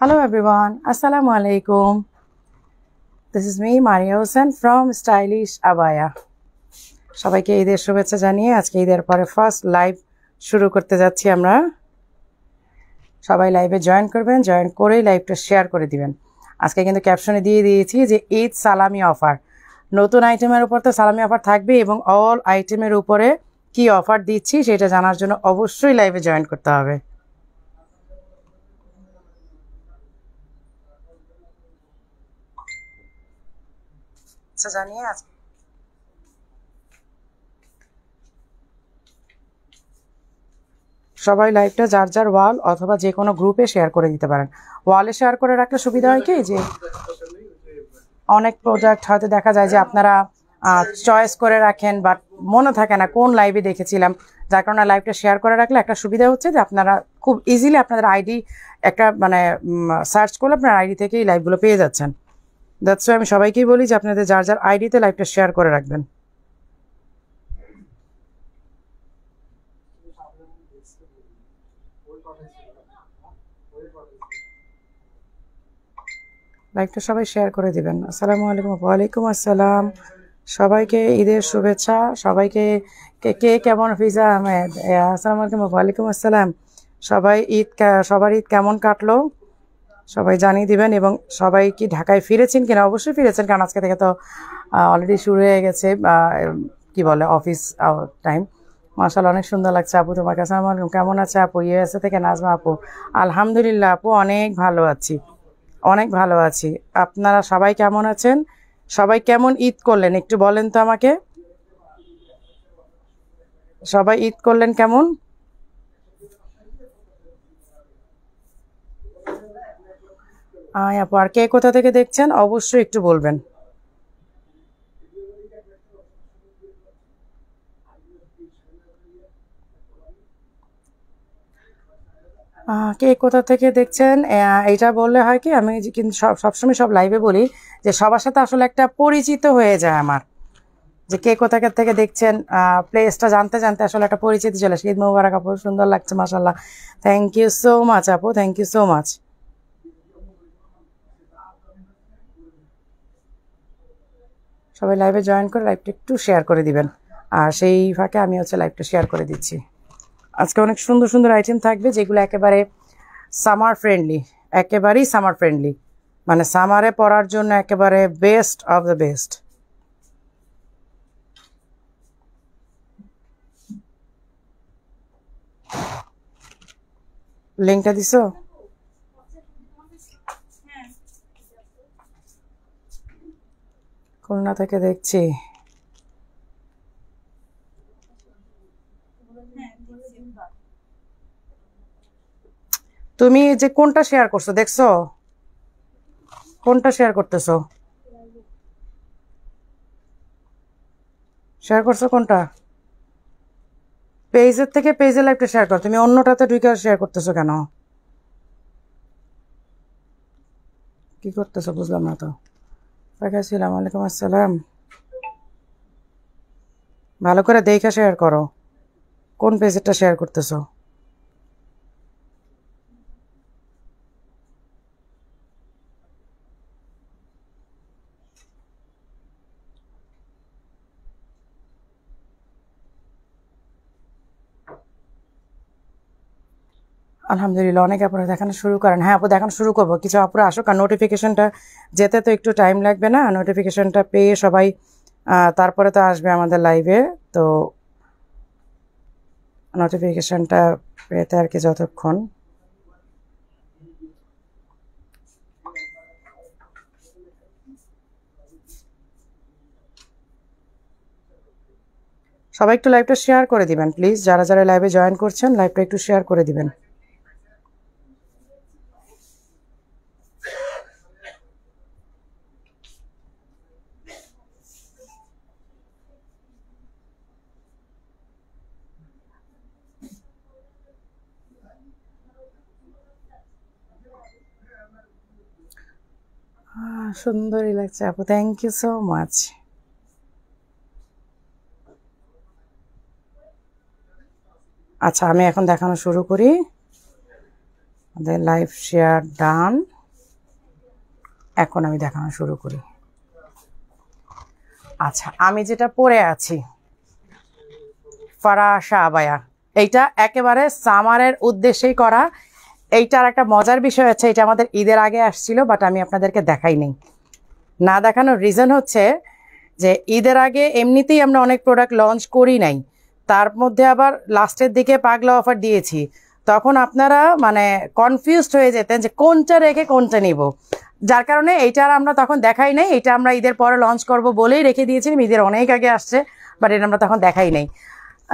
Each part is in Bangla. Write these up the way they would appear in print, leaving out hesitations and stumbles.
Hello everyone, Assalamu alaikum. This is me, Maria Hossain from Stylish Abaya. সবাইকে ঈদের শুভেচ্ছা জানিয়ে আজকে ঈদের পরে ফার্স্ট লাইভ শুরু করতে যাচ্ছি আমরা। সবাই লাইভে জয়েন করবেন, জয়েন করেই লাইভটা শেয়ার করে দিবেন। আজকে কিন্তু ক্যাপশনে দিয়ে দিয়েছি যে ঈদ সালামি অফার, নতুন আইটেমের উপর তো সালামি অফার থাকবে এবং অল আইটেমের উপরে কি অফার দিচ্ছি সেটা জানার জন্য অবশ্যই লাইভে জয়েন করতে হবে। জানিয়ে সবাই লাইভটা যার যার ওয়াল অথবা যে কোনো গ্রুপে শেয়ার করে দিতে পারেন। ওয়ালে শেয়ার করে রাখলে সুবিধা হয় কি, যে অনেক প্রোডাক্ট হয়তো দেখা যায় যে আপনারা চয়েস করে রাখেন বাট মনে থাকে না কোন লাইভে দেখেছিলাম, যার কারণে লাইভটা শেয়ার করে রাখলে একটা সুবিধা হচ্ছে যে আপনারা খুব ইজিলি আপনাদের আইডি একটা মানে সার্চ করলে আপনার আইডি থেকেই লাইভগুলো পেয়ে যাচ্ছেন। দ্যাটস ওয়াই আমি সবাইকেই বলি যে আপনাদের যার যার আইডিতে লাইভটা শেয়ার করে রাখবেন। লাইভটা সবাই শেয়ার করে দিবেন। আসসালামু আলাইকুম। ওয়ালাইকুম আসসালাম। সবাইকে ঈদের শুভেচ্ছা। সবাইকে কে কেমন? ফিজা আহমেদ, আসসালামু আলাইকুম। ওয়ালাইকুম আসসালাম। সবার ঈদ কেমন কাটলো সবাই জানিয়ে দিবেন। এবং সবাই কি ঢাকায় ফিরেছেন কিনা? অবশ্যই ফিরেছেন, কারণ আজকে থেকে তো অলরেডি শুরু হয়ে গেছে কি বলে অফিস টাইম। মাশাআল্লাহ অনেক সুন্দর লাগছে আপু তোমাকে। আসসালামু আলাইকুম। কেমন আছে আপু? ইউএসএ থেকে নাজমা আপু। আলহামদুলিল্লাহ আপু, অনেক ভালো আছি, অনেক ভালো আছি। আপনারা সবাই কেমন আছেন? সবাই কেমন ঈদ করলেন একটু বলেন তো আমাকে। সবাই ঈদ করলেন কেমন? আপু আর কে কোথা থেকে দেখছেন অবশ্যই একটু বলবেন। কে কোথা থেকে দেখছেন এটা বললে হয় কি, আমি কিন্তু সবসময় সব লাইভে বলি যে সবার সাথে আসলে একটা পরিচিত হয়ে যায় আমার, যে কে কোথা থেকে দেখছেন প্লেসটা জানতে জানতে আসলে একটা পরিচিতি চলে আসে। ঈদ মোবারক আপু, সুন্দর লাগছে মাশাআল্লাহ। থ্যাংক ইউ সো মাচ আপু, থ্যাংক ইউ সো মাচ। সবাই লাইভে জয়েন করে লাইভটা একটু শেয়ার করে দিবেন, আর সেই ফাঁকে আমি লাইভটা শেয়ার করে দিচ্ছি। আজকে অনেক সুন্দর সুন্দর আইটেম থাকবে যেগুলো একেবারে সামার ফ্রেন্ডলি, একেবারেই সামার ফ্রেন্ডলি, মানে সামারে পরার জন্য একেবারে বেস্ট অফ দ্য বেস্ট। লিঙ্কটা দিছো? খুলনা থেকে দেখছি। তুমি যে কোনটা শেয়ার করছো দেখছো? কোনটা শেয়ার করতেছো? শেয়ার করছো কোনটা? পেজের থেকে পেজে লাইভটা শেয়ার করো। তুমি অন্যটাতে ঢুকে শেয়ার করতেছো কেন? কি করতেছো বুঝলাম না তো। আসসালামু আলাইকুম। আসসালাম। ভালো করে দেখে শেয়ার করো কোন পেজেরটা শেয়ার করতেছো। আলহামদুলিল্লাহ, অনেক আপুরা দেখানো শুরু করেন। হ্যাঁ আপু, দেখানো শুরু করবো, কিছু আপুরা আসুক, আর নোটিফিকেশনটা যেতে তো একটু টাইম লাগবে না? নোটিফিকেশনটা পেয়ে সবাই তারপরে তো আসবে আমাদের লাইভে। তো নোটিফিকেশনটা পেতে আর কি যতক্ষণ। সবাই একটু লাইভটা শেয়ার করে দিবেন প্লিজ, যারা যারা লাইভে জয়েন করছেন লাইভটা একটু শেয়ার করে দিবেন। সুন্দরই লাগছে আপু, থ্যাংক ইউ সো মাচ। আচ্ছা আমি এখন দেখানো শুরু করি। আমাদের লাইভ শেয়ার ডান। এখন আমি দেখানো শুরু করি। আচ্ছা, আমি যেটা পরে আছি ফারাশা আবায়া, এইটা একেবারে সামারের উদ্দেশ্যেই করা। এইটার একটা মজার বিষয় আছে, এটা আমাদের ঈদের আগে আসছিল, বাট আমি আপনাদেরকে দেখাই নাই। না দেখানোর রিজন হচ্ছে যে ঈদের আগে এমনিতেই আমরা অনেক প্রোডাক্ট লঞ্চ করি নাই, তার মধ্যে আবার লাস্টের দিকে পাগলা অফার দিয়েছি। তখন আপনারা মানে কনফিউজড হয়ে যেতেন যে কোনটা রেখে কোনটা নিব, যার কারণে এইটার আমরা তখন দেখাই নাই। এটা আমরা ঈদের পরে লঞ্চ করব বলেই রেখে দিয়েছিলাম, ঈদের অনেক আগে আসছে, বাট এটা আমরা তখন দেখাই নাই।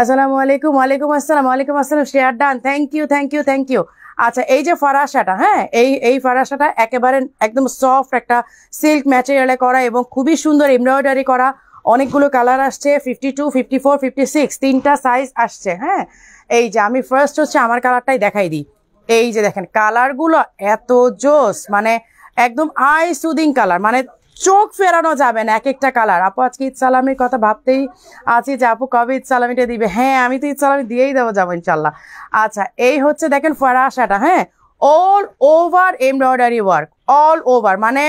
আসসালামু আলাইকুম। ওয়ালাইকুম আসসালাম। ওয়ালাইকুম আসসালাম। Share done, thank you thank you thank you. আচ্ছা, এই যে ফরাসাটা, হ্যাঁ, এই ফরাসাটা একেবারে একদম সফট একটা সিল্ক ম্যাটেরিয়ালে করা এবং খুবই সুন্দর এমব্রয়ডারি করা। অনেকগুলো কালার আসছে, 52, 54, 56, তিনটা সাইজ আসছে। হ্যাঁ, এই যে আমি ফার্স্ট হচ্ছে আমার কালারটাই দেখাই দিই। এই যে দেখেন কালারগুলো এত জোস, মানে একদম আই সুদিং কালার, মানে চোখ ফেরানো যাবে না এক একটা কালার। আপু আজকে ঈদ সালামির কথা ভাবতেই আছি যে আপু কবে ঈদ সালামিটা দিবে। হ্যাঁ, আমি তো ঈদ সালামি দিয়েই দেবো, যাবো ইনশাল্লাহ। আচ্ছা, এই হচ্ছে দেখেন ফরাসাটা, হ্যাঁ, all over embroidery work, all over, মানে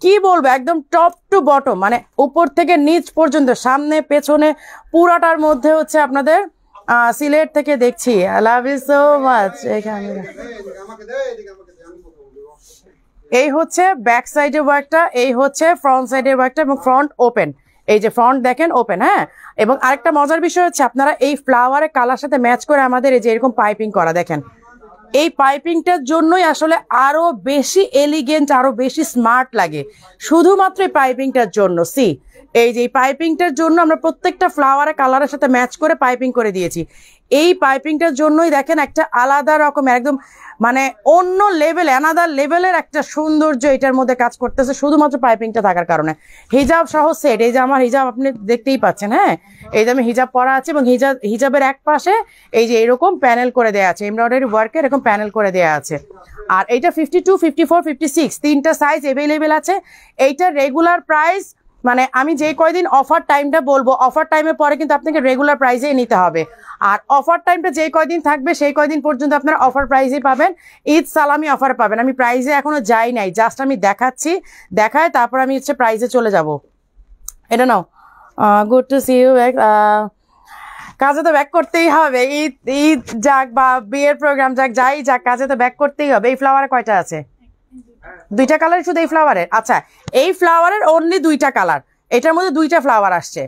কি বলবো, একদম টপ টু বটম, মানে উপর থেকে নিচ পর্যন্ত, সামনে পেছনে পুরাটার মধ্যে হচ্ছে আপনাদের সিলেট থেকে দেখছি। I love you so much. এখানে এই হচ্ছে ব্যাক সাইডের ওয়ার্কটা, এই হচ্ছে ফ্রন্ট সাইডের ওয়ার্কটা, এবং ফ্রন্ট ওপেন। এই যে ফ্রন্ট দেখেন ওপেন। হ্যাঁ, এবং আরেকটা মজার বিষয় হচ্ছে আপনারা এই ফ্লাওয়ারের কালার সাথে ম্যাচ করে আমাদের এই যে এরকম পাইপিং করা দেখেন। এই পাইপিংটার জন্যই আসলে আরো বেশি এলিগেন্ট, আরো বেশি স্মার্ট লাগে, শুধুমাত্র এই পাইপিংটার জন্য। সি, এই যে পাইপিংটার জন্য আমরা প্রত্যেকটা ফ্লাওয়ারের কালারের সাথে ম্যাচ করে পাইপিং করে দিয়েছি। এই পাইপিংটার জন্যই দেখেন একটা আলাদা রকম, একদম মানে অন্য লেভেল, অ্যানাদার লেভেলের একটা সৌন্দর্য এটার মধ্যে কাজ করতেছে শুধুমাত্র পাইপিংটা থাকার কারণে। হিজাব সহ সেট, এই যে আমার হিজাব আপনি দেখতেই পাচ্ছেন। হ্যাঁ, এই যে আমি হিজাব পরা আছে, এবং হিজাবের এক পাশে এই যে এরকম প্যানেল করে দেওয়া আছে, এমব্রয়ডারি ওয়ার্কে এরকম প্যানেল করে দেওয়া আছে। আর এইটা 52, 54, 56 তিনটা সাইজ অ্যাভেলেবেল আছে। এইটার রেগুলার প্রাইস, মানে আমি যে কয়দিন অফার টাইমটা বলবো, অফার টাইমের পরে কিন্তু আপনাকে রেগুলার প্রাইসেই নিতে হবে। আর অফার টাইমটা যে কয়দিন থাকবে সেই কয়দিন পর্যন্ত আপনারা অফার প্রাইসেই পাবেন, ঈদ সালামি অফার পাবেন। আমি প্রাইসে এখনো যাই নাই, জাস্ট আমি দেখাচ্ছি, দেখায় তারপর আমি হচ্ছে প্রাইসে চলে যাব। এটা নাও, good to see you back. কাজে তো ব্যাক করতেই হবে, ঈদ ঈদ যাক বা বিয়ের প্রোগ্রাম যাক, যাই যাক, কাজে তো ব্যাক করতেই হবে। এই ফ্লাওয়ারে কয়টা আছে? দুইটা কালার শুধু এই ফ্লাওয়ারের? আচ্ছা, এই ফ্লাওয়ারের অনলি দুইটা কালার, এটার মধ্যে দুইটা ফ্লাওয়ার আসছে।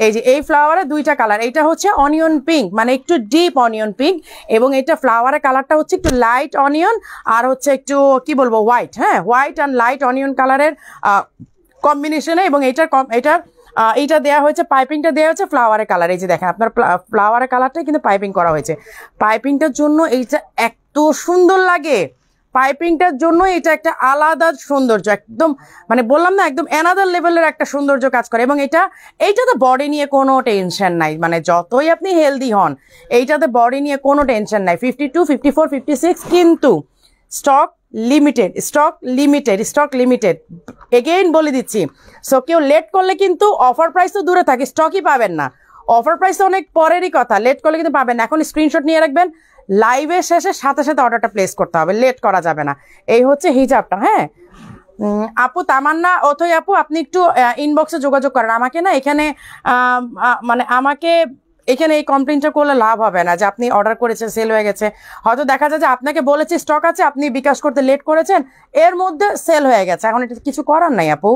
এই যে এই ফ্লাওয়ারের দুইটা কালার, এটা হচ্ছে অনিয়ন পিঙ্ক, মানে একটু ডিপ অনিয়ন পিঙ্ক, এবং এটা ফ্লাওয়ারের কালারটা হচ্ছে একটু লাইট অনিয়ন, আর হচ্ছে একটু কি বলবো হোয়াইট। হ্যাঁ, হোয়াইট অ্যান্ড লাইট অনিয়ন কালারের কম্বিনেশনে, এবং এইটা দেওয়া হয়েছে, পাইপিংটা দেওয়া হয়েছে ফ্লাওয়ারের কালার। এই যে দেখেন আপনার ফ্লাওয়ারের কালারটাই কিন্তু পাইপিং করা হয়েছে। পাইপিংটার জন্য এইটা এত সুন্দর লাগে, পাইপিংটার জন্য এটা একটা আলাদা সৌন্দর্য, একদম মানে বললাম না, একদম অ্যানাদার লেভেলের একটা সৌন্দর্য কাজ করে। এবং এইটাতে বডি নিয়ে কোনো টেনশন নাই, মানে যতই আপনি হেলদি হন এইটাতে বডি নিয়ে কোনো টেনশন নাই। 52, 54, 56 কিন্তু stock limited, stock limited, stock limited, again বলে দিচ্ছি। সো কেউ লেট করলে কিন্তু অফার প্রাইস তো দূরে থাকে, স্টকই পাবেন না। অফার প্রাইস অনেক পরেরই কথা, লেট করলে কিন্তু পাবেন না। এখন স্ক্রিনশট নিয়ে রাখবেন, লাইভের শেষে সাথে সাথে অর্ডারটা প্লেস করতে হবে, লেট করা যাবে না। এই হচ্ছে হিজাবটা। হ্যাঁ, আপু তামান্না অথই আপু, আপনি একটু ইনবক্সে যোগাযোগ করেন আমাকে। না এখানে মানে আমাকে এখানে এই কমপ্লেনটা করলে লাভ হবে না যে আপনি অর্ডার করেছেন সেল হয়ে গেছে। হয়তো দেখা যায় যে আপনাকে বলেছে স্টক আছে, আপনি বিকাশ করতে লেট করেছেন, এর মধ্যে সেল হয়ে গেছে। এখন এটা কিছু করার নাই আপু,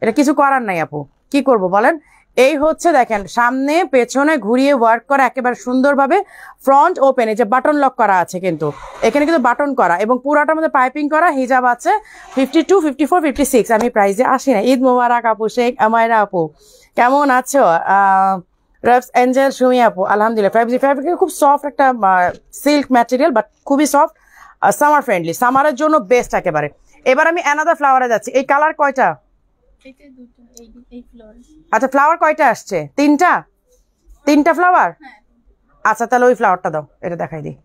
এটা কিছু করার নাই আপু, কি করব বলেন। এই হচ্ছে দেখেন সামনে পেছনে ঘুরিয়ে ওয়ার্ক করা একেবারে সুন্দরভাবে, ফ্রন্ট ওপেন, এই যে বাটন লক করা আছে কিন্তু এখানে কিন্তু বাটন করা, এবং পুরাটার মধ্যে পাইপিং করা। হিজাব আছে 52, 54, 56। আমি প্রাইজে আসি না। ঈদ মোবারক আপু, শেখ আমায়রা আপু, কেমন আছো? রেপস এঞ্জেল সুমি আপু, আলহামদুলিল্লাহ। ফ্যাব্রিক খুব সফট একটা সিল্ক ম্যাটেরিয়াল, বাট খুবই সফট, সামার ফ্রেন্ডলি, সামারের জন্য বেস্ট একেবারে। এবার আমি অ্যানাদার ফ্লাওয়ারে যাচ্ছি। এই কালার কয়টা? আচ্ছা, ফ্লাওয়ার কয়টা আসছে? তিনটা ফ্লাওয়ার। আচ্ছা, তাহলে ওই ফ্লাওয়ারটা দাও, এটা দেখাই দিই।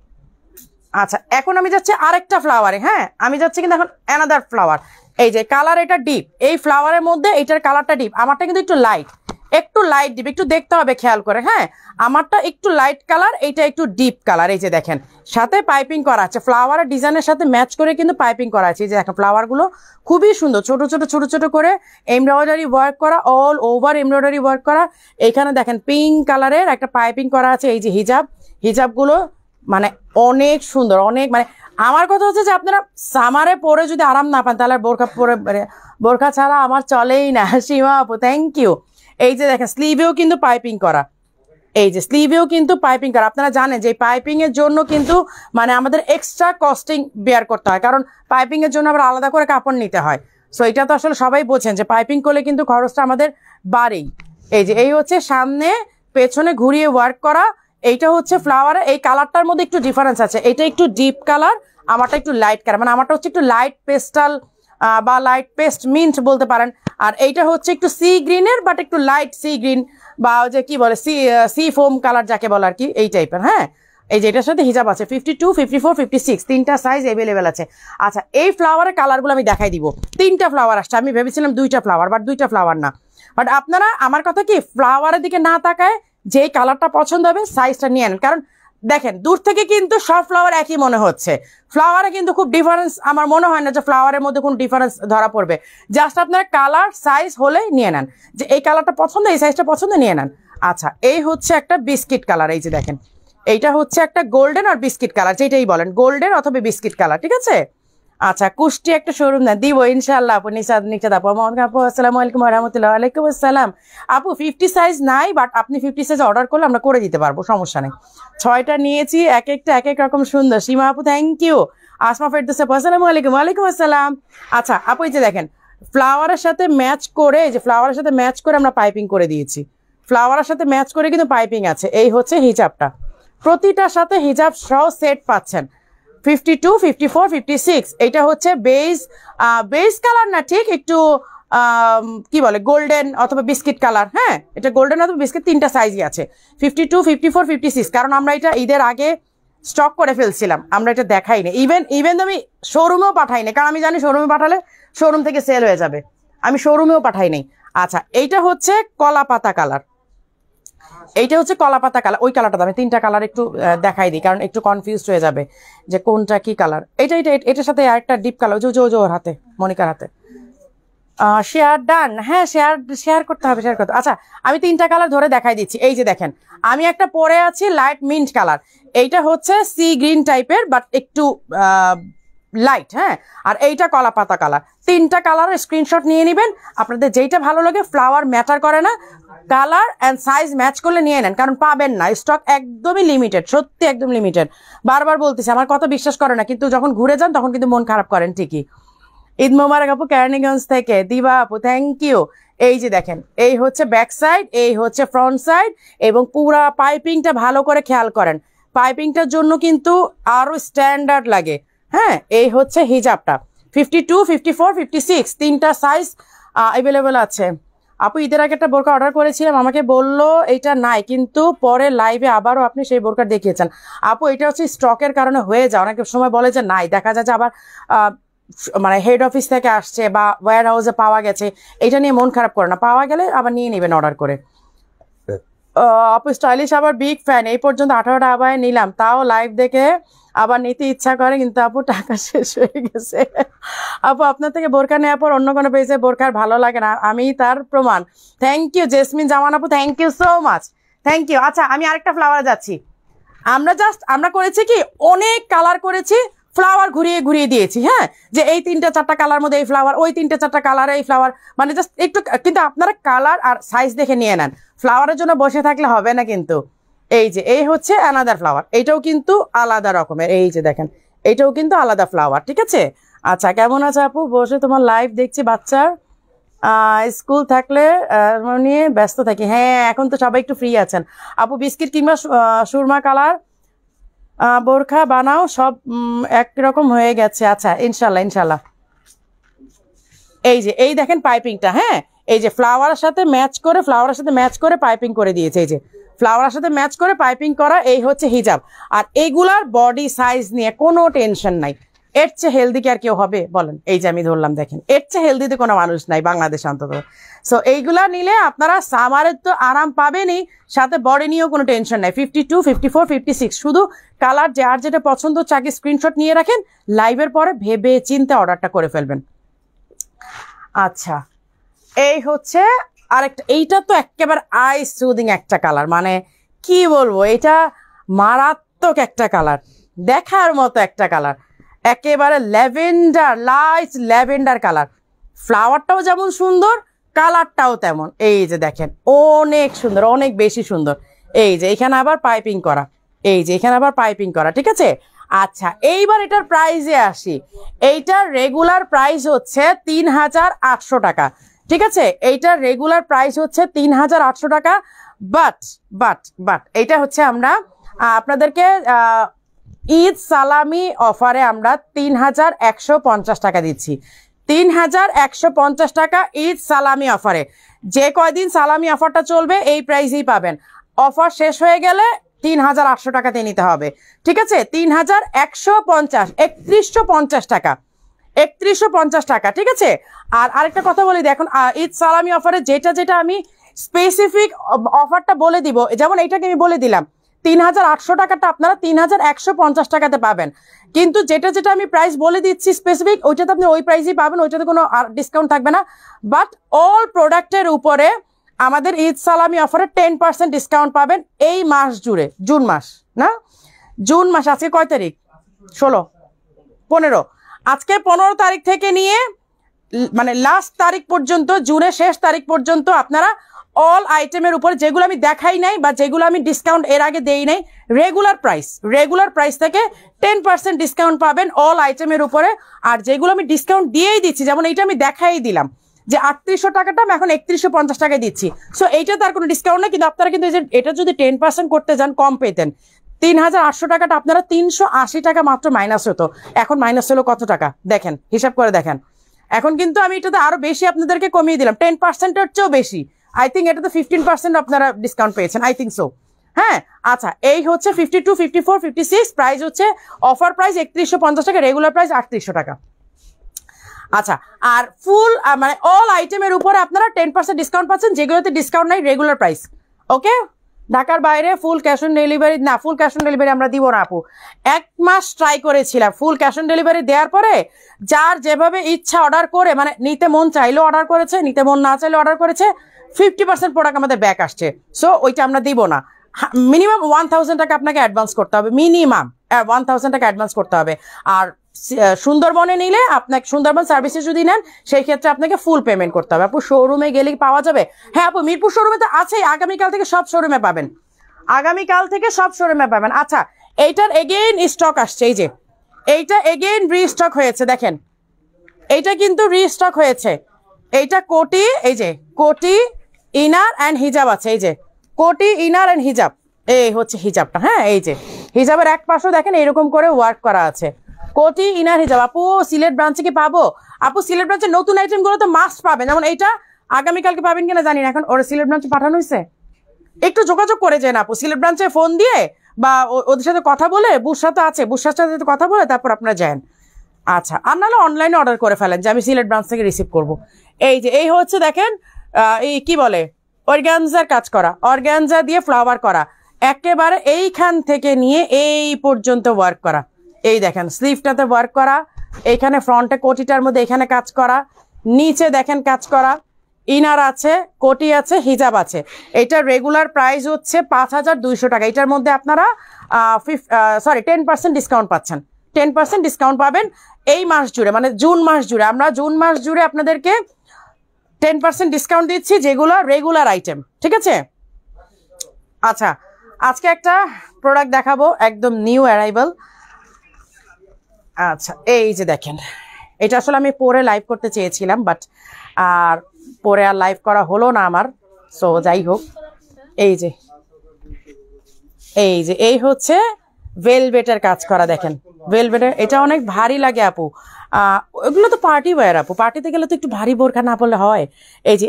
আচ্ছা, এখন আমি যাচ্ছি আরেকটা ফ্লাওয়ারে। হ্যাঁ, আমি যাচ্ছি কিন্তু এখন অ্যানাদার ফ্লাওয়ার। এই যে কালার, এটা ডিপ, এই ফ্লাওয়ারের মধ্যে এইটার কালারটা ডিপ, আমারটা কিন্তু একটু লাইট। একটু লাইট ডিপ, একটু দেখতে হবে খেয়াল করে। হ্যাঁ, আমারটা একটু লাইট কালার, এইটা একটু ডিপ কালার। এই যে দেখেন সাথে পাইপিং করা আছে, ফ্লাওয়ারের ডিজাইনের সাথে ম্যাচ করে কিন্তু পাইপিং করা আছে। এই যে দেখেন ফ্লাওয়ারগুলো খুবই সুন্দর, ছোট ছোট ছোট ছোট করে এমব্রয়ডারি ওয়ার্ক করা, অল ওভার এমব্রয়ডারি ওয়ার্ক করা। এইখানে দেখেন পিঙ্ক কালারের একটা পাইপিং করা আছে। এই যে হিজাবগুলো মানে অনেক সুন্দর, অনেক মানে আমার কথা হচ্ছে যে আপনারা সামারে পরে যদি আরাম না পান তাহলে বোরখা ছাড়া আমার চলেই না। সীমা আপু থ্যাংক ইউ। এই যে দেখেন স্লিভেও কিন্তু পাইপিং করা, এই যে স্লিভেও কিন্তু পাইপিং করা। আপনারা জানেন যে পাইপিং এর জন্য কিন্তু মানে আমাদের এক্সট্রা কস্টিং বেয়ার করতে হয়, কারণ পাইপিং এর জন্য আবার আলাদা করে কাপড় নিতে হয়। সো এটা তো আসলে সবাই বোঝেন যে পাইপিং করলে কিন্তু খরচটা আমাদের বাড়েই। এই যে এই হচ্ছে সামনে পেছনে ঘুরিয়ে ওয়ার্ক করা। এইটা হচ্ছে ফ্লাওয়ারের, এই কালারটার মধ্যে একটু ডিফারেন্স আছে, এটা একটু ডিপ কালার, আমারটা একটু লাইট কালার, মানে আমারটা হচ্ছে একটু লাইট পেস্টাল বা লাইট পেস্ট মিন্ট বলতে পারেন। আর এইটা হচ্ছে একটু সি গ্রিনের, বাট একটু লাইট সি গ্রিন বা যে কি বলে সি ফোম কালার যাকে বলে আর কি, এই টাইপের। হ্যাঁ, এই যে এটার সাথে হিজাব আছে 52, 54, 56 তিনটা সাইজ অ্যাভেলেবেল আছে। আচ্ছা, এই ফ্লাওয়ারের কালারগুলো আমি দেখাই দিব। 3টা ফ্লাওয়ার আসছে, আমি ভেবেছিলাম 2টা ফ্লাওয়ার, বাট 2টা ফ্লাওয়ার না। বাট আপনারা আমার কথা কি ফ্লাওয়ারের দিকে না তাকায় যেই কালারটা পছন্দ হবে সাইজটা নিয়ে নেন, কারণ দেখেন দূর থেকে কিন্তু সব ফ্লাওয়ার একই মনে হচ্ছে, ফ্লাওয়ারে কিন্তু খুব ডিফারেন্স আমার মনে হয় না যে ফ্লাওয়ারের মধ্যে কোনো ডিফারেন্স ধরা পড়বে। জাস্ট আপনার কালার সাইজ হলে নিয়ে নেন, যে এই কালারটা পছন্দ, এই সাইজটা পছন্দ, নিয়ে নেন। আচ্ছা, এই হচ্ছে একটা বিস্কিট কালার। এই যে দেখেন এইটা হচ্ছে একটা গোল্ডেন আর বিস্কিট কালার, যেটাই বলেন গোল্ডেন অথবা বিস্কিট কালার, ঠিক আছে। আচ্ছা, কুষ্টি একটা শোরুম না দিব ইনশাল্লাহ। আপু নিশাদ আপু, মোহাম্মদ আপু আসসালামু আলাইকুম ওয়া রাহমাতুল্লাহি। ওয়ালাইকুম আসসালাম আপু। 50 সাইজ নাই, বাট আপনি 50 সাইজ অর্ডার করলে আমরা করে দিতে পারবো, সমস্যা নেই। 6টা নিয়েছি, এক একটা এক এক রকম সুন্দর। সীমা আপু থ্যাংক ইউ। আসমা ফেরদৌস আপু আসসালামু আলাইকুম। ওয়ালাইকুম আসসালাম। আচ্ছা আপু, এই যে দেখেন ফ্লাওয়ারের সাথে ম্যাচ করে, এই যে ফ্লাওয়ারের সাথে ম্যাচ করে আমরা পাইপিং করে দিয়েছি, ফ্লাওয়ারের সাথে ম্যাচ করে কিন্তু পাইপিং আছে। এই হচ্ছে হিজাবটা, প্রতিটার সাথে হিজাব সহ সেট পাচ্ছেন। 52, 54, 56 এটা হচ্ছে বেস কালার না, ঠিক একটু কি বলে গোল্ডেন অথবা বিস্কিট কালার। হ্যাঁ, এটা গোল্ডেন অথবা বিস্কিট, 3টা সাইজই আছে 52, 54, 56। কারণ আমরা এটা ঈদের আগে স্টক করে ফেলছিলাম, আমরা এটা দেখাই না। ইভেন আমি শোরুমেও পাঠাই নাই, কারণ আমি জানি শোরুমে পাঠালে শোরুম থেকে সেল হয়ে যাবে, আমি শোরুমেও পাঠাই নাই। আচ্ছা, এইটা হচ্ছে কলা পাতা কালার, এইটা হচ্ছে কলা পাতা কালার। ওই কালারটা আমি 3টা কালার একটু দেখাই দিই, কারণ একটু কনফিউজড হয়ে যাবে যে কোনটা কি কালার। এটার সাথে আরেকটা ডিপ কালার, ওর হাতে, মনিকার হাতে। শেয়ার ডান, হ্যাঁ শেয়ার করতে হবে, শেয়ার করতে। আচ্ছা, আমি 3টা কালার ধরে দেখাই দিচ্ছি। এই যে দেখেন আমি একটা পরে আছি লাইট মিন্ট কালার, এইটা হচ্ছে সি গ্রিন টাইপের বাট একটু লাইট। হ্যাঁ, আর এইটা কলা পাতা কালার। 3টা কালারের স্ক্রিনশট নিয়ে নেবেন, আপনাদের যেইটা ভালো লাগে। ফ্লাওয়ার ম্যাটার করে না, কালার অ্যান্ড সাইজ ম্যাচ করলে নিয়ে নেন, কারণ পাবেন না, স্টক একদমই লিমিটেড, সত্যি একদম লিমিটেড। বারবার বলতেছি, আমার কথা বিশ্বাস করে না, কিন্তু যখন ঘুরে যান তখন কিন্তু মন খারাপ করেন ঠিকই। ঈদ মোবারক আপু কেরানীগঞ্জ থেকে। দিবা আপু থ্যাংক ইউ। এই যে দেখেন এই হচ্ছে ব্যাক সাইড, এই হচ্ছে ফ্রন্ট সাইড, এবং পুরা পাইপিংটা ভালো করে খেয়াল করেন, পাইপিংটার জন্য কিন্তু আরো স্ট্যান্ডার্ড লাগে। হ্যাঁ, এই হচ্ছে হিজাবটা 52, 54, 56 3টা সাইজ অ্যাভেলেবেল আছে। আপু ঈদের আগে একটা বোরকা অর্ডার করেছিলাম, আমাকে বললো এইটা নাই, কিন্তু পরে লাইভে আবারও আপনি সেই বোরকা দেখিয়েছেন। আপু এটা হচ্ছে স্টকের কারণে হয়ে যায়, অনেক সময় বলে যে নাই, দেখা যায় যে আবার মানে হেড অফিস থেকে আসছে বা ওয়্যার হাউসে পাওয়া গেছে, এটা নিয়ে মন খারাপ করে না, পাওয়া গেলে আবার নিয়ে নেবেন অর্ডার করে। আপু স্টাইলিশ আবার বিগ ফ্যান, এই পর্যন্ত 18টা আবার নিলাম, তাও লাইভ দেখে আবার নিতে ইচ্ছা করে, কিন্তু আপু টাকা শেষ হয়ে গেছে। আপু আপনার থেকে বোরকা নেওয়ার পর অন্য কোনো পেজে বোরকার ভালো লাগে না, আমি তার প্রমাণ। থ্যাংক ইউ জেসমিন জামান আপু, thank you so much, thank you. আচ্ছা, আমি আরেকটা ফ্লাওয়ারে যাচ্ছি। আমরা করেছি কি অনেক কালার করেছি, ফ্লাওয়ার ঘুরিয়ে ঘুরিয়ে দিয়েছি। হ্যাঁ, যে এই 3টা 4টা কালার মধ্যে এই ফ্লাওয়ার, ওই 3টা 4টা কালার এই ফ্লাওয়ার, মানে জাস্ট একটু, কিন্তু আপনারা কালার আর সাইজ দেখে নিয়ে নেন, ফ্লাওয়ারের জন্য বসে থাকলে হবে না কিন্তু। এই যে এই হচ্ছে অ্যানাদার ফ্লাওয়ার, এইটাও কিন্তু আলাদা রকমের, এই যে দেখেন এইটাও কিন্তু আলাদা ফ্লাওয়ার, ঠিক আছে। আচ্ছা, কেমন আছে আপু? বসে তোমার লাইভ দেখছি, বাচ্চার স্কুল থাকলে নিয়ে ব্যস্ত থাকি। হ্যাঁ, এখন তো সবাই একটু ফ্রি আছেন। আপু বিস্কিট কিংবা সুরমা কালার বোরখা বানাও, সব একরকম হয়ে গেছে। আচ্ছা, ইনশাল্লাহ ইনশাল্লাহ। এই যে এই দেখেন পাইপিংটা, হ্যাঁ এই যে ফ্লাওয়ারের সাথে ম্যাচ করে পাইপিং করে দিয়েছে, এই যে ফ্লাওয়ারের সাথে ম্যাচ করে পাইপিং করা, এই হচ্ছে হিজাব। আর এইগুলার বডি সাইজ নিয়ে কোনো টেনশন নাই, এর চেয়ে হেলদি কি আর কেউ হবে বলেন? এই যে আমি ধরলাম, দেখেন এর চেয়ে হেলদিতে কোনো মানুষ নাই বাংলাদেশ অন্তত। সো এইগুলা নিলে আপনারা সামারের তো আরাম পাবেনই, সাথে বডি নিয়েও কোনো টেনশন নাই। 52, 54, 56 শুধু কালার যার যেটা পছন্দ চাকি স্ক্রিনশট নিয়ে রাখেন, লাইভের পরে ভেবে চিন্তে অর্ডারটা করে ফেলবেন। আচ্ছা, এই হচ্ছে আরেকটা, এইটা তো একেবারে আই সুদিং একটা কালার, মানে কি বলবো, এটা মারাত্মক একটা কালার, দেখার মতো একটা কালার, একেবারে ল্যাভেন্ডার, লাইট ল্যাভেন্ডার কালার। ফ্লাওয়ারটাও যেমন সুন্দর, কালারটাও তেমন। এই যে দেখেন অনেক সুন্দর, অনেক বেশি সুন্দর। এই যে এখানে আবার পাইপিং করা, এই যে এখানে আবার পাইপিং করা, ঠিক আছে। আচ্ছা, এইবার এটার প্রাইসে আসি। এইটার রেগুলার প্রাইস হচ্ছে 3800 টাকা, ঠিক আছে। এইটার রেগুলার প্রাইস হচ্ছে 3800 টাকা। বাট এইটা হচ্ছে আমরা আপনাদেরকে ঈদ সালামি অফারে আমরা 3150 টাকা দিচ্ছি। 3150 টাকা ঈদ সালামি অফারে। যে কয়দিন সালামি অফারটা চলবে এই প্রাইসেই পাবেন। অফার শেষ হয়ে গেলে 3800 টাকাতে নিতে হবে, ঠিক আছে। 3150, 3150 টাকা, 3150 টাকা, ঠিক আছে। আর আরেকটা কথা বলি, দেখুন ঈদ সালামি অফারে যেটা যেটা আমি স্পেসিফিক অফারটা বলে দিব, যেমন এইটাকে আমি বলে দিলাম 3800 টাকাটা আপনারা 3150 টাকাতে পাবেন। কিন্তু যেটা যেটা আমি প্রাইস বলে দিচ্ছি স্পেসিফিক, ওইটাতে আপনি ওই প্রাইসই পাবেন, ওইটাতে কোনো ডিসকাউন্ট থাকবে না। বাট অল প্রোডাক্টের উপরে আমাদের ঈদ সালামি অফারে 10% ডিসকাউন্ট পাবেন এই মাস জুড়ে। জুন মাস না, জুন মাস আজকে কয় তারিখ? 16, 15। আজকে 15 তারিখ থেকে নিয়ে মানে লাস্ট তারিখ পর্যন্ত, জুনের শেষ তারিখ পর্যন্ত আপনারা অল আইটেমের উপরে, যেগুলো আমি দেখাই নাই বা যেগুলো আমি ডিসকাউন্ট এর আগে দেই নাই, রেগুলার প্রাইস থেকে 10% ডিসকাউন্ট পাবেন অল আইটেমের উপরে। আর যেগুলো আমি ডিসকাউন্ট দিয়েই দিচ্ছি, যেমন এইটা আমি দেখাই দিলাম যে 3800 টাকাটা আমি এখন 3150 টাকায় দিচ্ছি। সো এইটা তার কোনো ডিসকাউন্ট নেই, কিন্তু আপনারা কিন্তু এটা যদি 10% করতে যান কম পেতেন। 3800 টাকাটা আপনারা 380 টাকা মাত্র মাইনাস হতো, এখন মাইনাস হলো কত টাকা দেখেন, হিসাব করে দেখেন। এখন কিন্তু আমি এটাতে আরো বেশি আপনাদেরকে কমিয়ে দিলাম, 10%-এর চেয়েও বেশি। আই থিঙ্ক এটাতে 15% আপনারা ডিসকাউন্ট পেয়েছেন, আই থিঙ্ক সো। হ্যাঁ, আচ্ছা, এই হচ্ছে 52, 54, 56 প্রাইস হচ্ছে অফার প্রাইস 3150 টাকা, রেগুলার প্রাইস 3800 টাকা। আচ্ছা, আর ফুল মানে অল আইটেমের উপরে আপনারা 10% ডিসকাউন্ট পাচ্ছেন, যেগুলোতে ডিসকাউন্ট নাই রেগুলার প্রাইস। ওকে, ঢাকার বাইরে ফুল ক্যাশ অন ডেলিভারি না, ফুল ক্যাশ অন ডেলিভারি আমরা দিব না আপু। 1 মাস ট্রাই করেছিলাম, ফুল ক্যাশ অন ডেলিভারি দেওয়ার পরে যার যেভাবে ইচ্ছা অর্ডার করে, মানে নিতে মন চাইলেও অর্ডার করেছে, নিতে মন না চাইলেও অর্ডার করেছে, 50% প্রোডাক্ট আমাদের ব্যাক আসছে। সো ওইটা আমরা দিব না। মিনিমাম 1000 টাকা আপনাকে অ্যাডভান্স করতে হবে, মিনিমাম 1000 টাকা অ্যাডভান্স করতে হবে। আর সুন্দরবনে নিলে আপনাকে, সুন্দরবন সার্ভিসে যদি নেন সেই ক্ষেত্রে আপনাকে ফুল পেমেন্ট করতে হবে। আপু শোরুমে গেলে পাওয়া যাবে? হ্যাঁ আপু, মিরপুর শোরুমে তো আছেই, আগামীকাল থেকে সব শোরুমে পাবেন, আগামীকাল থেকে সব শোরুমে পাবেন। আচ্ছা, এইটার এগেইন স্টক আসছে, এই যে এইটা এগেইন রিস্টক হয়েছে, দেখেন এইটা কিন্তু রিস্টক হয়েছে। এইটা কোটি, এই যে কোটি ইনার অ্যান্ড হিজাব আছে, এই যে কোটি ইনার অ্যান্ড হিজাব, এই হচ্ছে হিজাবটা। হ্যাঁ, এই যে হিজাবের এক পাশেও দেখেন এরকম করে ওয়ার্ক করা আছে, কোটি ইনার হিজাব। আপু সিলেট ব্রাঞ্চে কি পাবো? আপু সিলেট ব্রাঞ্চে নতুন আইটেম গুলো তো মাস্ট পাবেন, যেমন এইটা আগামীকালকে পাবেন কিনা জানি না, এখন ওরা সিলেট ব্রাঞ্চে পাঠানো হয়েছে, একটু যোগাযোগ করে যান আপু, সিলেট ব্রাঞ্চে ফোন দিয়ে বা ওদের সাথে কথা বলে, বুসরা তো আছে, বুসরার সাথে কথা বলে তারপর আপনারা যান। আচ্ছা, আর নাহলে অনলাইনে অর্ডার করে ফেলেন যে আমি সিলেট ব্রাঞ্চ থেকে রিসিভ করব। এই যে এই হচ্ছে দেখেন, এই কি বলে, অর্গানজার কাজ করা, অর্গানজা দিয়ে ফ্লাওয়ার করা, একেবারে এইখান থেকে নিয়ে এই পর্যন্ত ওয়ার্ক করা। এই দেখেন স্লিভটাতে ওয়ার্ক করা, এইখানে ফ্রন্টে কোটিটার মধ্যে এখানে কাজ করা, নিচে দেখেন কাজ করা, ইনার আছে, কোটি আছে, হিজাব আছে। এটার রেগুলার প্রাইস হচ্ছে 5200 টাকা। এটার মধ্যে আপনারা 10% ডিসকাউন্ট পাচ্ছেন, 10% ডিসকাউন্ট পাবেন এই মাস জুড়ে, মানে জুন মাস জুড়ে। আমরা জুন মাস জুড়ে আপনাদেরকে 10% ডিসকাউন্ট দিচ্ছি, যেগুলো রেগুলার আইটেম, ঠিক আছে। আচ্ছা, আজকে একটা প্রোডাক্ট দেখাবো, একদম নিউ অ্যারাইভাল। আচ্ছা, এই যে দেখেন, এটা আসলে আমি পরে লাইভ করতে চেয়েছিলাম, বাট আর পরে আর লাইভ করা হলো না আমার। সো যাই হোক, এই যে এই হচ্ছে ভেলভেটের কাজ করা, দেখেন ভেলভেটের, এটা অনেক ভারী লাগে আপু। ওগুলো তো পার্টি ওয়্যার আপু, পার্টিতে গেলে তো একটু ভারী বোরখা না পড়লে হয়।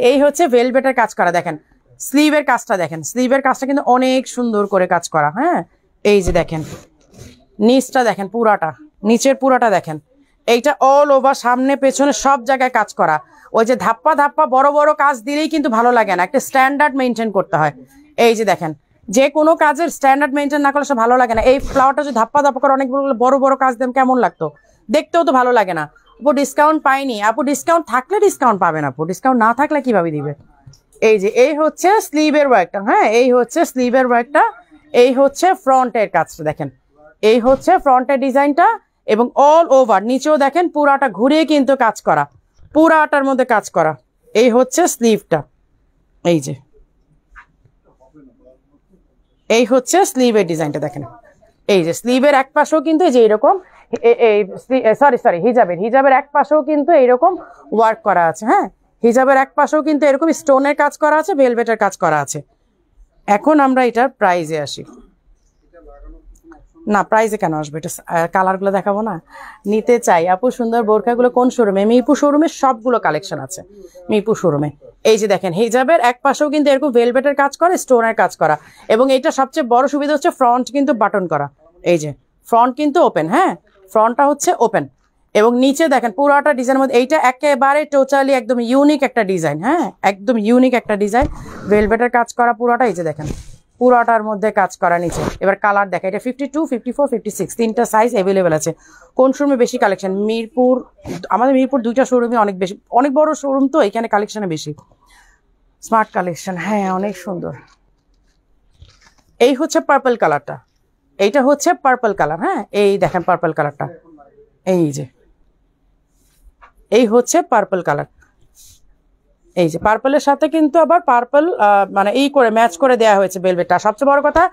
এই হচ্ছে ভেলভেটের কাজ করা, দেখেন স্লিভের কাজটা, দেখেন স্লিভের কাজটা কিন্তু অনেক সুন্দর করে কাজ করা। হ্যাঁ, এই যে দেখেন নিচটা দেখেন, পুরাটা নিচের পুরাটা দেখেন, এইটা অল ওভার সামনে পেছনে সব জায়গায় কাজ করা। ওই যে ধাপ্পা ধাপ্পা বড় বড় কাজ দিলেই কিন্তু ভালো লাগে না, একটা স্ট্যান্ডার্ড মেনটেন করতে হয়। এই যে দেখেন, যে কোনো কাজের স্ট্যান্ডার্ড মেনটেন না করলে সব ভালো লাগে না। এই ফ্লাওয়ারটা যদি ধাপ্পা ধাপ্পা করে অনেক বড় বড় কাজ দেন কেমন লাগতো, দেখতেও তো ভালো লাগে না। আপু ডিসকাউন্ট পাইনি। আপু ডিসকাউন্ট থাকলে ডিসকাউন্ট পাবেন, আপু ডিসকাউন্ট না থাকলে কিভাবে দিবে। এই যে এই হচ্ছে স্লিভের ওয়ার্কটা, হ্যাঁ এই হচ্ছে স্লিভের ওয়ার্কটা, এই হচ্ছে ফ্রন্টের কাজটা দেখেন, এই হচ্ছে ফ্রন্টের ডিজাইনটা এবং অল ওভার নিচেও দেখেন পুরাটা ঘুরিয়ে কিন্তু কাজ করা, পুরাটার মধ্যে কাজ করা। এই হচ্ছে স্লিভটা, এই যে এই হচ্ছে স্লিভের ডিজাইনটা দেখেন। এই যে স্লিভের এক পাশেও কিন্তু এই যে এইরকম হিজাবের এক পাশেও কিন্তু এইরকম ওয়ার্ক করা আছে। হ্যাঁ হিজাবের এক পাশেও কিন্তু এরকম স্টোনের কাজ করা আছে, ভেলভেটের কাজ করা আছে। এখন আমরা এটার প্রাইজে আসি। না প্রাইজে কেন আসবে, এটা কালারগুলো দেখাবো না, নিতে চাই। আপু সুন্দর বোরখাগুলো কোন শোরুমে? মিরপুর শোরুমে সবগুলো কালেকশন আছে, মিরপুর শোরুমে। এই যে দেখেন হিজাবের এক পাশেও কিন্তু এরকম ভেলভেটের কাজ করা, স্টোনের কাজ করা, এবং এইটা সবচেয়ে বড় সুবিধা হচ্ছে ফ্রন্ট কিন্তু বাটন করা। এই যে ফ্রন্ট কিন্তু ওপেন, হ্যাঁ ফ্রন্টটা হচ্ছে ওপেন, এবং নিচে দেখেন পুরোটা ডিজাইনের মধ্যে এইটা একেবারে টোটালি একদম ইউনিক একটা ডিজাইন। হ্যাঁ একদম ইউনিক একটা ডিজাইন, ভেলভেটের কাজ করা পুরোটা। এই যে দেখেন পুরোটার মধ্যে কাজ করা নিচে। এবার কালার দেখা, এটা 52, 54, 56 তিনটা সাইজ অ্যাভেলেবেল আছে। কোন শোরুমে বেশি কালেকশন? মিরপুর, আমাদের মিরপুর দুইটা শোরুমে অনেক বেশি, অনেক বড় শোরুম তো এখানে কালেকশনে বেশি। স্মার্ট কালেকশন, হ্যাঁ অনেক সুন্দর। এই হচ্ছে পার্পল কালারটা, এইটা হচ্ছে পার্পল কালার। হ্যাঁ এই দেখেন পার্পল কালারটা, এই যে এই হচ্ছে পার্পল কালার। এই যে পার্পলের সাথে কিন্তু আবার পার্পল মানে এই করে ম্যাচ করে দেওয়া হয়েছে ভেলভেটটা। সবচেয়ে বড় কথা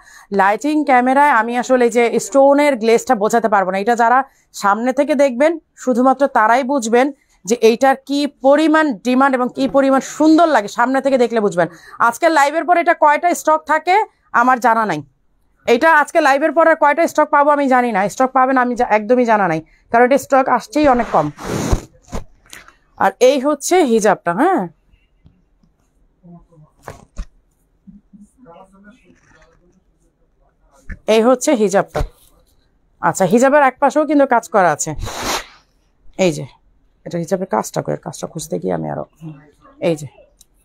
লাইটিং ক্যামেরায় আমি আসলে এই যে স্টোনের গ্লেজটা বোঝাতে পারবো না, এটা যারা সামনে থেকে দেখবেন শুধুমাত্র তারাই বুঝবেন যে এইটার কি পরিমাণ ডিমান্ড এবং কি পরিমাণ সুন্দর লাগে, সামনে থেকে দেখলে বুঝবেন। আজকের লাইভের পর এটা কয়টা স্টক থাকে আমার জানা নাই, এইটা আজকে লাইভের পর আর কয়টা স্টক পাবো আমি জানি না, স্টক পাবেন আমি একদমই জানা নাই, কারণ এটা স্টক আসছেই অনেক কম। আর এই হচ্ছে হিজাবটা, হ্যাঁ এই হচ্ছে হিজাবটা। আচ্ছা হিজাবের এক পাশেও কিন্তু কাজ করা আছে। এই যে এটা হিজাবের কাজটা করে, কাজটা খুঁজতে গিয়ে আমি আরো, এই যে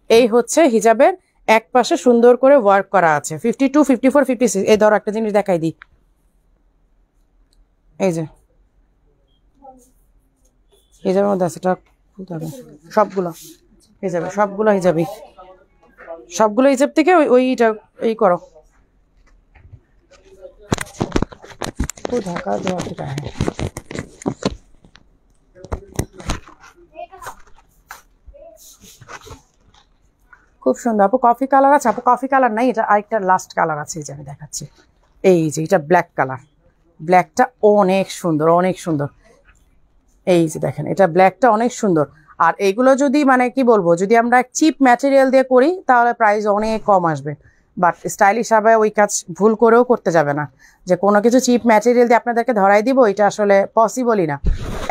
এই হচ্ছে হিজাবের এক পাশে সুন্দর করে ওয়ার্ক করা আছে। 52, 54, 56। এই ধরো একটা জিনিস দেখাই দিই, এই যে হিজাবের মধ্যে আছে, এটা সবগুলো হিজাবে, সবগুলো হিজাবি, সবগুলো হিজাব থেকে ওইটা এই করো ঢাকা দেওয়া থেকে। খুব সুন্দর আপু, কফি কালার আছে? আপু কফি কালার নাই, এটা আরেকটা লাস্ট কালার আছে, এই যে আমি দেখাচ্ছি। এই যে এটা ব্ল্যাক কালার, ব্ল্যাকটা অনেক সুন্দর, অনেক সুন্দর। এই যে দেখেন এটা ব্ল্যাকটা অনেক সুন্দর। আর এইগুলো যদি মানে কি বলবো, যদি আমরা চিপ ম্যাটেরিয়াল দিয়ে করি তাহলে প্রাইস অনেক কম আসবে, বাট স্টাইলিশ হবে ওই কাজ ভুল করেও করতে যাবে না, যে কোনো কিছু চিপ ম্যাটেরিয়াল দিয়ে আপনাদেরকে ধরাই দিব, এটা আসলে পসিবলই না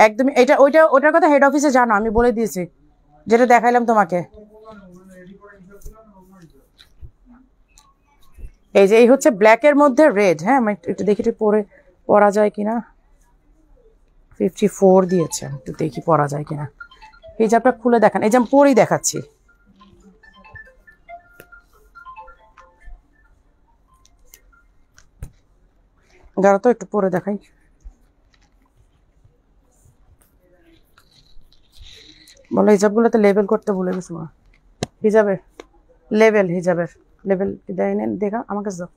একদমই। এটা ওটার কথা হেড অফিসে জানো, আমি বলে দিয়েছি, যেটা দেখাইলাম তোমাকে। এই যে এই হচ্ছে ব্ল্যাকের মধ্যে রেড। হ্যাঁ আমি একটু দেখি একটু পরা যায় কিনা, 54 দিয়েছে, একটু দেখি পরা যায় কিনা। হিজাবটা খুলে দেখান, এই যে আমি পরেই দেখাচ্ছি। দাঁড়া তো একটু পরে দেখাই। বলো হিজাবগুলোতে লেবেল করতে ভুলে গেছো মা, হিজাবের লেবেল, হিজাবের লেবেল দেয় নেন, দেখা আমার কাছে দাও।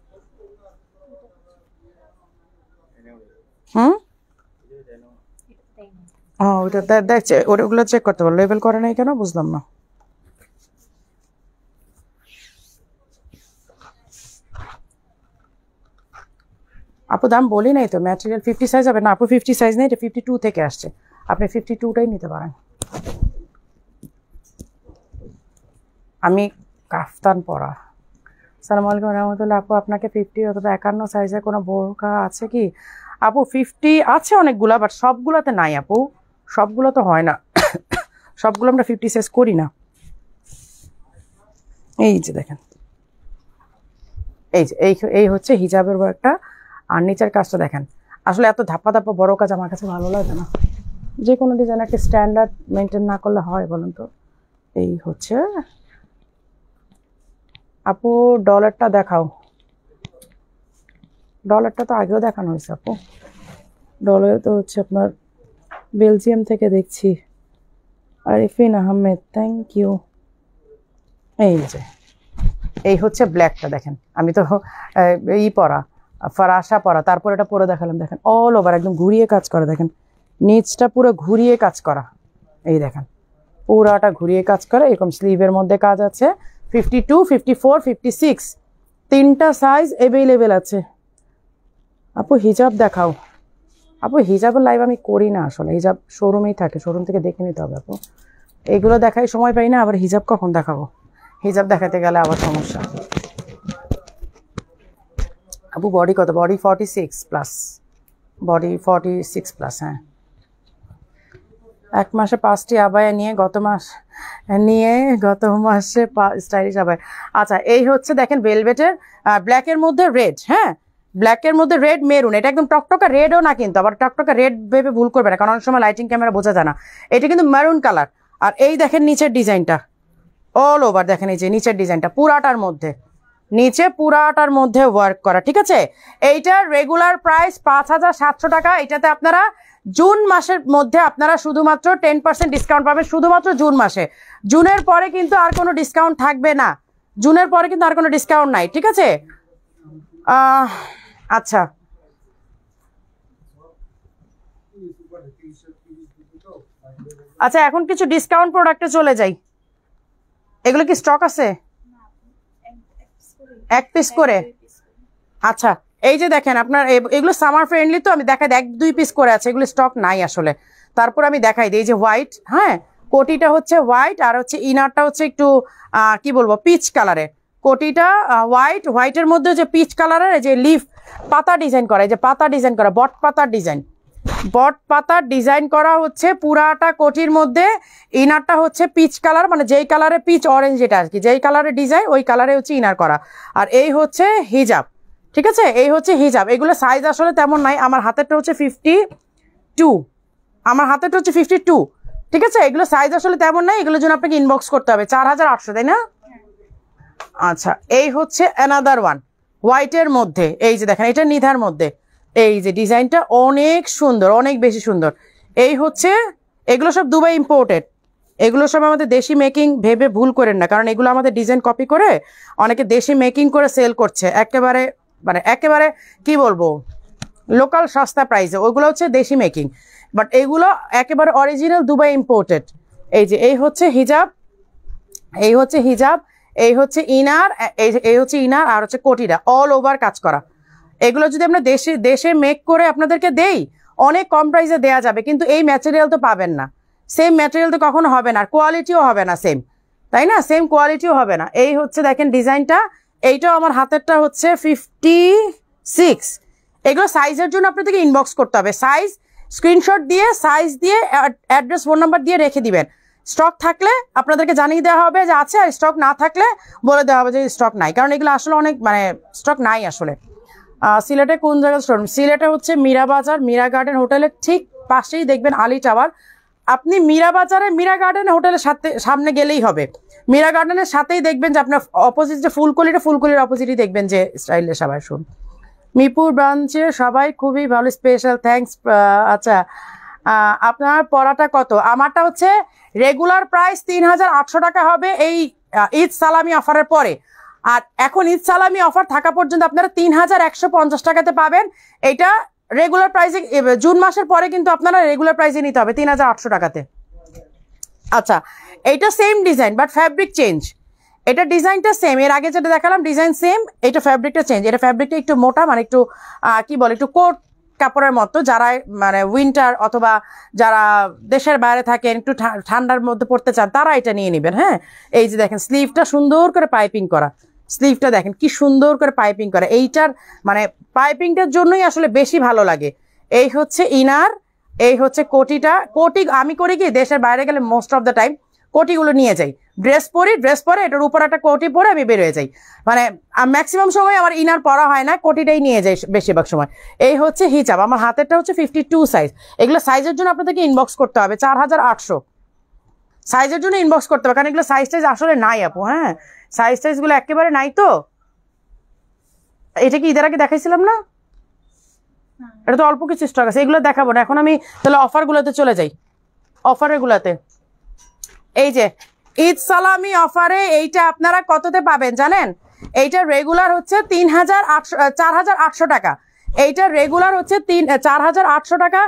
ওইটা দেখছে, ওগুলো চেক করতে পারো, লেবেল করে নাই কেন বুঝলাম না। আপু দাম বলি নাই তো, ম্যাটেরিয়াল 50 সাইজ হবে না আপু, 50 সাইজ নেই, এটা 52 থেকে আসছে, আপনি 52টাই নিতে পারেন। আমি কাফতান পরা। আসসালামু আলাইকুম রহমতুল্লাহ। আপু আপনাকে 50 অথবা 51 সাইজের কোনো বোরকা আছে কি? আপু 50 আছে অনেকগুলা, বাট সবগুলোতে নাই আপু, সবগুলো তো হয় না, সবগুলো আমরা 50 সাইজ করি না। এই যে দেখেন, এই যে এই হচ্ছে হিজাবের ওয়ার্কটা, আর নিচের কাজটা দেখেন। আসলে এত ধাপ্পা ধাপ্পা বড় কাজ আমার কাছে ভালো লাগে না, যে কোনো ডিজাইন একটা স্ট্যান্ডার্ড মেনটেন না করলে হয় বলুন তো। এই হচ্ছে আপু ডলারটা দেখাও, ডলারটা তো আগেও দেখানো হয়েছে আপু। ডলার তো হচ্ছে আপনার বেলজিয়াম থেকে দেখছি। Arifin Ahmed, thank you. এই যে এই হচ্ছে ব্ল্যাকটা দেখেন, আমি তো পরা ফরাসা পরা, তারপর এটা পরে দেখালাম। দেখেন অল ওভার একদম ঘুরিয়ে কাজ করা, দেখেন নিচটা পুরো ঘুরিয়ে কাজ করা, এই দেখেন পুরাটা ঘুরিয়ে কাজ করা। এরকম স্লিভের মধ্যে কাজ আছে, 52, 54, 56 তিনটা সাইজ অ্যাভেলেবেল আছে। আপু হিজাব দেখাও। আপু হিজাবের লাইভ আমি করি না আসলে, হিজাব শোরুমেই থাকে, শোরুম থেকে দেখে নিতে হবে আপু। এগুলো দেখাই সময় পাই না, আবার হিজাব কখন দেখাবো, হিজাব দেখাতে গেলে আবার সমস্যা। আপু বডি কত? Body 46 plus, body 46 plus. হ্যাঁ, এক মাসে 5টি আবায়া নিয়ে গত মাসে স্টাইলিশ আবায়া। আচ্ছা এই হচ্ছে দেখেন ভেলভেটের ব্ল্যাকের মধ্যে রেড। হ্যাঁ, ব্ল্যাকের মধ্যে রেড মেরুন, এটা একদম টকটকা রেডও না কিন্তু, আবার টকটকা রেড ভেবে ভুল করবে না, কারণ অনেক সময় লাইটিং ক্যামেরা বোঝা যায় না। এটা কিন্তু মেরুন কালার। আর এই দেখেন নিচের ডিজাইনটা অল ওভার, দেখেন এই যে নিচের ডিজাইনটা পুরাটার মধ্যে, নিচে পুরাটার মধ্যে ওয়ার্ক করা। ঠিক আছে, এইটার রেগুলার প্রাইস 5700 টাকা। এটাতে আপনারা জুন মাসের মধ্যে আপনারা শুধুমাত্র 10% ডিসকাউন্ট পাবেন, শুধুমাত্র জুন মাসে। জুনের পরে কিন্তু আর কোনো ডিসকাউন্ট থাকবে না, জুনের পরে কিন্তু আর কোনো ডিসকাউন্ট নাই। ঠিক আছে, আচ্ছা আচ্ছা এখন কিছু ডিসকাউন্ট প্রোডাক্টে চলে যাই। এগুলো কি স্টক আছে? এক পিস করে। আচ্ছা এই যে দেখেন আপনার এগুলো সামার ফ্রেন্ডলি, তো আমি দেখাই 1-2 পিস করে আছে, এগুলো স্টক নাই আসলে। তারপর আমি দেখাই দিই, এই যে হোয়াইট, হ্যাঁ কোটিটা হচ্ছে হোয়াইট, আর হচ্ছে ইনারটা হচ্ছে একটু কি বলবো পিচ কালারের। কোটিটা হোয়াইট, হোয়াইটের মধ্যে যে পিচ কালারের যে লিফ পাতা ডিজাইন করা, এই যে পাতা ডিজাইন করা, বট পাতার ডিজাইন, বট পাতার ডিজাইন করা হচ্ছে পুরাটা কোটির মধ্যে। ইনারটা হচ্ছে পিচ কালার, মানে যেই কালারে পিচ অরেঞ্জ, যেটা আর কি যেই কালারের ডিজাইন ওই কালারে হচ্ছে ইনার করা। আর এই হচ্ছে হিজাব। ঠিক আছে, এই হচ্ছে হিজাব। এগুলো সাইজ আসলে তেমন নাই, আমার হাতেরটা হচ্ছে 52, আমার হাতেরটা হচ্ছে 52। ঠিক আছে, এগুলো সাইজ আসলে তেমন নাই, এগুলোর জন্য আপনাকে ইনবক্স করতে হবে। 4800, তাই না? আচ্ছা এই হচ্ছে অ্যানাদার ওয়ান হোয়াইটের মধ্যে, এই যে দেখেন এটা নিধার মধ্যে, এই যে ডিজাইনটা অনেক সুন্দর, অনেক বেশি সুন্দর। এই হচ্ছে, এগুলো সব দুবাই ইম্পোর্টেড, এগুলো সব আমাদের দেশি মেকিং ভেবে ভুল করেন না, কারণ এগুলো আমাদের ডিজাইন কপি করে অনেকে দেশি মেকিং করে সেল করছে একেবারে, মানে একেবারে কি বলবো লোকাল সস্তা প্রাইসে, ওইগুলো হচ্ছে দেশি মেকিং, বাট এগুলো একেবারে অরিজিনাল দুবাই ইম্পোর্টেড। এই যে এই হচ্ছে হিজাব, এই হচ্ছে হিজাব, এই হচ্ছে ইনার, এই হচ্ছে ইনার, আর হচ্ছে কোটিটা অল ওভার কাজ করা। এগুলো যদি আমরা দেশে মেক করে আপনাদেরকে দেই অনেক কম প্রাইসে দেওয়া যাবে, কিন্তু এই ম্যাটেরিয়াল তো পাবেন না, সেম ম্যাটেরিয়াল তো কখনো হবে না, আর কোয়ালিটিও হবে না সেম, তাই না? সেম কোয়ালিটিও হবে না। এই হচ্ছে দেখেন ডিজাইনটা, এইটাও আমার হাতেরটা হচ্ছে 56। এগুলো সাইজের জন্য আপনাদেরকে ইনবক্স করতে হবে, সাইজ স্ক্রিনশট দিয়ে, সাইজ দিয়ে, অ্যাড্রেস, ফোন নাম্বার দিয়ে রেখে দিবেন। স্টক থাকলে আপনাদেরকে জানিয়ে দেওয়া হবে যে আছে, আর স্টক না থাকলে বলে দেওয়া হবে যে স্টক নাই, কারণ এগুলো আসলে অনেক মানে স্টক নাই আসলে। সিলেটে কোন জায়গায় শোরুম? সিলেটে হচ্ছে মীরা বাজার, মীরা গার্ডেন হোটেলের ঠিক পাশেই দেখবেন আলী টাওয়ার। আপনি মীরা বাজারে মীরা গার্ডেন হোটেলের সামনে গেলেই হবে, মীরা গার্ডেনের সাথেই দেখবেন যে আপনার অপোজিট যে ফুলকলিটা, ফুলকলির অপোজিটই দেখবেন যে স্টাইলে সবাই শুন। মিরপুর ব্রাঞ্চে সবাই খুবই ভালো, স্পেশাল থ্যাঙ্কস। আচ্ছা আপনার পড়াটা কত? আমারটা হচ্ছে রেগুলার প্রাইস 3800 টাকা হবে এই ঈদ সালামি অফারের পরে, আর এখন ঈদ সালামি অফার থাকা পর্যন্ত আপনারা 3150 টাকাতে পাবেন। এটা রেগুলার প্রাইসে, জুন মাসের পরে কিন্তু আপনারা রেগুলার প্রাইসে নিতে হবে 3800 টাকাতে। আচ্ছা এইটা same design but fabric change, এটা ডিজাইনটা সেম, এর আগে যেটা দেখালাম ডিজাইন সেম, এটা ফ্যাব্রিকটা চেঞ্জ। এটা ফ্যাব্রিকটা একটু মোটা, মানে একটু কি বলে একটু কোট কাপড়ের মতো, যারা মানে উইন্টার অথবা যারা দেশের বাইরে থাকেন একটু ঠান্ডার মধ্যে পড়তে চান তারা এটা নিয়ে নেবেন। হ্যাঁ, এই যে দেখেন স্লিভটা সুন্দর করে পাইপিং করা, স্লিভটা দেখেন কি সুন্দর করে পাইপিং করা, এইটার মানে পাইপিংটার জন্যই আসলে বেশি ভালো লাগে। এই হচ্ছে ইনার, এই হচ্ছে কোটিটা। কোটি আমি করি কি দেশের বাইরে গেলে মোস্ট অফ দ্য টাইম কোটিগুলো নিয়ে যাই, ড্রেস পরে এটার উপর একটা কোটি পরে আমি বের হয়ে যাই। মানে ম্যাক্সিমাম সময় আমার ইনার পরা হয় না, কোটিটাই নিয়ে যাই বেশিরভাগ সময়। এই হচ্ছে হিজাব, আমার হাতেরটা হচ্ছে 52 সাইজ। এগুলো সাইজের জন্য আপনাদেরকে ইনবক্স করতে হবে 4800 সাইজের জন্য ইনবক্স করতে হবে, কারণ এগুলো সাইজ টাইজ আসলে নাই আপু। হ্যাঁ, সাইজ টাইজগুলো একেবারে নাই। তো এটা কি ঈদের আগে দেখাইছিলাম না? এটা তো অল্প কিছু স্টক আছে, এগুলো দেখাবো না এখন। আমি তাহলে অফারগুলোতে চলে যাই। অফারের গুলাতে এই যে ঈদ সালামি অফারে এইটা আপনারা কততে পাবেন জানেন? এইটা রেগুলার হচ্ছে 4800 টাকা। এইটা রেগুলার হচ্ছে 4800 টাকা।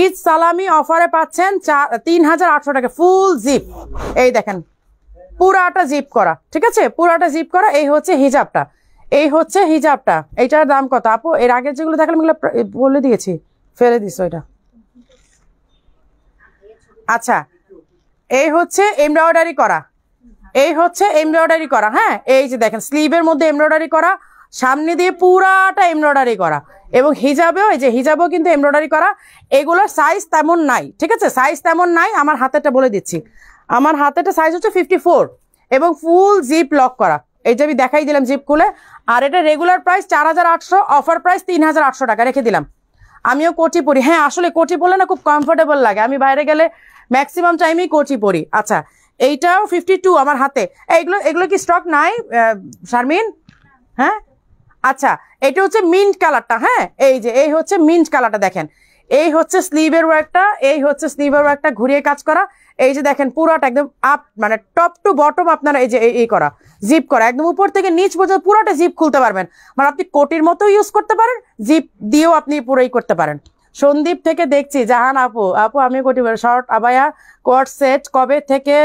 ঈদ সালামি অফারে পাচ্ছেন 3800 টাকা ফুল জিপ। এই দেখেন পুরাটা জিপ করা, ঠিক আছে, পুরাটা জিপ করা। এই হচ্ছে হিজাবটা, এই হচ্ছে হিজাবটা। এইটার দাম কত আপু? এর আগের যেগুলো দেখালাম এগুলো বলে দিয়েছি, ফেলে দিস ওইটা। আচ্ছা, এই হচ্ছে এমব্রয়ডারি করা, এই হচ্ছে এমব্রয়ডারি করা। হ্যাঁ, এই যে দেখেন স্লিভের মধ্যে এমব্রয়ডারি করা, সামনে দিয়ে পুরাটা এমব্রয়ডারি করা, এবং হিজাবেও এই যে হিজাবেও কিন্তু এমব্রয়ডারি করা। এগুলোর সাইজ তেমন নাই, ঠিক আছে, সাইজ তেমন নাই। আমার হাতেরটা বলে দিচ্ছি, আমার হাতেরটা সাইজ হচ্ছে 54 এবং ফুল জিপ লক করা। এই যে আমি দেখাই দিলাম জিপ খুলে। আর এটা রেগুলার প্রাইস 4800, অফার প্রাইস 3800 টাকা রেখে দিলাম। আমিও কোটি পরি। হ্যাঁ, আসলে কোটি পরলে না খুব কমফোর্টেবল লাগে, আমি বাইরে গেলে ম্যাক্সিমাম টাইমেই কোটি পরি। আচ্ছা, এইটাও 52 আমার হাতে। এগুলো এগুলো কি স্টক নাই শারমিন? হ্যাঁ, আচ্ছা, এটা হচ্ছে মিন্ট কালারটা। হ্যাঁ, এই যে এই হচ্ছে মিন্ট কালারটা, দেখেন এই হচ্ছে স্লিভের ওয়ার্কটা, এই হচ্ছে স্লিভের ওয়ার্কটা ঘুরিয়ে কাজ করা। এই যে দেখেন পুরোটা একদম আপ, মানে টপ টু বটম আপনারা এই যে এই করা জিপ করা, একদম উপর থেকে নিচ পর্যন্ত পুরোটা জিপ খুলতে পারবেন। মানে আপনি কোটির মতো ইউজ করতে পারেন, জিপ দিয়েও আপনি পুরোই করতে পারেন। সন্দীপ থেকে দেখছি, জাহান আপু, আপু আমি কোটি শর্ট আবায়া কোট সেট কবে থেকে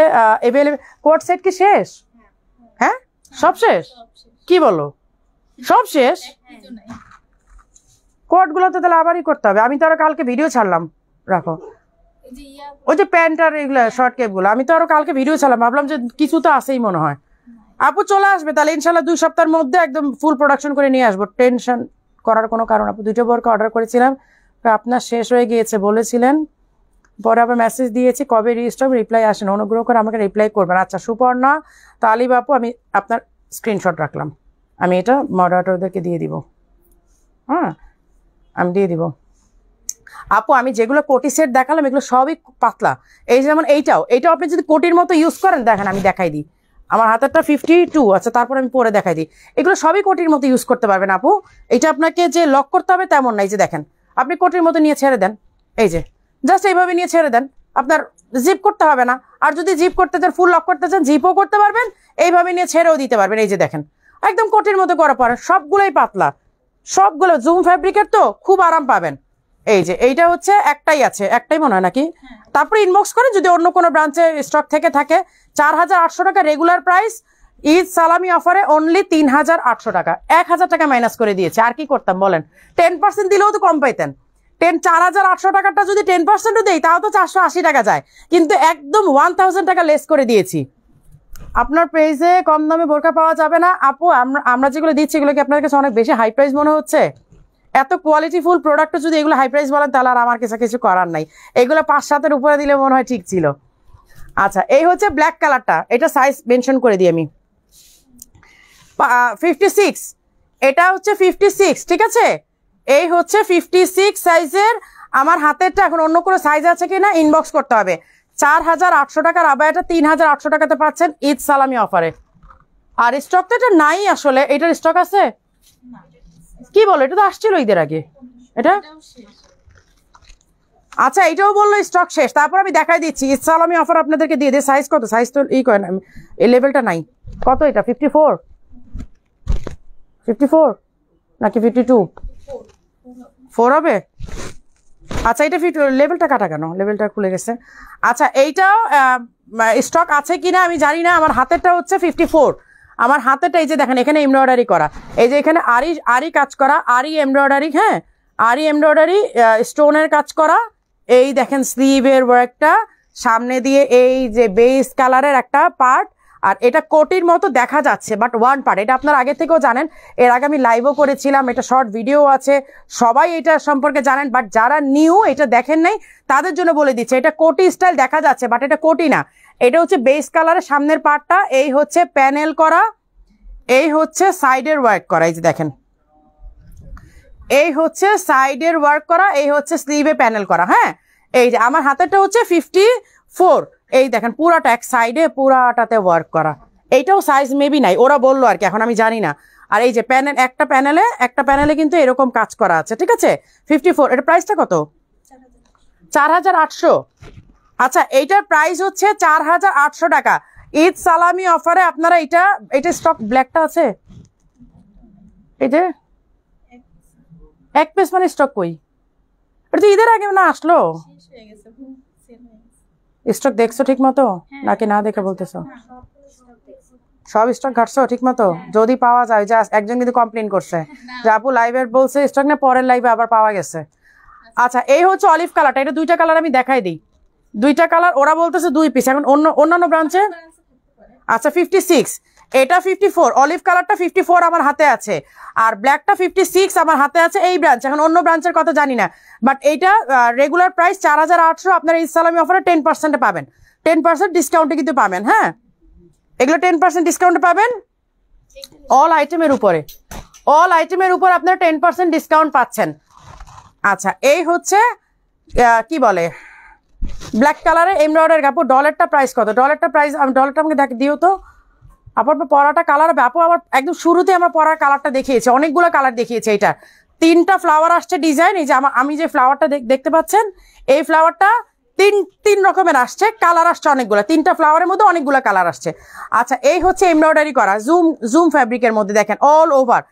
এভেলেবল? কোট সেট কি শেষ? হ্যাঁ, সব শেষ? কি বলো, সব শেষ? কোট গুলো তো তাহলে আবারই করতে হবে। আমি তো আরো কালকে ভিডিও ছাড়লাম, রাখো ওই যে প্যান্ট আর এগুলো শর্ট কেপ গুলো, আমি তো আরো কালকে ভিডিও ছাড়লাম, ভাবলাম যে কিছু তো আছেই মনে হয়। আপু চলে আসবে তাহলে ইনশাল্লাহ 2 সপ্তাহের মধ্যে একদম ফুল প্রোডাকশন করে নিয়ে আসবো, টেনশন করার কোনো কারণ। আপু 2টা বোরকা অর্ডার করেছিলাম, আপনার শেষ হয়ে গিয়েছে বলেছিলেন, পরে আবার মেসেজ দিয়েছি, কবে রিস্টক রিপ্লাই আসেন, অনুগ্রহ করে আমাকে রিপ্লাই করবেন। আচ্ছা, সুপর্ণা তালিব আপু, আমি আপনার স্ক্রিনশট রাখলাম, আমি এটা মডারেটরদেরকে দিয়ে দিব। হ্যাঁ, আমি দিয়ে দিব। আপু আমি যেগুলো কোটি সেট দেখালাম এগুলো সবই পাতলা। এই যেমন এইটাও আপনি যদি কোটির মতো ইউজ করেন, দেখেন আমি দেখাই দিই, আমার হাতেরটা 52। আচ্ছা, তারপর আমি পরে দেখাই দিই। এগুলো সবই কোটির মতো ইউজ করতে পারবেন আপু। এটা আপনাকে যে লক করতে হবে তেমন নাই, যে দেখেন আপনি কোটির মতো নিয়ে ছেড়ে দেন, এই যে জাস্ট এইভাবে নিয়ে ছেড়ে দেন, আপনার জিপ করতে হবে না। আর যদি জিপ করতে চান, ফুল লক করতে চান, জিপও করতে পারবেন, এইভাবে নিয়ে ছেড়েও দিতে পারবেন। এই যে দেখেন একদম কোটির মতো করা পরে, সবগুলোই পাতলা, সবগুলো জুম ফ্যাব্রিকের, তো খুব আরাম পাবেন। এই যে এইটা হচ্ছে একটাই আছে, একটাই মনে হয় নাকি? তারপরে ইনবক্স করেন যদি অন্য কোনো ব্রাঞ্চে স্টক থেকে থাকে। 4800 টাকা রেগুলার প্রাইস, ঈদ সালামি অফারে অনলি 3800 টাকা, 1000 টাকা মাইনাস করে দিয়েছে। আর কি করতাম বলেন? 10% দিলেও তো কম পাইতেন। 4800 টাকাটা যদি 10% দেই তাও তো 480 টাকা যায়, কিন্তু একদম 1000 টাকা লেস করে দিয়েছি। আপনার প্রাইসে কম দামে বোরকা পাওয়া যাবে না আপু? আমরা যেগুলো দিচ্ছি এগুলো কি আপনার কাছে অনেক বেশি হাই প্রাইস মনে হচ্ছে? এত কোয়ালিটিফুল প্রোডাক্ট যদি এগুলো হাই প্রাইস বলেন তাহলে আর আমার কাছে কিছু করার নাই। এগুলো 5-7-এর উপরে দিলে মনে হয় ঠিক ছিল। আচ্ছা, এই হচ্ছে ব্ল্যাক কালারটা, এটা সাইজ মেনশন করে দিই আমি, 56। এটা হচ্ছে 56, ঠিক আছে, এই হচ্ছে 56 সাইজের। আমার হাতেরটা এখন অন্য কোনো সাইজ আছে কিনা ইনবক্স করতে হবে। 4800 টাকার আবায়াটা 3800 টাকাতে পাচ্ছেন ঈদ সালামি অফারে। আর স্টক তো এটা নাই আসলে, এটার স্টক আছে? কি বলো, এটা তো আসছিল ঈদের আগে এটা। আচ্ছা, এটাও বললো স্টক শেষ। তারপর আমি দেখাই দিচ্ছি ঈদ সালামি অফার আপনাদেরকে দিয়ে দিই। সাইজ কত? সাইজ তো ই করেন, এই লেভেলটা নাই। কত এটা? 54 নাকি 52? 4 হবে? আচ্ছা, এটা লেভেলটা কাটা কেন? লেভেলটা খুলে গেছে। আচ্ছা, এইটাও স্টক আছে কিনা আমি জানি না। আমার হাতেরটা হচ্ছে 54, আমার হাতেরটা এই যে দেখেন এখানে এমব্রয়ডারি করা, এই যে এখানে আরি কাজ করা, আরি এমব্রয়ডারি, হ্যাঁ আরি এমব্রয়ডারি স্টোনের কাজ করা। এই দেখেন স্লিভের ওয়ার্কটা, সামনে দিয়ে এই যে বেস কালারের একটা পার্ট, আর এটা কোটির মতো দেখা যাচ্ছে, বাট ওয়ান পার্ট, এটা আপনারা আগে থেকেও জানেন, এর আগে আমি লাইভও করেছিলাম, এটা শর্ট ভিডিও আছে, সবাই এটা সম্পর্কে জানেন, বাট যারা নিউ এটা দেখেন নাই তাদের জন্য বলে দিচ্ছে, এটা কোটি স্টাইল দেখা যাচ্ছে, বাট এটা কোটি না, এটা হচ্ছে বেস কালারের সামনের পার্টটা, এই হচ্ছে প্যানেল করা, এই হচ্ছে সাইডের ওয়ার্ক করা, এই যে দেখেন, এই হচ্ছে সাইডের ওয়ার্ক করা, এই হচ্ছে স্লিভে প্যানেল করা। হ্যাঁ, এই যে আমার হাতেরটা হচ্ছে 54, এই দেখেন পুরাটা এক সাইডে পুরাটাতে ওয়ার্ক করা, এইটাও সাইজ মেবি নাই, ওরা বললো আর কি, এখন আমি জানি না। আর এই যে প্যানেল, একটা প্যানেলে কিন্তু এরকম কাজ করা আছে, ঠিক আছে। 54, এটা প্রাইসটা কত? 4800। আচ্ছা, এইটার প্রাইস হচ্ছে 4800 টাকা। ঈদ সালামি অফারে আপনারা এটা স্টক ব্ল্যাকটা আছে, এই যে এক পিস মানে স্টক কই? এটা তো ঈদের আগে না আসলো, স্টক দেখছো ঠিক মতো নাকি না দেখে বলতেছো? সব স্টক ঘাটছো ঠিক মতো? যদি পাওয়া যায়, জাস্ট একজন কিন্তু কমপ্লেন করছে যে আপু লাইভের বলছে স্টক না, পরের লাইভে আবার পাওয়া গেছে। আচ্ছা, এই হচ্ছে অলিভ কালারটা, এটা দুইটা কালার আমি দেখাই দিই, দুইটা কালার, ওরা বলতেছে 2 পিস, এখন অন্যান্য ব্রাঞ্চে। আচ্ছা 56, এটা 54, অলিভ কালারটা 54 আমার হাতে আছে, আর ব্ল্যাকটা 56 আমার হাতে আছে এই ব্রাঞ্চ, এখন অন্য ব্রাঞ্চের কথা জানি না, বাট এইটা রেগুলার প্রাইস 4800, আপনারা ঈদ সালামি অফারে 10% পাবেন, 10% ডিসকাউন্টে কিন্তু পাবেন। হ্যাঁ, এগুলো 10% ডিসকাউন্টে পাবেন, অল আইটেমের উপরে, অল আইটেমের উপর আপনারা 10% ডিসকাউন্ট পাচ্ছেন। আচ্ছা, এই হচ্ছে কি বলে ব্ল্যাক কালারের এমব্রয়ডারি কাপড়, ডলারটা প্রাইস কত? ডলারটা প্রাইস, আমি ডলারটা আমাকে দিও তো আপনার পরাটা কালার হবে আপু, আমার একদম শুরুতে আমার পরার কালারটা দেখিয়েছে, অনেকগুলো কালার দেখিয়েছে, এটা 3টা ফ্লাওয়ার আসছে ডিজাইন, এই যে আমি যে ফ্লাওয়ারটা দেখতে পাচ্ছেন, এই ফ্লাওয়ারটা তিন রকমের আসছে, কালার আসছে অনেকগুলো, 3টা ফ্লাওয়ারের মধ্যে অনেকগুলো কালার আসছে। আচ্ছা, এই হচ্ছে এমব্রয়ডারি করা জুম ফ্যাব্রিকের মধ্যে, দেখেন অল ওভার,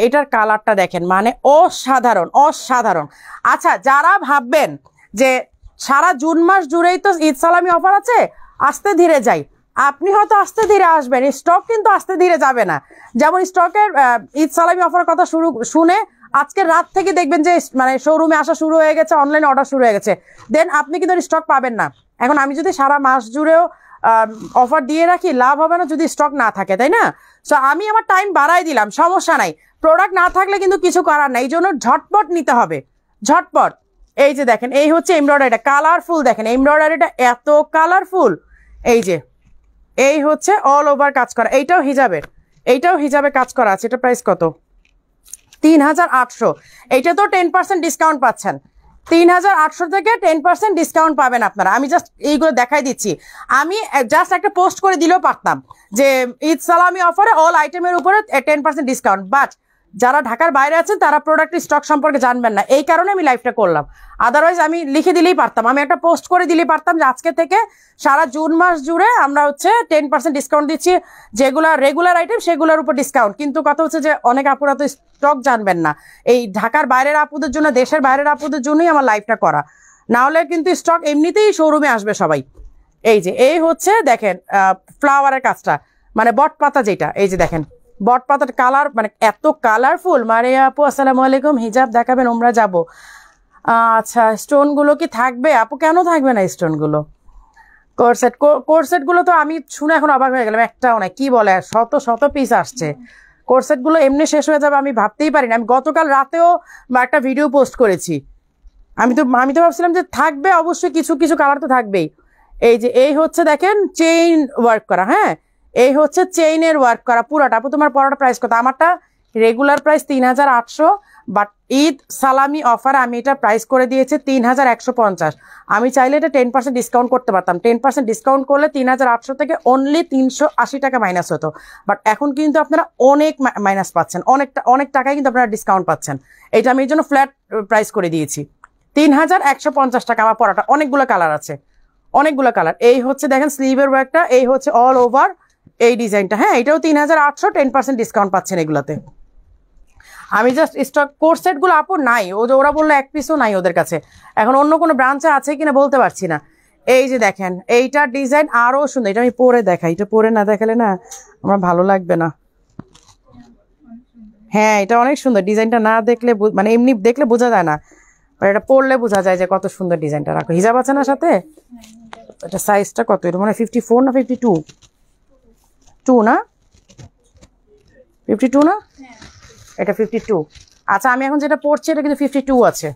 এটার কালারটা দেখেন, মানে অসাধারণ অসাধারণ। আচ্ছা, যারা ভাববেন যে সারা জুন মাস জুড়েই তো ঈদ সালামি অফার আছে, আস্তে ধীরে যাই, আপনি হয়তো আস্তে ধীরে আসবেন, স্টক কিন্তু আস্তে ধীরে যাবে না। যেমন স্টকের ঈদ সালামি অফার কথা শুনে আজকের রাত থেকে দেখবেন যে মানে শোরুমে আসা শুরু হয়ে গেছে, অনলাইনে অর্ডার শুরু হয়ে গেছে, দেন আপনি কিন্তু স্টক পাবেন না। এখন আমি যদি সারা মাস জুড়েও অফার দিয়ে রাখি, লাভ হবে না যদি স্টক না থাকে, তাই না? সো আমি আমার টাইম বাড়াই দিলাম, সমস্যা নাই, প্রোডাক্ট না থাকলে কিন্তু কিছু করার নাই, এই জন্য ঝটপট নিতে হবে, ঝটপট। এই যে দেখেন, এই হচ্ছে এমব্রয়ডারিটা, কালারফুল দেখেন, এমব্রয়ডারিটা এত কালারফুল, এই যে এই হচ্ছে অল ওভার কাজ করা, এইটাও হিজাবে কাজ করা আছে। এটা প্রাইস কত? 3800। এইটা তো 10% ডিসকাউন্ট পাচ্ছেন, 3800 থেকে 10% ডিসকাউন্ট পাবেন আপনারা। আমি জাস্ট এইগুলো দেখাই দিচ্ছি, আমি জাস্ট একটা পোস্ট করে দিলেও পারতাম যে ঈদ সালামি অফারে অল আইটেমের উপরে 10% ডিসকাউন্ট, বাট যারা ঢাকার বাইরে আছেন তারা প্রোডাক্টের স্টক সম্পর্কে জানবেন না, এই কারণে আমি লাইভটা করলাম। আদারওয়াইজ আমি লিখে দিলেই পারতাম, আমি একটা পোস্ট করে দিলেই পারতাম যে আজকে থেকে সারা জুন মাস জুড়ে আমরা হচ্ছে 10% ডিসকাউন্ট দিচ্ছি, যেগুলো রেগুলার আইটেম সেগুলোর উপর ডিসকাউন্ট। কিন্তু কথা হচ্ছে যে অনেক আপুরা তো স্টক জানবেন না, এই ঢাকার বাইরের আপুদের জন্য, দেশের বাইরের আপুদের জন্যই আমার লাইভটা করা, না হলে কিন্তু স্টক এমনিতেই শোরুমে আসবে সবাই। এই যে এই হচ্ছে দেখেন ফ্লাওয়ারের কাজটা, মানে বট পাতা যেটা, এই যে দেখেন বট পাতার কালার, মানে এত কালারফুল। মারিয়া আপু আসসালামু আলাইকুম, হিজাব দেখাবেন, আমরা যাব। আচ্ছা, স্টোনগুলো কি থাকবে আপু? কেন থাকবে না স্টোনগুলো? কোরসেটগুলো তো আমি শুনে এখন অবাক হয়ে গেলাম, একটাও নাই, কি বলে শত শত পিস আসছে। কোরসেটগুলো এমনি শেষ হয়ে যাবে আমি ভাবতেই পারি না। আমি গতকাল রাতেও একটা ভিডিও পোস্ট করেছি, আমি তো ভাবছিলাম যে থাকবে অবশ্যই, কিছু কিছু কালার তো থাকবেই। এই যে এই হচ্ছে দেখেন চেইন ওয়ার্ক করা, হ্যাঁ এই হচ্ছে চেইনের ওয়ার্ক করা পুরাটা। আপু তোমার পরাটা প্রাইস কত? আমারটা রেগুলার প্রাইস 3800, বাট ঈদ সালামি অফার আমি এটা প্রাইস করে দিয়েছি 3150। আমি চাইলে এটা 10% ডিসকাউন্ট করতে পারতাম, 10% ডিসকাউন্ট করলে 3800 থেকে অনলি 380 টাকা মাইনাস হতো, বাট এখন কিন্তু আপনারা অনেক মাইনাস পাচ্ছেন, অনেক টাকায় কিন্তু আপনারা ডিসকাউন্ট পাচ্ছেন। এটা আমি এই জন্য ফ্ল্যাট প্রাইস করে দিয়েছি 3150 টাকা। আমার পরাটা অনেকগুলো কালার আছে, অনেকগুলো কালার। এই হচ্ছে দেখেন স্লিভের ওয়ার্কটা, এই হচ্ছে অল ওভার এই ডিজাইনটা, হ্যাঁ এটাও 3800, 10% ডিসকাউন্ট পাচ্ছেন এগুলোতে। আমি জাস্ট স্টক কোর্সেট গুলো আপু নাই, ওরা বললো এক পিসও নাই ওদের কাছে, এখন অন্য কোনো ব্রাঞ্চে আছে কিনা বলতে পারছি না। এই যে দেখেন এইটার ডিজাইন আরো সুন্দর, এটা আমি পরে দেখাই, এটা পরে না দেখালে না আমার ভালো লাগবে না। হ্যাঁ এটা অনেক সুন্দর, ডিজাইনটা না দেখলে মানে এমনি দেখলে বোঝা যায় না, এটা পরলে বোঝা যায় যে কত সুন্দর ডিজাইনটা। রাখো, হিজাব আছে না সাথে? এটা সাইজটা কত? এটা মানে 54 না 52? 52 না, 52 না, এটা 52। আচ্ছা আমি এখন যেটা পরছি এটা কিন্তু 52 আছে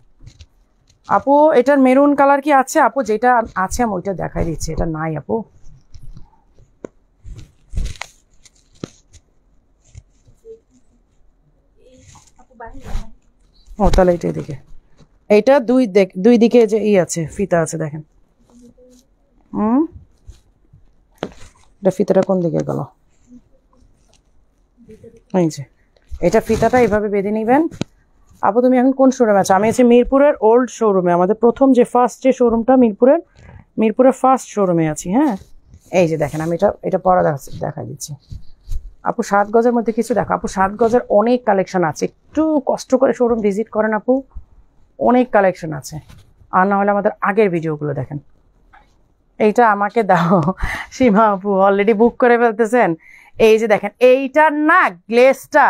আপু। এটার মেরুন কালার কি আছে আপু? যেটা আছে আমি ওইটা দেখাই দিচ্ছি, এটা নাই আপু। ও তাহলে এটা এদিকে, এইটা দুই দিকে যে আছে ফিতা আছে দেখেন। এটা ফিতাটা কোন দিকে গেল? এই যে এটা ফিতাটা এইভাবে বেঁধে নিবেন। আপু তুমি এখন কোন শোরুমে আছো? আমি আছি মিরপুরের ওল্ড শোরুমে, আমাদের প্রথম যে ফার্স্ট যে শোরুমটা মিরপুরের ফার্স্ট শোরুমে আছি। হ্যাঁ এই যে দেখেন আমি এটা পরা দেখা দিচ্ছি আপু। 7 গজের মধ্যে কিছু দেখো আপু, 7 গজের অনেক কালেকশন আছে, একটু কষ্ট করে শোরুম ভিজিট করেন আপু, অনেক কালেকশন আছে। আর না হলে আমাদের আগের ভিডিওগুলো দেখেন। এইটা আমাকে দাও সীমা আপু, অলরেডি বুক করে ফেলতেছেন। এই যে দেখেন এইটার না গ্লেজটা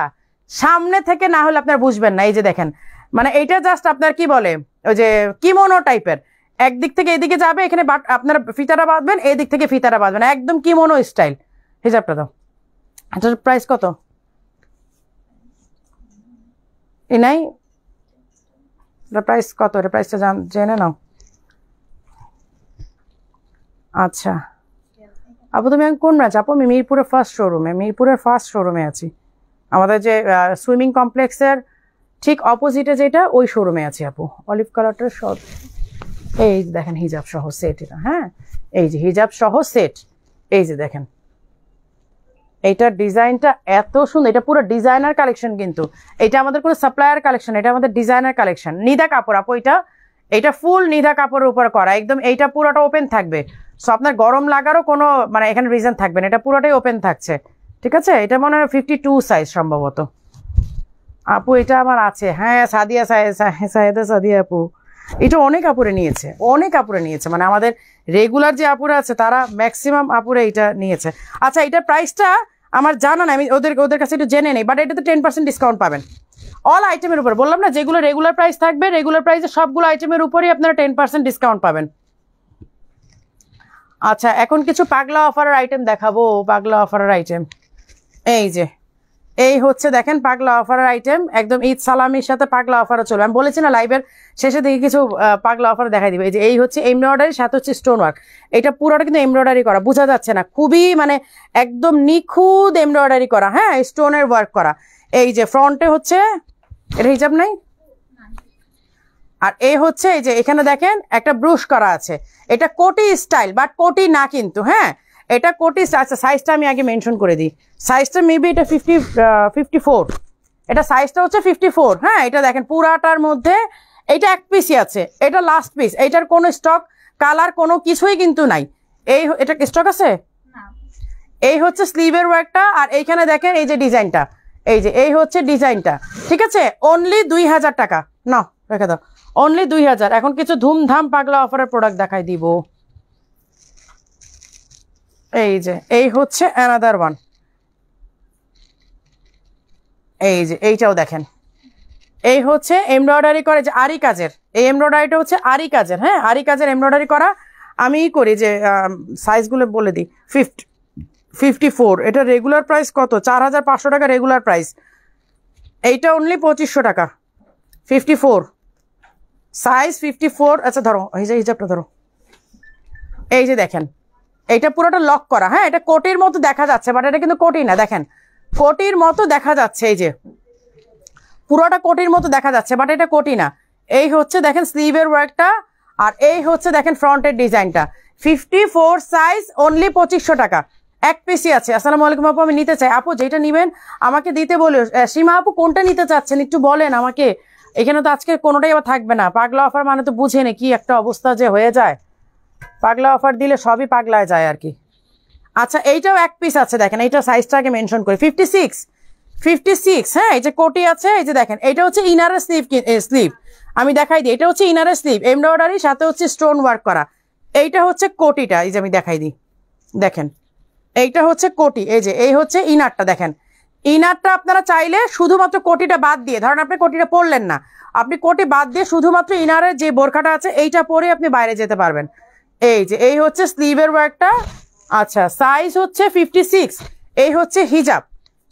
সামনে থেকে না হলে আপনারা বুঝবেন না। এই যে দেখেন মানে এইটা জাস্ট আপনার কি বলে ওই যে কিমোনো টাইপের, একদিক থেকে এদিকে যাবে, এখানে আপনারা ফিতাটা বাঁধবেন, এই দিক থেকে ফিতাটা বাঁধবেন, একদম কিমোনো স্টাইল। হিজাবটা দাও। এটার প্রাইস কত? এই নাই, এটার প্রাইস কত? এটা প্রাইসটা জেনে নাও। আচ্ছা আপু তুমি কোন ব্রাঞ্চ? আপু আমি মিরপুরের ফার্স্ট শোরুমে আছি। আমাদের যে সুইমিং কমপ্লেক্সের ঠিক অপোজিটে যেটা ওই শোরুমে আছি আপু। অলিভ কালারটার সব এই দেখেন হিজাব সহ সেট এটা। হ্যাঁ এই যে হিজাব সহ সেট, এই যে দেখেন এইটার ডিজাইনটা এত সুন্দর। এটা পুরো ডিজাইনার কালেকশন, কিন্তু এটা আমাদের কোনো সাপ্লায়ার কালেকশন, এটা আমাদের ডিজাইনার কালেকশন। নিদা কাপড় আপু, এটা ফুল নিদা কাপড়ের উপর করা, একদম এইটা পুরোটা ওপেন থাকবে। সো আপনার গরম লাগারও কোনো মানে এখানে রিজন থাকবে না, এটা পুরোটাই ওপেন থাকছে। ঠিক আছে, এটা মনে হয় 52 সাইজ সম্ভবত আপু। এটা আমার আছে। হ্যাঁ সাদিয়া আপু, এটা অনেক আপুরে নিয়েছে, মানে আমাদের রেগুলার যে আপুরা আছে তারা ম্যাক্সিমাম আপুরে এটা নিয়েছে। আচ্ছা এটার প্রাইসটা আমার জানা না, আমি ওদের কাছে একটু জেনে নেই, বাট এটাতে 10% ডিসকাউন্ট পাবেন অল আইটেমের উপর। বললাম না যেগুলো রেগুলার প্রাইস থাকবে, রেগুলার প্রাইসে সবগুলো আইটেমের উপরই আপনারা 10% ডিসকাউন্ট পাবেন। আচ্ছা এখন কিছু পাগলা অফারের আইটেম দেখাবো। পাগলা অফারের আইটেম এই যে এই হচ্ছে দেখেন পাগলা অফারের আইটেম, একদম ঈদ সালামির সাথে পাগলা অফারও চলবে। আমি বলেছি না লাইভের শেষে দিকে কিছু পাগলা অফার দেখাই দিবে। এই যে এই হচ্ছে এমব্রয়ডারি, সাথে হচ্ছে স্টোন ওয়ার্ক। এটা পুরোটা কিন্তু এমব্রয়ডারি করা, বোঝা যাচ্ছে না, খুবই মানে একদম নিখুঁত এমব্রয়ডারি করা। হ্যাঁ স্টোনের ওয়ার্ক করা। এই যে ফ্রন্টে হচ্ছে এটা হিজাব নাই, আর এই হচ্ছে এই যে এখানে দেখেন একটা ব্রুশ করা আছে। এটা কোটি স্টাইল, বাট কোটি না কিন্তু। হ্যাঁ এটা কোটি। আচ্ছা সাইজটা আমি আগে মেনশন করে দিই, সাইজটা মেবি এটা 54, এটা সাইজটা হচ্ছে 54। হ্যাঁ এটা দেখেন পুরাটার মধ্যে এটা এক পিসই আছে, এটা লাস্ট পিস, এইটার কোনো স্টক কালার কোনো কিছুই কিন্তু নাই। এটা স্টক আছে। এই হচ্ছে স্লিভের ওয়ার্কটা, আর এইখানে দেখেন এই যে ডিজাইনটা, এই হচ্ছে ডিজাইনটা। ঠিক আছে অনলি 2000 টাকা। না রেখে দাও, অনলি 2000। এখন কিছু ধুমধাম পাগলা অফারের প্রোডাক্ট দেখাই দিব। এই যে এই হচ্ছে অ্যানাদার ওয়ান, এই যে এইটাও দেখেন, এই হচ্ছে এমব্রয়ডারি করে যে আরি কাজের, এই এমব্রয়ডারিটা হচ্ছে আরি কাজের। হ্যাঁ আরি কাজের এমব্রয়ডারি করা। আমি করি যে সাইজগুলো বলে দিই। 54, এটা রেগুলার প্রাইস কত? 4500 টাকা রেগুলার প্রাইস, এইটা অনলি 2500 টাকা। 54 সাইজ 54। আচ্ছা ধরো এই যে হিজাবটা ধরো, এই যে দেখেন এইটা পুরোটা লক করা। হ্যাঁ এটা কোটির মতো দেখা যাচ্ছে, বাট এটা কিন্তু কোটি না। দেখেন কোটির মতো দেখা যাচ্ছে, এই যে পুরোটা কোটির মতো দেখা যাচ্ছে, বাট এটা কোটি না। এই হচ্ছে দেখেন স্লিভের ওয়ার্কটা, আর এই হচ্ছে দেখেন ফ্রন্টের ডিজাইনটা। 54 সাইজ অনলি 2500 টাকা, এক পিসি আছে। আসসালামু আলাইকুম আপু, আমি নিতে চাই। আপু যেটা নিবেন আমাকে দিতে বলে। সীমা আপু কোনটা নিতে চাচ্ছেন একটু বলেন আমাকে, এখানে তো আজকে কোনোটাই আবার থাকবে না। পাগলা অফার মানে তো বুঝেনি কি একটা অবস্থা যে হয়ে যায়, পাগলা অফার দিলে সবই পাগলায় যায় আর কি। আচ্ছা এইটাও এক পিস আছে, দেখেন এইটা সাইজটাকে মেনশন করে 56। হ্যাঁ এই যে কোটি আছে, এই যে দেখেন এটা হচ্ছে ইনারের স্লিভ আমি দেখাই দিই। এটা হচ্ছে ইনারের স্লিভ এমব্রয়ডারি, সাথে হচ্ছে স্টোন ওয়ার্ক করা। এইটা হচ্ছে কোটিটা, এই যে আমি দেখাই দিই। দেখেন এইটা হচ্ছে কোটি, এই যে এই হচ্ছে ইনারটা। দেখেন ইনারটা আপনারা চাইলে শুধুমাত্র কোটিটা বাদ দিয়ে, ধরেন আপনি কোটিটা পরলেন না, আপনি কোটি বাদ দিয়ে শুধুমাত্র ইনারের যে বোরখাটা আছে এইটা পরে আপনি বাইরে যেতে পারবেন। এই যে এই হচ্ছে স্লিভের ওয়ার্কটা। আচ্ছা সাইজ হচ্ছে 56, এই হচ্ছে হিজাব,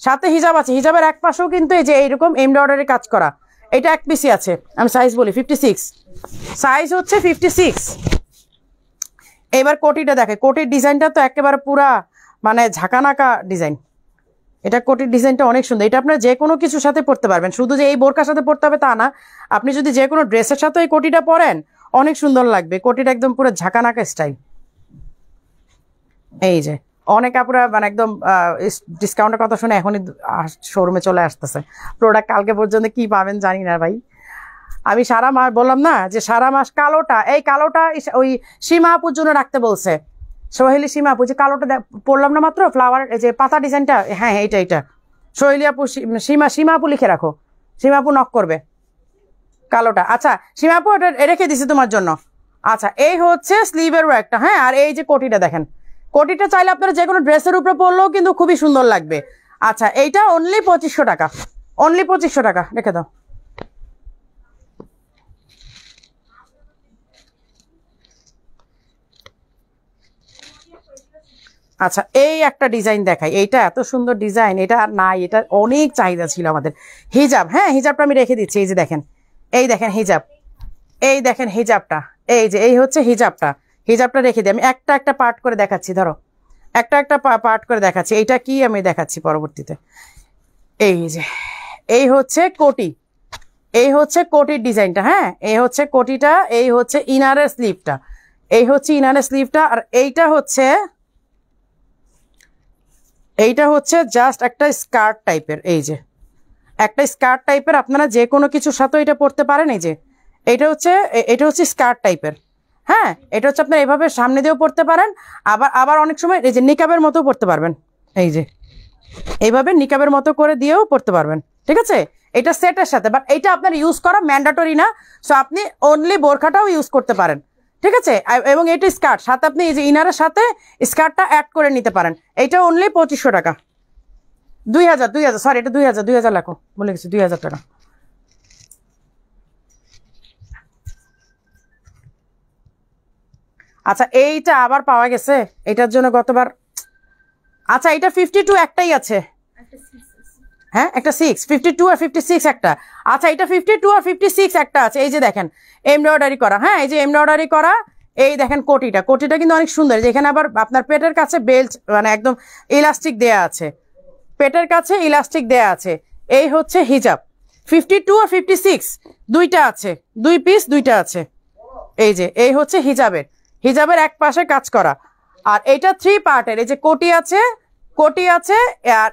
সাথে হিজাব আছে, হিজাবের এক পাশেও কিন্তু এই যে এইরকম এমব্রয়ডারি কাজ করা। এটা এক পিসি আছে, আমি সাইজ বলি 56, সাইজ হচ্ছে 56। এবার কোটিটা দেখে, কোটির ডিজাইনটা তো একেবারে পুরা মানে ঝাঁকানাকা ডিজাইন। এটা কোটির ডিজাইনটা অনেক সুন্দর। এটা আপনার যে কোনো কিছুর সাথে পরতে পারবেন, শুধু যে এই বোরকার সাথে পরতে হবে তা না, আপনি যদি যে কোনো ড্রেসের সাথে এই কোটিটা পরেন অনেক সুন্দর লাগবে। কোটিটা একদম পুরো ঝাঁকানাকা স্টাইল। এই যে অনেক আপুরা মানে একদম ডিসকাউন্টের কথা শুনে এখনই শোরুমে চলে আসতেছে। প্রোডাক্ট কালকে পর্যন্ত কি পাবেন জানি না ভাই। আমি সারা মাস বললাম না যে সারা মাস কালোটা, এই কালোটা ওই সীমা আপুর জন্য রাখতে বলছে, সোহেলি সীমা আপু, যে কালোটা পড়লাম না মাত্র ফ্লাওয়ার, এই যে পাতা ডিজাইনটা, হ্যাঁ এইটা সোহেলি আপু, সীমা আপু লিখে রাখো, সীমা আপু নক করবে কালোটা। আচ্ছা সীমা আপু এটা রেখে দিছি তোমার জন্য। আচ্ছা এই হচ্ছে স্লিভের একটা, হ্যাঁ। আর এই যে কোটিটা দেখেন, কোটিটা চাইলে আপনারা যে কোনো ড্রেসের উপরে পরলেও কিন্তু খুবই সুন্দর লাগবে। আচ্ছা এইটা অনলি 2500 টাকা, অনলি 2500 টাকা, রেখে দাও। আচ্ছা এই একটা ডিজাইন দেখাই, এইটা এত সুন্দর ডিজাইন, এটা আর নাই, এটা অনেক চাহিদা ছিল আমাদের। হিজাব, হ্যাঁ হিজাবটা আমি রেখে দিচ্ছি, এই যে দেখেন, এই দেখেন হিজাব, এই দেখেন হিজাবটা, এই যে এই হচ্ছে হিজাবটা। হিজাবটা রেখে দিই, আমি একটা একটা পার্ট করে দেখাচ্ছি, ধরো একটা একটা পার্ট করে দেখাচ্ছি। এইটা কি আমি দেখাচ্ছি পরবর্তীতে। এই যে এই হচ্ছে কোটি, এই হচ্ছে কোটির ডিজাইনটা, হ্যাঁ এই হচ্ছে কোটিটা, এই হচ্ছে ইনারের স্লিভটা, এই হচ্ছে ইনারের স্লিভটা। আর এইটা হচ্ছে জাস্ট একটা স্কার্ট টাইপের, এই যে একটা স্কার্ট টাইপের, আপনারা যে কোনো কিছুর সাথে এটা পরতে পারেন। এই যে এটা হচ্ছে স্কার্ট টাইপের, হ্যাঁ এটা হচ্ছে আপনার এভাবে সামনে দিয়েও পরতে পারেন, আবার অনেক সময় এই যে নিকাবের মতো পরতে পারবেন, এই যে এইভাবে নিকাবের মতো করে দিয়েও পরতে পারবেন, ঠিক আছে। এটা সেটের সাথে, বাট এইটা আপনার ইউজ করা ম্যান্ডেটরি না, সো আপনি অনলি বোরখাটাও ইউজ করতে পারেন, ঠিক আছে। এবং এটা স্কার্ট সাথে আপনি এই যে ইনারের সাথে স্কার্টটা অ্যাড করে নিতে পারেন। এইটা অনলি 2500 টাকা, 2000 সরি, এটা 2000 লেখো, বলে গেছি 2000 টাকা। আচ্ছা এইটা আবার পাওয়া গেছে, এটার জন্য গতবার। আচ্ছা এটা 52 একটাই আছে, হ্যাঁ একটা 52 আর 56 একটা। আচ্ছা এটা 52 আর 56 একটা আছে। এই যে দেখেন এমব্রয়ডারি করা, হ্যাঁ এই যে এমব্রয়ডারি করা। এই দেখেন কোটিটা কিন্তু অনেক সুন্দর। যেখানে আবার আপনার পেটের কাছে বেল্ট মানে একদম ইলাস্টিক দেয়া আছে, পেটের কাছে ইলাস্টিক দেয়া আছে। এই হচ্ছে হিজাব, 52 আর 56 দুইটা আছে, 2 পিস দুইটা আছে। এই যে এই হচ্ছে হিজাবের এক পাশে কাজ করা। আর এটা 3 পার্টের, এই যে কোটি আছে আর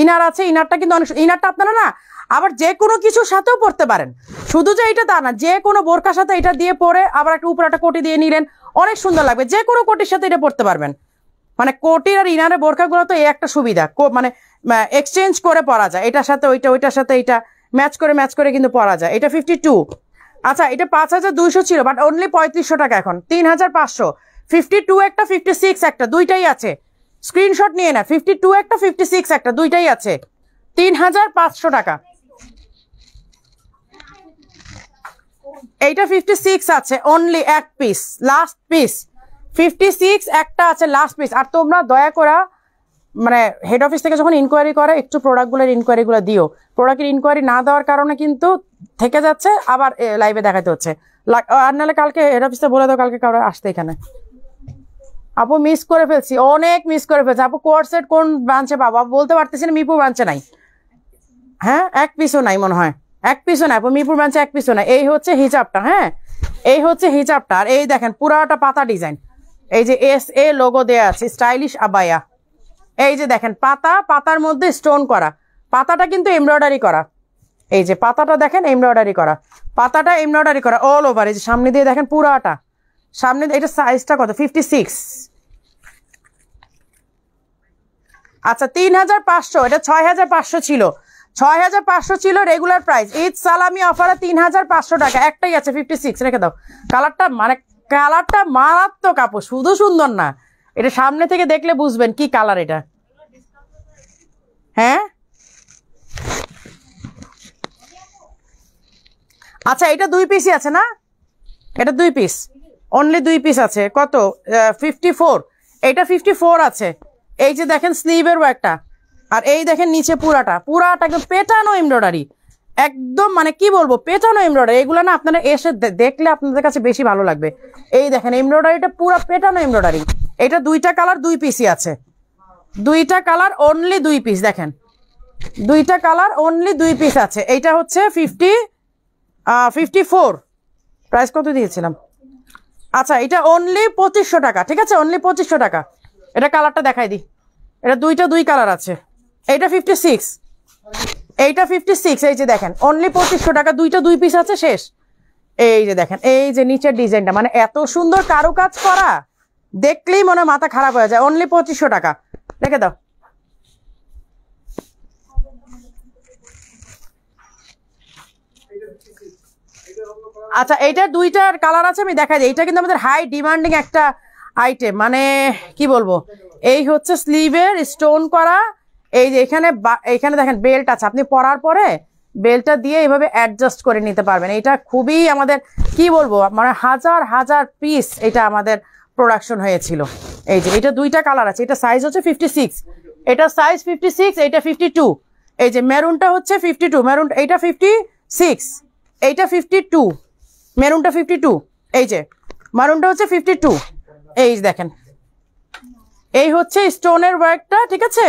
ইনার আছে। ইনারটা কিন্তু অনেক, ইনারটা আপনারা না আবার যে কোনো কিছুর সাথেও পরতে পারেন, শুধু যে এটা তা না, যে কোনো বোরকার সাথে এটা দিয়ে পরে আবার একটা উপরে একটা কোটি দিয়ে নিলেন, অনেক সুন্দর লাগবে। যে কোনো কোটির সাথে এটা পরতে পারবেন। মানে কোটির আর ইনারের বোরকাগুলো তো এই একটা সুবিধা, মানে এক্সচেঞ্জ করে পরা যায়, এটার সাথে ওইটার সাথে এইটা ম্যাচ করে কিন্তু পরা যায়। এটা 52। আচ্ছা এটা 5200 ছিল, বাট অনলি 3500 টাকা এখন, 3500। 52 একটা 56 একটা দুইটাই আছে, স্ক্রিনশট নিয়ে না, 52 একটা 56 একটা দুইটাই আছে, 3500 টাকা। এইটা 56 আছে, অনলি এক পিস, লাস্ট পিস 56 একটা আছে, লাস্ট পিস। আর তোমরা দয়া করে মানে হেড অফিস থেকে যখন ইনকোয়ারি করে একটু প্রোডাক্টগুলোর ইনকোয়ারিগুলো দিও। প্রোডাক্টের ইনকোয়ারি না দেওয়ার কারণে কিন্তু থেকে যাচ্ছে, আবার লাইভে দেখাতে হচ্ছে। আর নাহলে কালকে হেড অফিসে বলে দাও কালকে কারো আসতে এখানে। আপু মিস করে ফেলছি, অনেক মিস করে ফেলছি আপু। কোয়ারসেট কোন ব্রাঞ্চে পাবো বলতে পারতেছি না, মিরপুর ব্রাঞ্চে নাই, হ্যাঁ এক পিসও নাই মনে হয়, এক পিসও নাই আপু, মিরপুর ব্রাঞ্চে এক পিসও নাই। এই হচ্ছে হিজাবটা, হ্যাঁ এই হচ্ছে হিজাবটা। আর এই দেখেন পুরাটা পাতা ডিজাইন, এই যে SA লোগো দেয়া আছে, স্টাইলিশ আবায়া। এই যে দেখেন পাতার মধ্যে স্টোন করা, পাতাটা কিন্তু এমব্রয়ডারি করা। এই যে পাতাটা দেখেন এমব্রয়ডারি করা, পাতাটা এমব্রয়ডারি করা অল ওভার। এই যে সামনে দিয়ে দেখেন পুরাটা, সামনে এটা সাইজটা কত, 56। আচ্ছা 3500, এটা 6500 ছিল, 6500 ছিল রেগুলার প্রাইস। ঈদ সালামি অফারে 3500 টাকা, একটাই আছে 56, রেখে দাও। কালারটা মারাত্মক আপু, শুধু সুন্দর না, এটা সামনে থেকে দেখলে বুঝবেন কি কালার এটা, হ্যাঁ। আচ্ছা এটা 2 পিসই আছে না, এটা 2 পিস, অনলি 2 পিস আছে। কত, 54, এটা 54 আছে, এই যে দেখেন স্লিভের ওয়ার্কটা, আর এই দেখেন নিচে পুরাটা একদম পেটানো এমব্রয়ডারি, একদম মানে কি বলবো পেটানো এমব্রয়ডারি। এগুলো না আপনারা এসে দেখলে আপনাদের কাছে বেশি ভালো লাগবে। এই দেখেন এমব্রয়ডারিটা পুরো পেটানো এমব্রয়ডারি। এটা 2টা কালার 2 পিসই আছে, 2টা কালার অনলি 2 পিস। দেখেন 2টা কালার অনলি 2 পিস আছে। এইটা হচ্ছে 54 প্রাইস কত দিয়েছিলাম? আচ্ছা এটা অনলি 2500 টাকা, ঠিক আছে, অনলি 2500 টাকা। এটা কালারটা দেখাই দিই, এটা 2 কালার আছে। এইটা 56, এইটা 56, এই যে দেখেন অনলি 2500 টাকা, 2 পিস আছে শেষ। এই যে দেখেন এই যে নিচের ডিজাইনটা মানে এত সুন্দর কারুকাজ করা, দেখলেই মনে মাথা খারাপ হয়ে যায়। অনলি 2500 টাকা, রেখে দাও। আচ্ছা এইটা 2টার কালার আছে, আমি দেখাই দিই। এইটা কিন্তু আমাদের হাই ডিমান্ডিং একটা আইটেম, মানে কি বলবো। এই হচ্ছে স্লিভের স্টোন করা, এই যে এখানে দেখেন বেল্ট আছে, আপনি পরার পরে বেল্টটা দিয়ে এইভাবে অ্যাডজাস্ট করে নিতে পারবেন। এটা খুবই আমাদের কি বলবো মানে হাজার হাজার পিস এটা আমাদের প্রোডাকশন হয়েছিল। এই যে এটা 2টা কালার আছে, এটা সাইজ হচ্ছে 56, এটা সাইজ 56, এটা 52। এই যে মেরুনটা হচ্ছে 52, মেরুন এইটা 56, এইটা 52, মেরুনটা 52, এই যে মারুনটা হচ্ছে 52। এই দেখেন এই হচ্ছে স্টোনের ওয়ার্কটা, ঠিক আছে,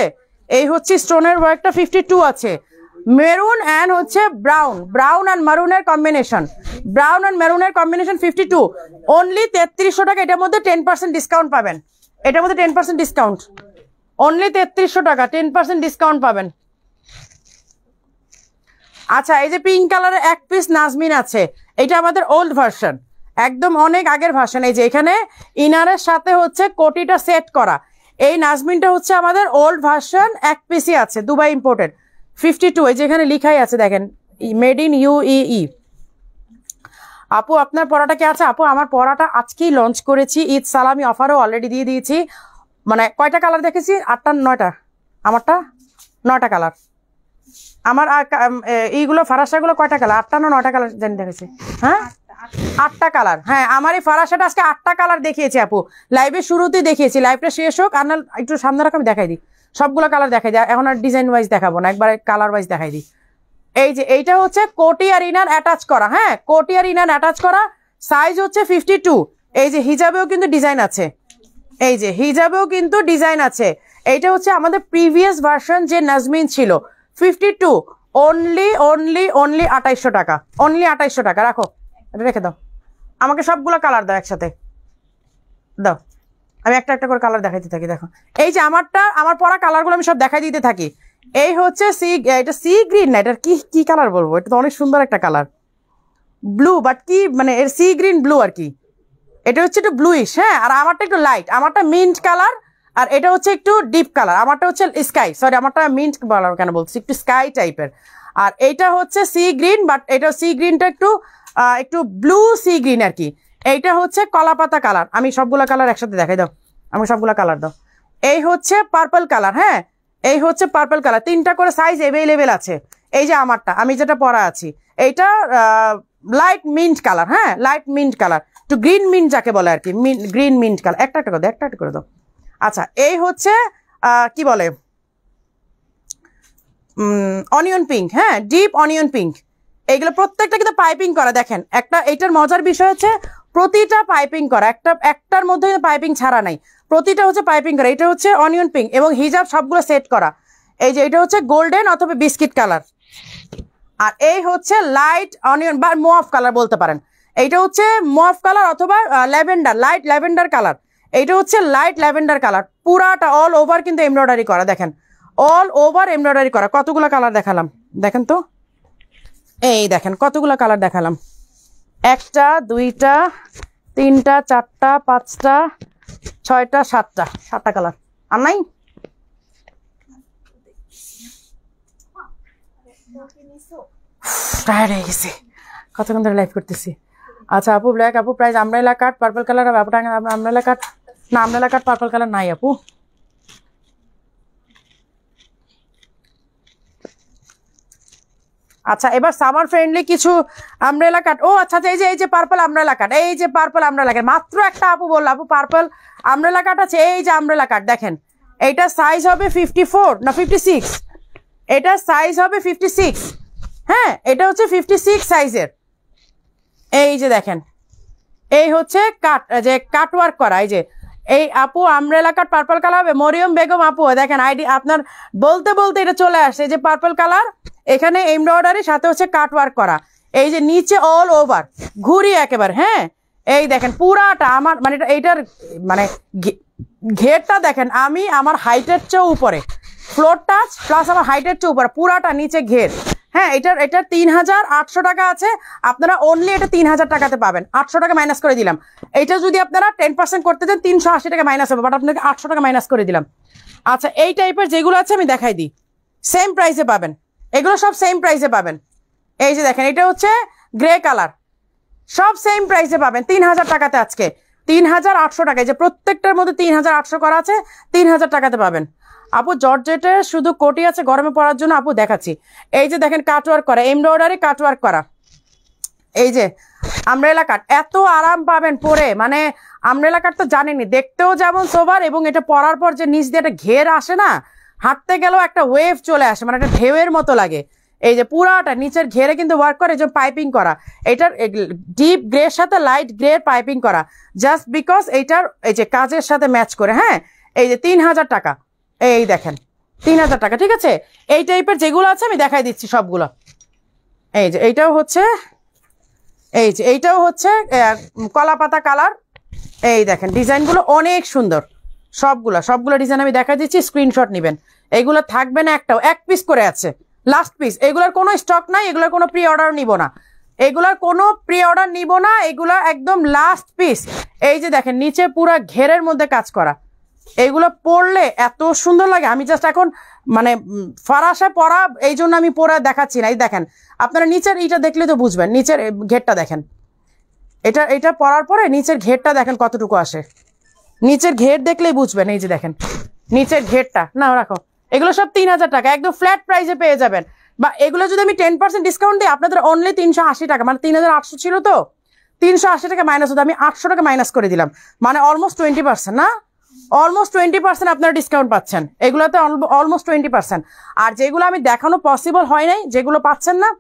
এই হচ্ছে স্টোনের ওয়ার্কটা 52 আছে। মেরুন অ্যান্ড হচ্ছে ব্রাউন অ্যান্ড মারুনের কম্বিনেশন, 52 অনলি 3300 টাকা। এটার মধ্যে 10% ডিসকাউন্ট পাবেন, এটার মধ্যে 10% ডিসকাউন্ট, অনলি 3300 টাকা 10% ডিসকাউন্ট পাবেন। আচ্ছা এই যে পিঙ্ক কালারের 1 পিস নাজমিন আছে, এটা আমাদের ওল্ড ভার্সন, একদম অনেক আগের ভার্সন। এই যে এখানে ইনারের সাথে হচ্ছে কোটিটা সেট করা, এই নাজমিনটা হচ্ছে আমাদের ওল্ড ভার্সন, 1 পিসই আছে, দুবাই ইম্পোর্টেড, 52। এই যে এখানে লিখাই আছে দেখেন মেড ইন UAE। আপু আপনার পড়াটা কি আছে? আপু আমার পড়াটা আজকেই লঞ্চ করেছি, ঈদ সালামি অফারও অলরেডি দিয়ে দিয়েছি। মানে কয়টা কালার দেখেছি? 8টা 9টা, আমারটা 9টা কালার। আমার এইগুলো ফারাসাগুলো কয়টা কালার? 8টা না 9টা কালার জানি দেখেছি। হ্যাঁ 8টা কালার। হ্যাঁ আমার এই ফারাসাটা আজকে 8টা কালার দেখিয়েছি আপু, লাইভের শুরুতেই দেখিয়েছি। লাইভটা শেষ হোক আর না একটু সামনে রাখ, আমি দেখাই দিই সবগুলো কালার দেখাই দিই। এখন আর ডিজাইন ওয়াইজ দেখাবো না, একবারে কালার ওয়াইজ দেখাই দিই। এই যে এইটা হচ্ছে কোটি আর ইনার অ্যাটাচ করা, হ্যাঁ কোটি আর ইনার অ্যাটাচ করা, সাইজ হচ্ছে 52। এই যে হিজাবেও কিন্তু ডিজাইন আছে, এই যে হিজাবেও কিন্তু ডিজাইন আছে। এইটা হচ্ছে আমাদের প্রিভিয়াস ভার্সন যে নাজমিন ছিল, 52 অনলি 2800 টাকা, অনলি 2800 টাকা। রাখো এটা, রেখে দাও, আমাকে সবগুলো কালার দাও একসাথে দাও, আমি একটা একটা করে কালার দেখাইতে থাকি। দেখো এই যে আমার পরা কালারগুলো আমি সব দেখাই দিতে থাকি। এই হচ্ছে এটা সি গ্রিন না, এটার কি কালার বলবো, এটা তো অনেক সুন্দর একটা কালার, ব্লু, বাট কি মানে এর সি গ্রিন ব্লু আর কি। এটা হচ্ছে একটু ব্লুইশ, হ্যাঁ, আর আমারটা একটু লাইট, আমারটা মিন্ট কালার, আর এটা হচ্ছে একটু ডিপ কালার, আমারটা হচ্ছে স্কাই, সরি আমারটা মিন্ট কালার কেন বলছি, একটু স্কাই টাইপের। আর এইটা হচ্ছে সি গ্রিন, বাট এটা সি গ্রিনটা একটু ব্লু সি গ্রিন আর কি। এইটা হচ্ছে কলাপাতা কালার, আমি সবগুলো কালার একসাথে দেখাই দাও, আমি সবগুলো কালার দাও। এই হচ্ছে পার্পল কালার, হ্যাঁ এই হচ্ছে পার্পল কালার, 3টা করে সাইজ অ্যাভেলেবেল আছে। এই যে আমারটা আমি যেটা পরা আছি এইটা লাইট মিন্ট কালার, হ্যাঁ লাইট মিন্ট কালার, একটু গ্রিন মিন্ট যাকে বলে আর কি, গ্রিন মিন্ট কালার। একটা করে দাও, একটা করে দাও। আচ্ছা এই হচ্ছে কি বলে অনিয়ন পিঙ্ক, হ্যাঁ ডিপ অনিয়ন পিঙ্ক। এইগুলো প্রত্যেকটা কিন্তু পাইপিং করা, দেখেন একটা এইটার মজার বিষয় হচ্ছে প্রতিটা পাইপিং করা, একটার মধ্যে পাইপিং ছাড়া নাই, প্রতিটা হচ্ছে পাইপিং করা। এটা হচ্ছে অনিয়ন পিঙ্ক এবং হিজাব সবগুলো সেট করা। এই যে এটা হচ্ছে গোল্ডেন অথবা বিস্কিট কালার, আর এই হচ্ছে লাইট অনিয়ন বা মোয়াফ কালার বলতে পারেন। এইটা হচ্ছে মোয়াফ কালার অথবা ল্যাভেন্ডার, লাইট ল্যাভেন্ডার কালার। এইটা হচ্ছে লাইট ল্যাভেন্ডার কালার, পুরাটা অল ওভার কিন্তু এমব্রয়ডারি করা, দেখেন অল ওভার এমব্রয়ডারি করা। কতগুলো কালার দেখালাম দেখেন তো, এই দেখেন কতগুলো কালার দেখালাম, 1টা 2টা 3টা 4টা 5টা 6টা 7টা কালার। আর নাই টায়ার্ড হয়ে গেছি, কতক্ষণ ধরে লাইভ করতেছি। আচ্ছা আপু ব্ল্যাক, আপু প্রাইস আমব্রেলা কাট পার্পল কালার, আপু আমব্রেলা কাট না, আমব্রেলা কাট পার্পল কালার নাই আপু। আচ্ছা এবার সামার ফ্রেন্ডলি কিছু আমব্রেলা কাট। ও আচ্ছা এই যে পার্পল আমব্রেলা কাট, এই যে পার্পল আমব্রেলা কাট, মাত্র একটা আপু বললো আপু পার্পল আমব্রেলা কাট আছে। এই যে আমব্রেলা কাট দেখেন, এইটা সাইজ হবে 54 না 56, এটা সাইজ হবে 56। হ্যাঁ, এটা হচ্ছে 56 সাইজের। এই যে দেখেন, এই হচ্ছে কাট ওয়ার্ক করা। এই যে এই আপু আমব্রেলা কাট পার্পল কালার হবে, মরিয়ম বেগম আপু দেখেন আইডি আপনার বলতে বলতে এটা চলে আসছে। এই যে পার্পল কালার, এখানে এমব্রয়ডারি সাথে হচ্ছে কাট ওয়ার্ক করা। এই যে নিচে অল ওভার ঘুরি একেবারে। হ্যাঁ, এই দেখেন পুরাটা আমার মানে এইটার মানে ঘেরটা দেখেন, আমি আমার হাইটের চেয়েও উপরে, ফ্লোর টাচ প্লাস আমার হাইটের চেয়ে উপরে পুরাটা নিচে ঘের। হ্যাঁ, এটার 3800 টাকা আছে, আপনারা অনলি এটা 3000 টাকাতে পাবেন। 800 টাকা মাইনাস করে দিলাম। এইটা যদি আপনারা 10% করতে দেন 380 টাকা মাইনাস হবে, বাট আপনাকে 800 টাকা মাইনাস করে দিলাম। আচ্ছা, এই টাইপের যেগুলো আছে আমি দেখাই দিই, সেম প্রাইসে পাবেন, এগুলো সব সেম প্রাইসে পাবেন। এই যে দেখেন, এটা হচ্ছে গ্রে কালার, সব সেম প্রাইসে পাবেন 3000 টাকাতে আজকে 3800 টাকায়। যে প্রত্যেকটার মধ্যে 3800 করা আছে, 3000 টাকাতে পাবেন। আপু জর্জেটের শুধু কোটি আছে গরমে পরার জন্য, আপু দেখাচ্ছি। এই যে দেখেন কাটওয়ার্ক করা, এমব্রয়ডারি কাটওয়ার্ক করা। এই যে আমব্রেলা কাট, এত আরাম পাবেন পরে, মানে আমব্রেলা কাট তো জানেনি, দেখতেও যেমন সোবার, এবং এটা পরার পর যে নিচ দিয়ে একটা ঘের আসে না, হাঁটতে গেলেও একটা ওয়েভ চলে আসে, মানে একটা ঢেউয়ের মতো লাগে। এই যে পুরাটা নিচের ঘেরে কিন্তু ওয়ার্ক করে, যে পাইপিং করা, এটার ডিপ গ্রের সাথে লাইট গ্রে পাইপিং করা, জাস্ট বিকজ এইটার এই যে কাজের সাথে ম্যাচ করে। হ্যাঁ, এই যে 3000 টাকা, এই দেখেন 3000 টাকা। ঠিক আছে, এই টাইপের যেগুলো আছে আমি দেখাই দিচ্ছি সবগুলো। এই যে এইটাও হচ্ছে, এই যে এইটাও হচ্ছে কলা পাতা কালার। এই দেখেন ডিজাইনগুলো অনেক সুন্দর, সবগুলো ডিজাইন আমি দেখা দিচ্ছি, স্ক্রিনশট নেবেন। এইগুলো থাকবে না একটাও, এক পিস করে আছে, লাস্ট পিস। এগুলোর কোনো স্টক নাই, এগুলোর কোনো প্রি অর্ডার নিব না, এগুলো একদম লাস্ট পিস। এই যে দেখেন নিচে পুরো ঘেরের মধ্যে কাজ করা, এইগুলো পরলে এত সুন্দর লাগে। আমি জাস্ট এখন মানে ফারাসা পরা, এই জন্য আমি পরে দেখাচ্ছি না। এই দেখেন আপনারা নিচের এইটা দেখলে তো বুঝবেন, নিচের ঘেরটা দেখেন, এটা পরার পরে নিচের ঘেরটা দেখেন কতটুকু আসে, নিচের ঘের দেখলেই বুঝবেন। এই যে দেখেন নিচের ঘেরটা, না রাখো, এগুলো সব 3000 টাকা একদম ফ্ল্যাট প্রাইসে পেয়ে যাবেন। বা এগুলো যদি আমি 10% ডিসকাউন্ট দিই আপনাদের অনলি 380 টাকা, মানে 3800 ছিল তো 380 টাকা মাইনাস হতো, আমি 800 টাকা মাইনাস করে দিলাম, মানে অলমোস্ট 20%, না অলমোস্ট 20% আপনারা ডিসকাউন্ট পাচ্ছেন এগুলোতে, অলমোস্ট 20%। আর যেগুলো আমি দেখানো পসিবল হয় নাই, যেগুলো পাচ্ছেন না,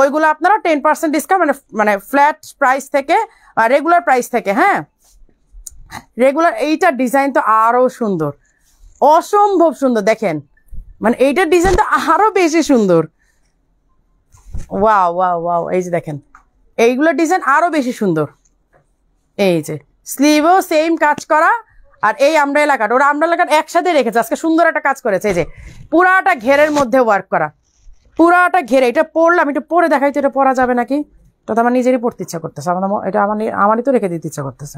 ওইগুলো আপনারা 10% ডিসকাউন্ট, মানে ফ্ল্যাট প্রাইস থেকে, রেগুলার প্রাইস থেকে। হ্যাঁ, রেগুলার এইটার ডিজাইন তো আরো সুন্দর, অসম্ভব সুন্দর। দেখেন মানে এইটার ডিজাইন তো আরো বেশি সুন্দর। ওয়াও ওয়াও ওয়াও, এই যে দেখেন এইগুলোর ডিজাইন আরো বেশি সুন্দর। এই যে স্লিভও সেম কাজ করা, আর এই আমব্রেলা কাট, ওরা আমব্রেলা কাট একসাথে রেখেছে, আজকে সুন্দর একটা কাজ করেছে। এই যে পুরাটা ঘেরের মধ্যে ওয়ার্ক করা, পুরাটা ঘেরে। এটা পরলাম, এটা পরে দেখাই তো, এটা পরা যাবে নাকি, তো আমার নিজেরই পড়তে ইচ্ছা করতেছে, এটা আমারই তো রেখে দিতে ইচ্ছা করতেছে।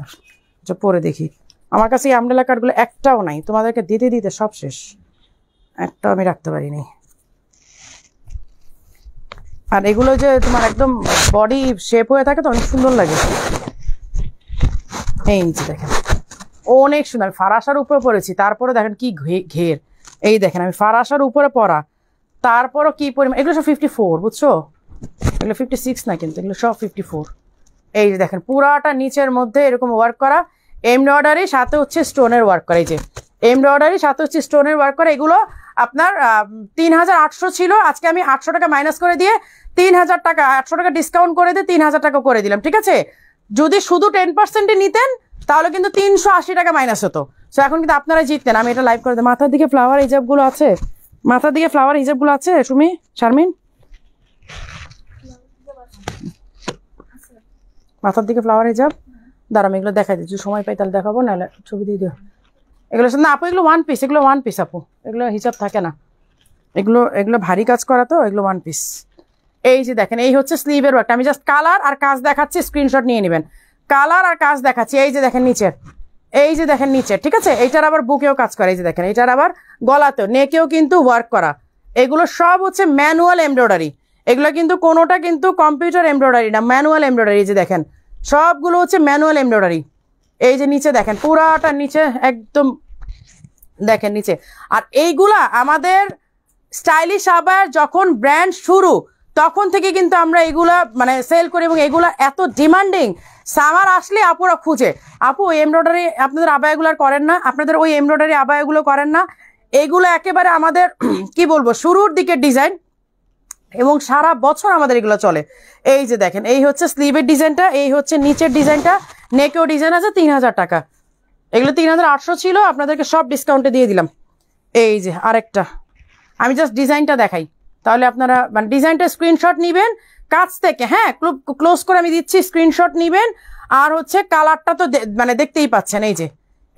এটা পরে দেখি, আমার কাছে এই আমব্রেলা কাটগুলো একটাও নাই, তোমাদেরকে দিতে দিতে সব শেষ, একটাও আমি রাখতে পারিনি। আর এগুলো যে তোমার একদম বডি শেপ হয়ে থাকে তো অনেক সুন্দর লাগে। এই নিচে দেখেন অনেক সুন্দর, আমি ফারাসার উপরে পরেছি, তারপরে দেখেন কি ঘের। এই দেখেন আমি ফারাসার উপরে পরা, তারপরও কি পরিমাণ। এগুলো সব 54, বুঝছো, এগুলো 56 না, কিন্তু এগুলো সব 54। এই যে দেখেন পুরাটা নিচের মধ্যে এরকম ওয়ার্ক করা, এমব্রয়ডারি সাথে হচ্ছে স্টোনের ওয়ার্ক করা। এই যে এমব্রয়ডারি সাথে হচ্ছে স্টোনের ওয়ার্ক করা। এগুলো আপনার 3800 ছিল, আজকে আমি 800 টাকা মাইনাস করে দিয়ে 3000 টাকা, 800 টাকা ডিসকাউন্ট করে দিয়ে 3000 টাকা করে দিলাম। ঠিক আছে, যদি শুধু 10% নিতেন তাহলে কিন্তু 380 টাকা মাইনাস হতো। সো এখন কিন্তু আপনারা জিততেন। আমি এটা লাইভ করে দিই। মাথার দিকে ফ্লাওয়ার হিজাবগুলো আছে, মাথার দিকে ফ্লাওয়ার হিজাবগুলো আছে সুমি, শারমিন, মাথার দিকে ফ্লাওয়ার হিজাব দাঁড়াম, এগুলো দেখাই দিচ্ছি, সময় পাই তাহলে দেখাবো, নাহলে ছবি দিয়ে দিও। এগুলো না আপু, এগুলো ওয়ান পিস, এগুলো ওয়ান পিস আপু, এগুলো হিসাব থাকে না, এগুলো ভারী কাজ করা তো, এগুলো ওয়ান পিস। এই যে দেখেন এই হচ্ছে স্লিভের ওয়ার্কটা, আমি জাস্ট কালার আর কাজ দেখাচ্ছি, স্ক্রিনশট নিয়ে নেবেন। কালার আর কাজ দেখাচ্ছি। এই যে দেখেন নিচের, এই যে দেখেন নিচের, ঠিক আছে, এইটার আবার বুকেও কাজ করা। এই যে দেখেন এইটার আবার গলাতেও, নেকেও কিন্তু ওয়ার্ক করা। এগুলো সব হচ্ছে ম্যানুয়াল এমব্রয়ডারি, এগুলো কিন্তু কোনোটা কিন্তু কম্পিউটার এমব্রয়ডারি না, ম্যানুয়াল এমব্রয়ডারি। এই যে দেখেন সবগুলো হচ্ছে ম্যানুয়াল এমব্রয়ডারি। এই যে নিচে দেখেন পুরাটা নিচে একদম দেখেন নিচে। আর এইগুলা আমাদের স্টাইলিশ আবার যখন ব্র্যান্ড শুরু তখন থেকে কিন্তু আমরা এগুলা মানে সেল করি এবং এগুলা এত ডিমান্ডিং, সামার আসলে আপুরা খুঁজে। আপু ওই এমব্রয়ডারি আপনাদের আবায়াগুলো করেন না, আপনাদের ওই এমব্রয়ডারি আবায়াগুলো করেন না, এগুলো একেবারে আমাদের কি বলবো শুরুর দিকের ডিজাইন এবং সারা বছর আমাদের এগুলো চলে। এই যে দেখেন, এই হচ্ছে স্লিভের ডিজাইনটা, এই হচ্ছে নিচের ডিজাইনটা, নেকেও ডিজাইন আছে 3000 টাকা। এগুলো 3800 ছিল, আপনাদেরকে সব ডিসকাউন্টে দিয়ে দিলাম। এই যে আরেকটা, আমি জাস্ট ডিজাইনটা দেখাই, তাহলে আপনারা মানে ডিজাইনটা স্ক্রিনশট নিবেন কাছ থেকে, হ্যাঁ ক্লোজ করে আমি দিচ্ছি, স্ক্রিনশট নিবেন। আর হচ্ছে কালারটা তো মানে দেখতেই পাচ্ছেন, এই যে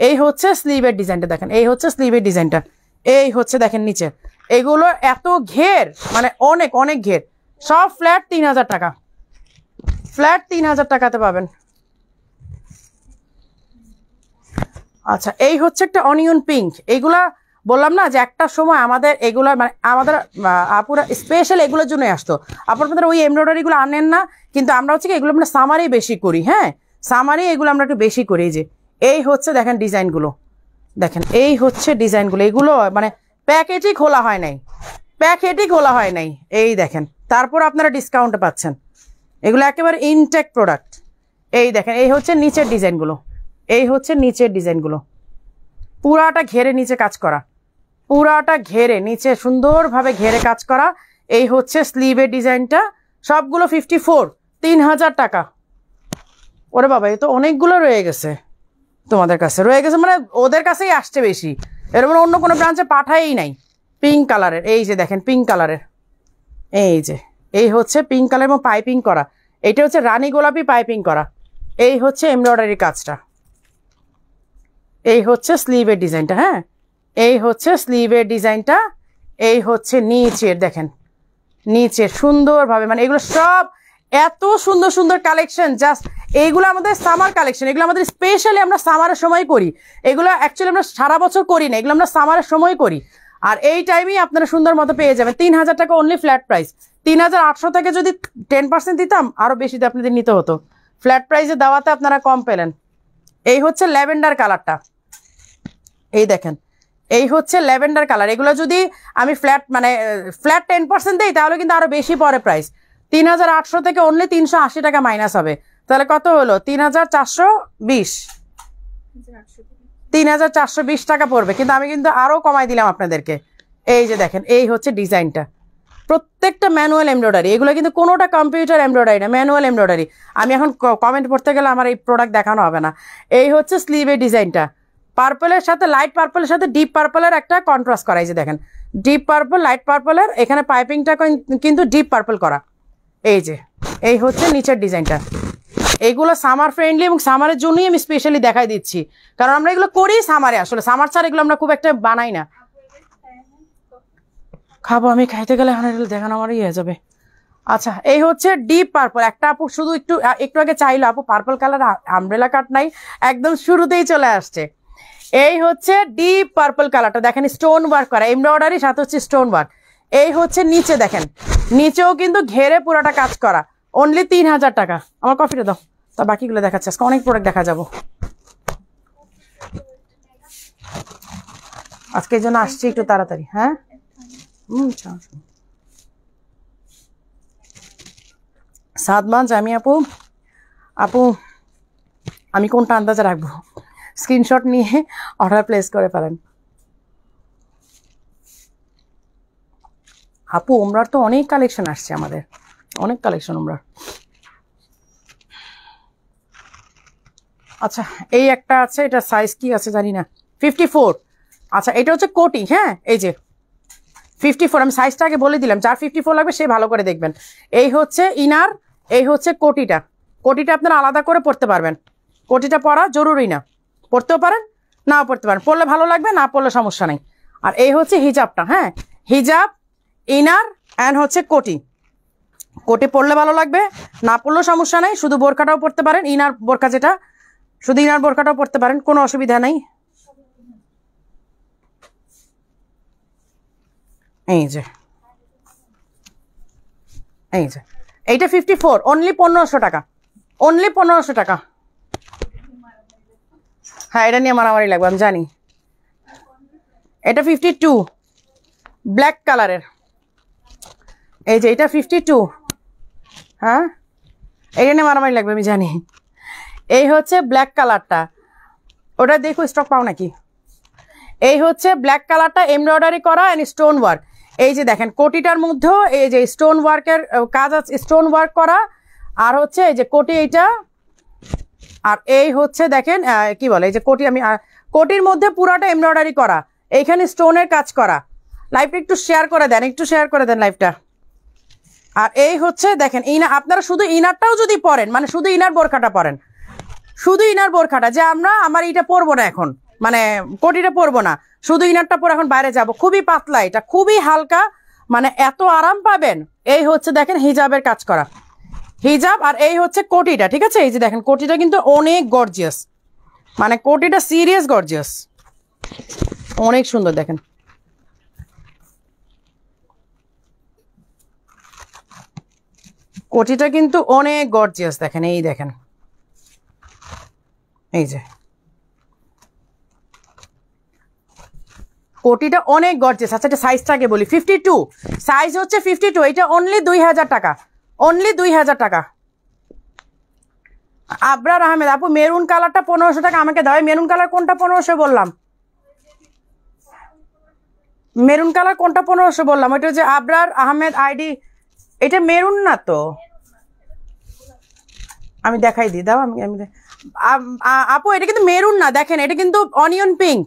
এই হচ্ছে স্লিভের ডিজাইনটা দেখেন, এই হচ্ছে স্লিভের ডিজাইনটা, এই হচ্ছে দেখেন নিচে, এগুলো এত ঘের মানে অনেক অনেক ঘের, সব ফ্ল্যাট 3000 টাকা, ফ্ল্যাট 3000 টাকাতে পাবেন। আচ্ছা এই হচ্ছে একটা অনিয়ন পিঙ্ক, এইগুলা বললাম না যে একটা সময় আমাদের এগুলো মানে আমাদের আপুরা স্পেশাল এগুলোর জন্যই আসতো। আপনাদের ওই এমব্রয়ডারিগুলো আনেন না, কিন্তু আমরা হচ্ছে কি এগুলো আমরা সামারেই বেশি করি, হ্যাঁ সামারে এগুলো আমরা একটু বেশি করি। যে এই হচ্ছে দেখেন ডিজাইনগুলো, দেখেন এই হচ্ছে ডিজাইনগুলো, এগুলো মানে প্যাকেটই খোলা হয় নাই, প্যাকেটই খোলা হয় নাই, এই দেখেন, তারপর আপনারা ডিসকাউন্টে পাচ্ছেন, এগুলো একেবারে ইনটেক প্রোডাক্ট। এই দেখেন এই হচ্ছে নিচের ডিজাইনগুলো, এই হচ্ছে নিচের ডিজাইনগুলো, পুরাটা ঘেরে নিচে কাজ করা, পুরাটা ঘেরে নিচে সুন্দরভাবে ঘেরে কাজ করা। এই হচ্ছে স্লিভের ডিজাইনটা, সবগুলো 54, 3000 টাকা। ওরে বাবা এ তো অনেকগুলো রয়ে গেছে, তোমাদের কাছে রয়ে গেছে মানে ওদের কাছেই আসছে বেশি, এরকম অন্য কোনো ব্রাঞ্চে পাঠাই নাই। পিঙ্ক কালারের, এই যে দেখেন পিঙ্ক কালারের, এই যে এই হচ্ছে পিঙ্ক কালার এবং পাইপিং করা, এটা হচ্ছে রানী গোলাপি পাইপিং করা। এই হচ্ছে এমব্রয়ডারি কাজটা, এই হচ্ছে স্লিভের ডিজাইনটা, হ্যাঁ এই হচ্ছে স্লিভের ডিজাইনটা, এই হচ্ছে নিচের দেখেন, নিচের সুন্দরভাবে মানে এগুলো সব এত সুন্দর সুন্দর কালেকশন, জাস্ট এইগুলো আমাদের সামার কালেকশন, এগুলো আমাদের স্পেশালি আমরা সামারের সময় করি, এগুলো অ্যাকচুয়ালি আমরা সারা বছর করি না, এগুলো আমরা সামারের সময় করি। আর এই টাইমেই আপনারা সুন্দর মতো পেয়ে যাবেন 3000 টাকা অনলি ফ্ল্যাট প্রাইস। 3800 থেকে যদি 10% দিতাম আরো বেশি আপনাদের নিতে হতো, ফ্ল্যাট প্রাইসে দেওয়াতে আপনারা কম পেলেন। এই হচ্ছে ল্যাভেন্ডার কালারটা, এই দেখেন এই হচ্ছে ল্যাভেন্ডার কালার, এগুলো যদি আমি ফ্ল্যাট মানে ফ্ল্যাট 10% দিই তাহলে কিন্তু আরো বেশি পড়ে প্রাইস। 3800 থেকে অনলি 380 টাকা মাইনাস হবে, তাহলে কত হলো 3420, 3420 টাকা পড়বে, কিন্তু আমি কিন্তু আরো কমাই দিলাম আপনাদেরকে। এই যে দেখেন এই হচ্ছে ডিজাইনটা, প্রত্যেকটা ম্যানুয়াল এমব্রয়ডারি, এগুলো কিন্তু কোনোটা কম্পিউটার এমব্রয়ডারি না, ম্যানুয়াল এমব্রয়ডারি। আমি এখন কমেন্ট পড়তে গেলে আমার এই প্রোডাক্ট দেখানো হবে না। এই হচ্ছে স্লিভের ডিজাইনটা, পার্পলের সাথে লাইট পার্পলের সাথে ডিপ পার্পলের একটা কন্ট্রাস্ট করা, এই যে দেখেন ডিপ পার্পল লাইট পার্পলের, এখানে পাইপিংটা কিন্তু ডিপ পার্পল করা। এই যে এই হচ্ছে নিচের ডিজাইনটা, এইগুলো সামার ফ্রেন্ডলি এবং সামারের জন্যই আমি স্পেশালি দেখাই দিচ্ছি, কারণ আমরা এগুলো করি সামারে, আসলে সামার ছাড়া এগুলো আমরা খুব একটা বানাই না। খাবো আমি, খাইতে গেলে এখন এগুলো দেখানো আমার ইয়ে যাবে। আচ্ছা এই হচ্ছে ডিপ পার্পল, একটা আপু শুধু একটু আগে চাইলো আপু পার্পল কালার আমব্রেলা কাট নাই, একদম শুরুতেই চলে আসছে। এই হচ্ছে ডিপ পার্পল কালারটা, দেখেন স্টোন ওয়ার্ক করা এমব্রয়ডারি সাথে হচ্ছে স্টোন ওয়ার্ক। এই হচ্ছে নিচে দেখেন, নিচেও কিন্তু ঘেরে পুরাটা কাজ করা, অনলি 3000 টাকা। আমার কফিটা দাও, তা বাকিগুলো দেখাচ্ছে, আজকে অনেক প্রোডাক্ট দেখা যাবো, আজকে এই জন্য আসছি একটু তাড়াতাড়ি। হ্যাঁ সাদমাঞ্জ আমি আপু আপু আমি কোনটা আন্দাজে রাখবো, স্ক্রিনশট নিয়ে অর্ডার প্লেস করে ফেলেন। আপু ওমরার তো অনেক কালেকশন আসছে, আমাদের অনেক কালেকশন ওমরার। আচ্ছা এই একটা আছে, এটা সাইজ কি আছে জানি না, 54। আচ্ছা এটা হচ্ছে কোটি, হ্যাঁ এই যে 54, আমি সাইজটা আগে বলে দিলাম, যার 54 লাগবে সে ভালো করে দেখবেন। এই হচ্ছে ইনার, এই হচ্ছে কোটিটা, কোটিটা আপনারা আলাদা করে পড়তে পারবেন, কোটিটা পরা জরুরি না, পড়তেও পারেন নাও পড়তে পারেন, পড়লে ভালো লাগবে না পড়লে সমস্যা নেই। আর এই হচ্ছে হিজাবটা, হ্যাঁ হিজাব ইনার অ্যান্ড হচ্ছে কোটি, কোটি পড়লে ভালো লাগবে না পড়লেও সমস্যা নেই, শুধু বোরকাটাও পড়তে পারেন, ইনার বোরকা যেটা শুধু ইনার বোরকাটাও পড়তে পারেন, কোনো অসুবিধা নেই। এই যে এই যে এইটা 54, অনলি 1500 টাকা, অনলি 1500 টাকা। হ্যাঁ এটা নিয়ে মারামারি লাগবে আমি জানি। এটা 52 ব্ল্যাক কালারের, এই যে এটা 52, হ্যাঁ এটা নিয়ে মারামারি লাগবে আমি জানি। এই হচ্ছে ব্ল্যাক কালারটা, ওটা দেখো স্টক পাও নাকি। এই হচ্ছে ব্ল্যাক কালারটা, এমব্রয়ডারি করা এন্ড স্টোন ওয়ার্ক। এই যে দেখেন কোটিটার মধ্যেও এই যে স্টোন ওয়ার্কের কাজ আছে, স্টোন ওয়ার্ক করা। আর হচ্ছে এই যে কোটি এইটা, আর এই হচ্ছে দেখেন কি বলে এই যে কোটি, আমি কোটির মধ্যে পুরাটা এমব্রয়ডারি করা, এইখানে স্টোনের কাজ করা। লাইভটা একটু শেয়ার করে দেন, একটু শেয়ার করে দেন লাইভটা। আর এই হচ্ছে দেখেন ইনার, আপনারা শুধু ইনারটাও যদি পরেন, মানে শুধু ইনার বোরখাটা পরেন, শুধু ইনার বোরখাটা, যে আমার এটা পরবো না এখন, মানে কোটিটা পরবো না, শুধু ইনারটা পরে এখন বাইরে যাব, খুবই পাতলা, এটা খুবই হালকা, মানে এত আরাম পাবেন। এই হচ্ছে দেখেন হিজাবের কাজ করা, হিজাব। আর এই হচ্ছে কোটিটা, ঠিক আছে। এই যে দেখেন কোটিটা কিন্তু অনেক গর্জিয়াস, মানে কোটিটা সিরিয়াস গর্জিয়াস, অনেক সুন্দর। দেখেন কোটিটা কিন্তু অনেক গর্জিয়াস, দেখেন এই দেখেন, এই যে কোটিটা অনেক গর্জিয়াস। আচ্ছা এটা সাইজটাকে বলি, 52 সাইজ হচ্ছে 52। এটা অনলি 2000 টাকা, অনলি 2000 টাকা। আবরার আহমেদ আপু মেরুন কালারটা 1500 টাকা আমাকে দাও। মেরুন কালার কোনটা 1500 বললাম? মেরুন কালার কোনটা 1500 বললাম? ওইটা যে আবরার আহমেদ আইডি, এটা মেরুন না তো, আমি দেখাই দিই, দাও আমি আপু এটা কিন্তু মেরুন না, দেখেন এটা কিন্তু অনিয়ন পিঙ্ক,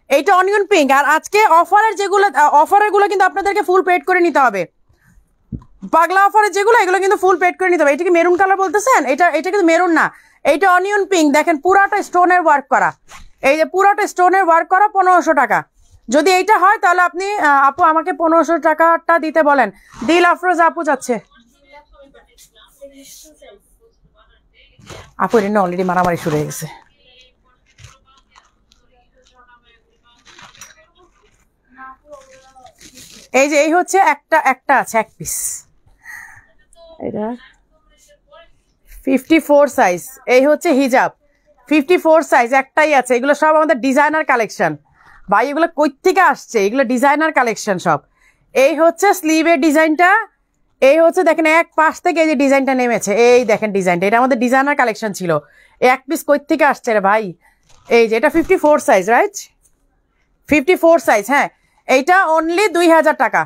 এইটা অনিয়ন পিঙ্ক। আর আজকে অফারের যেগুলো, অফারের গুলো কিন্তু আপনাদেরকে ফুল পেড করে নিতে হবে, পাগলা অফারের যেগুলো এগুলো কিন্তু ফুল পেড করে নিতে হবে। এটা কি মেরুন কালার বলতেছেন? এটা কিন্তু মেরুন না, এইটা অনিয়ন পিঙ্ক। দেখেন পুরাটা স্টোনের ওয়ার্ক করা, এই যে পুরাটা স্টোনের ওয়ার্ক করা, 1500 টাকা। যদি এইটা হয় তাহলে আপনি আপু আমাকে 1500 টাকাটা দিতে বলেন। দিল আফরোজ আপু যাচ্ছে, আপু এটা অলরেডি মারামারি শুরু হয়ে গেছে। এই যে এই হচ্ছে একটা আছে এক পিস, এটা 54 সাইজ। এই হচ্ছে হিজাব 54 সাইজ, একটাই আছে। এগুলো সব আমাদের ডিজাইনার কালেকশন ভাই, এগুলো কই থেকে আসছে? এগুলো ডিজাইনার কালেকশন সব। এই হচ্ছে স্লিভের ডিজাইনটা, এই হচ্ছে দেখেন এক পাশ থেকে এই যে ডিজাইনটা নেমেছে, এই দেখেন ডিজাইনটা, এটা আমাদের ডিজাইনার কালেকশন ছিল। এক পিস কই থেকে আসছে রে ভাই? এই যে এটা 54 সাইজ, রাইট? 54 সাইজ, হ্যাঁ। এইটা অনলি 2000 টাকা,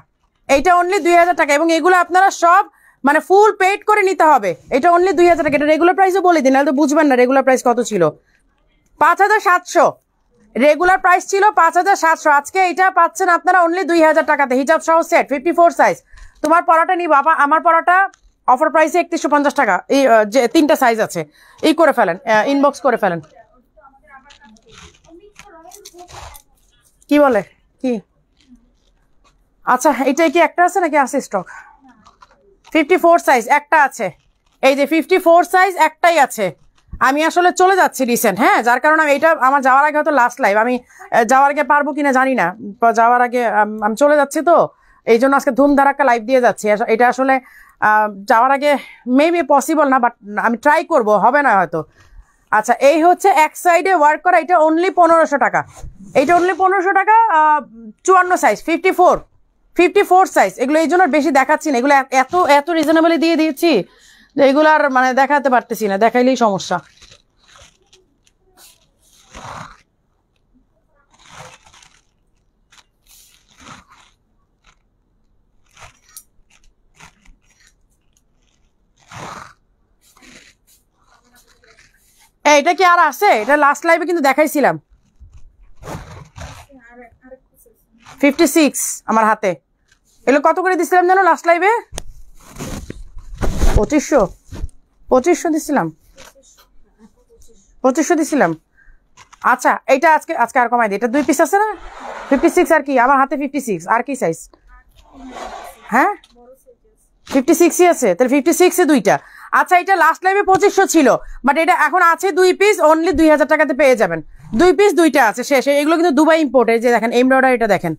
এইটা অনলি 2000 টাকা। এবং এগুলো আপনারা সব মানে ফুল পেড করে নিতে হবে। এটা অনলি 2000 টাকা। এটা রেগুলার প্রাইসও বলে দিন, নাহলে তো বুঝবেন না রেগুলার প্রাইস কত ছিল। 5700 রেগুলার প্রাইস ছিল, 5700। আজকে এটা পাচ্ছেন আপনারা অনলি 2000 টাকাতে, হিজাব সহ সেট 54 সাইজ। তোমার পরাটা নিবা, আমার পরাটা অফার প্রাইসে 3150 টাকা। এই যে 3টা সাইজ আছে, এই করে ফেলেন, ইনবক্স করে ফেলেন। কি বলে কি? আচ্ছা এইটাই কি একটা আছে নাকি আছে স্টক? 54 সাইজ একটা আছে, এই যে 54 সাইজ একটাই আছে। আমি আসলে চলে যাচ্ছি রিসেন্ট, হ্যাঁ, যার কারণে আমি এটা আমার যাওয়ার আগে হয়তো লাস্ট লাইভ, আমি যাওয়ার আগে পারবো কিনা জানি না, যাওয়ার আগে আমি চলে যাচ্ছি, তো এই জন্য আজকে ধুমধারাক্কা লাইভ দিয়ে যাচ্ছি। এটা আসলে যাওয়ার আগে মেবি পসিবল না, বাট আমি ট্রাই করব, হবে না হয়তো। আচ্ছা এই হচ্ছে এক সাইডে ওয়ার্ক করা, এটা অনলি 1500 টাকা, এইটা অনলি 1500 টাকা। 54 সাইজ 54 সাইজ। এগুলো এই জন্য বেশি দেখাচ্ছি না, এগুলো এত এত রিজনেবলি দিয়ে দিয়েছি যে এগুলো আর মানে দেখাতে পারতেছি না, দেখাইলেই সমস্যা। এটা কি আর আছে? এটা লাস্ট লাইভে কিন্তু দেখাইছিলাম। 56 আমার হাতে, এগুলো কত করে দিছিলাম জানো লাস্ট লাইভে? 2500 দিছিলাম, 2500 দিছিলাম। আচ্ছা এইটা আজকে আর কমাই দিই, এটা 2 পিস আছে না, 56। আর কি আমার হাতে 56, আর কি সাইজ? হ্যাঁ 56ই আছে, তাহলে 56-এ 2টা। আচ্ছা এটা লাস্ট লাইভে 2500 ছিল, বাট এটা এখন আছে 2 পিস, অনলি 2000 টাকাতে পেয়ে যাবেন। 2 পিস 2টা আছে, শেষ। এগুলো কিন্তু দুবাই ইম্পোর্ট। এই যে দেখেন এমব্রয়ডারিটা দেখেন,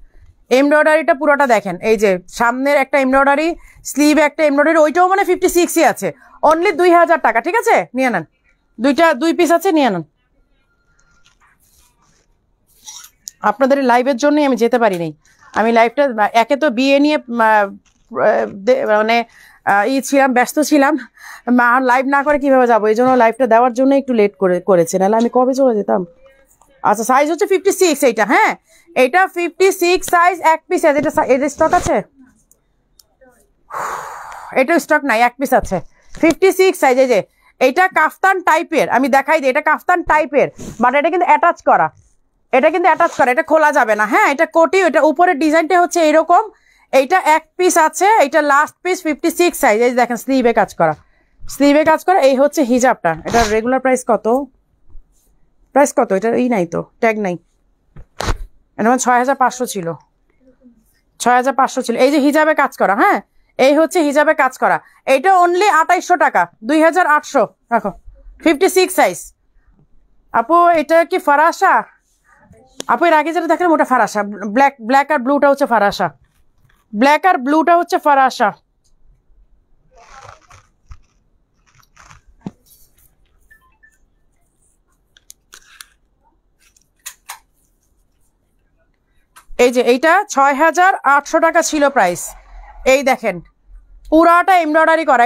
এমব্রয়ডারিটা পুরোটা দেখেন, এই যে সামনের একটা এমব্রয়ডারি, স্লিভে একটা এমব্রয়ডারি, ওইটাও মানে 56ই আছে, অনলি 2000 টাকা। ঠিক আছে নিয়ে নেন, 2 পিস আছে, নিয়ে নেন। আপনাদের লাইভের জন্যই আমি যেতে পারি নাই। আমি লাইভটা একে তো বিয়ে নিয়ে মানে ছিলাম, ব্যস্ত ছিলাম, লাইভ না করে কিভাবে যাবো, এই জন্য লাইভটা দেওয়ার জন্য একটু লেট করেছে, নাহলে আমি কবে চলে যেতাম। আচ্ছা সাইজ হচ্ছে 56 এইটা, হ্যাঁ এটা 56 সাইজ, এক পিস আছে। এটা স্টক আছে, এটা স্টক নাই, এক পিস আছে 56 সাইজ। এই যে এটা কাফতান টাইপের, আমি দেখাই দিই, এটা কাফতান টাইপের, বাট এটা কিন্তু অ্যাটাচ করা, এটা কিন্তু অ্যাটাচ করা, এটা খোলা যাবে না। হ্যাঁ এটা কোটি, এটা উপরের ডিজাইনটা হচ্ছে এরকম, এইটা এক পিস আছে, এটা লাস্ট পিস 56 সাইজ। এই দেখেন স্লিভে কাজ করা, স্লিভে কাজ করা। এই হচ্ছে হিজাবটা, এটা রেগুলার প্রাইস কত, প্রাইস কত, এটা নাই তো, ট্যাগ নাই, এটা 6500 ছিল, 6500 ছিল। এই যে হিজাবে কাজ করা, হ্যাঁ এই হচ্ছে হিজাবে কাজ করা, এইটা অনলি 2800 টাকা, 2800 রাখো, 56 সাইজ। আপু এটা কি ফারাসা? আপু এর আগে যেটা দেখেন ওটা ফারাসা, ব্ল্যাক আর ব্লুটা হচ্ছে ফারাসা, ব্ল্যাক আর ব্লুটা হচ্ছে ফারাসা। এই যে এইটা 6800 টাকা ছিল প্রাইস। এই দেখেন পুরাটা এমব্রয়ডারি করা,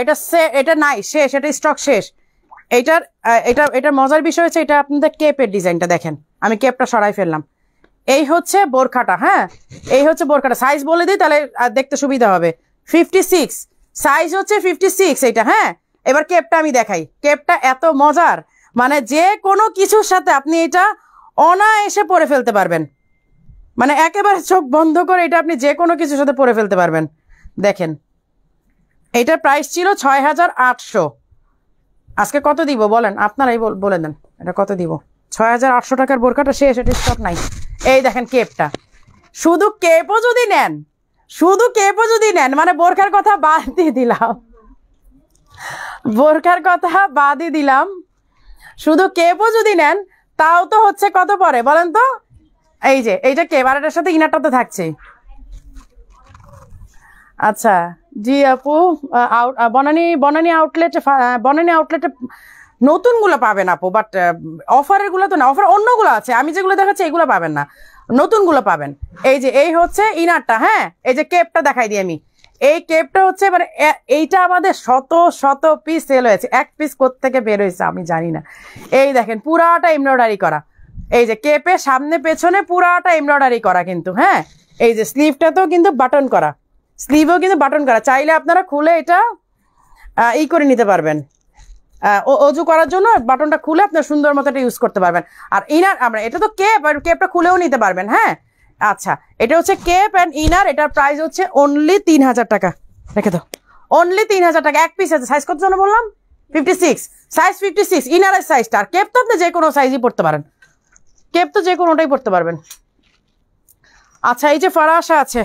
এটা নাই, শেষ, এটা স্টক শেষ। এটার মজার বিষয় হচ্ছে এটা আপনাদের কেপের ডিজাইনটা দেখেন, আমি কেপটা সরাই ফেললাম। এই হচ্ছে বোরখাটা, হ্যাঁ এই হচ্ছে বোরখাটা, সাইজ বলে দিই তাহলে দেখতে সুবিধা হবে। 56 সাইজ হচ্ছে 56 এইটা, হ্যাঁ। এবার কেপটা আমি দেখাই, কেপটা এত মজার, মানে যে কোনো কিছুর সাথে আপনি এটা অনায়াসে পরে ফেলতে পারবেন, মানে একেবারে চোখ বন্ধ করে এটা আপনি যে কোনো কিছুর সাথে পরে ফেলতে পারবেন। দেখেন এটার প্রাইস ছিল 6800, আজকে কত দিব বলেন, আপনারাই বলে দেন এটা কত দিব। 6800 টাকার বোরখাটা শেষ, এটা স্টক নাই। এই দেখেন কেপটা, শুধু কেপও যদি নেন, শুধু কেপও যদি নেন, মানে বোরখার কথা বাদ দিয়ে দিলাম, বোরখার কথা বাদই দিলাম, শুধু কেপও যদি নেন তাও তো হচ্ছে কত পরে বলেন তো। এই যে এইটা কেপ, আর এটার সাথে ইনারটা তো থাকছে। আচ্ছা জি আপু, বনানী আউটলেটে নতুনগুলো পাবেন আপু, বাট অফারের গুলো তো না, অফার অন্যগুলো আছে, আমি যেগুলো দেখাচ্ছি এগুলো পাবেন না, নতুনগুলো পাবেন। এই যে এই হচ্ছে ইনারটা, হ্যাঁ এই যে কেপটা দেখাই দিই আমি, এই কেপটা হচ্ছে মানে এইটা আমাদের শত শত পিস সেল হয়েছে, এক পিস কোত্থেকে বের হয়েছে আমি জানি না। এই দেখেন পুরাটা এমব্রয়ডারি করা, এই যে কেপের সামনে পেছনে পুরাটা এমব্রয়ডারি করা কিন্তু, হ্যাঁ এই যে স্লিভটাতেও কিন্তু বাটন করা, স্লিভও কিন্তু বাটন করা, চাইলে আপনারা খুলে এটা করে নিতে পারবেন, অজু করার জন্য বাটনটা খুলে আপনার সুন্দর মতো এটা ইউজ করতে পারবেন। আর ইনার আমরা এটা তো কেপ, আর কেপটা খুলেও নিতে পারবেন, হ্যাঁ। আচ্ছা এটা হচ্ছে কেপ অ্যান্ড ইনার, এটার প্রাইস হচ্ছে অনলি 3000 টাকা, রেখে দাও, অনলি 3000 টাকা। এক পিস আছে, সাইজ কত জন বললাম 56, সাইজ 56 ইনারের সাইজটা। আর কেপ তো আপনি যে কোনো সাইজই পড়তে পারেন, কেপ তো যে কোনোটাই পড়তে পারবেন। আচ্ছা এই যে ফারাসা আছে,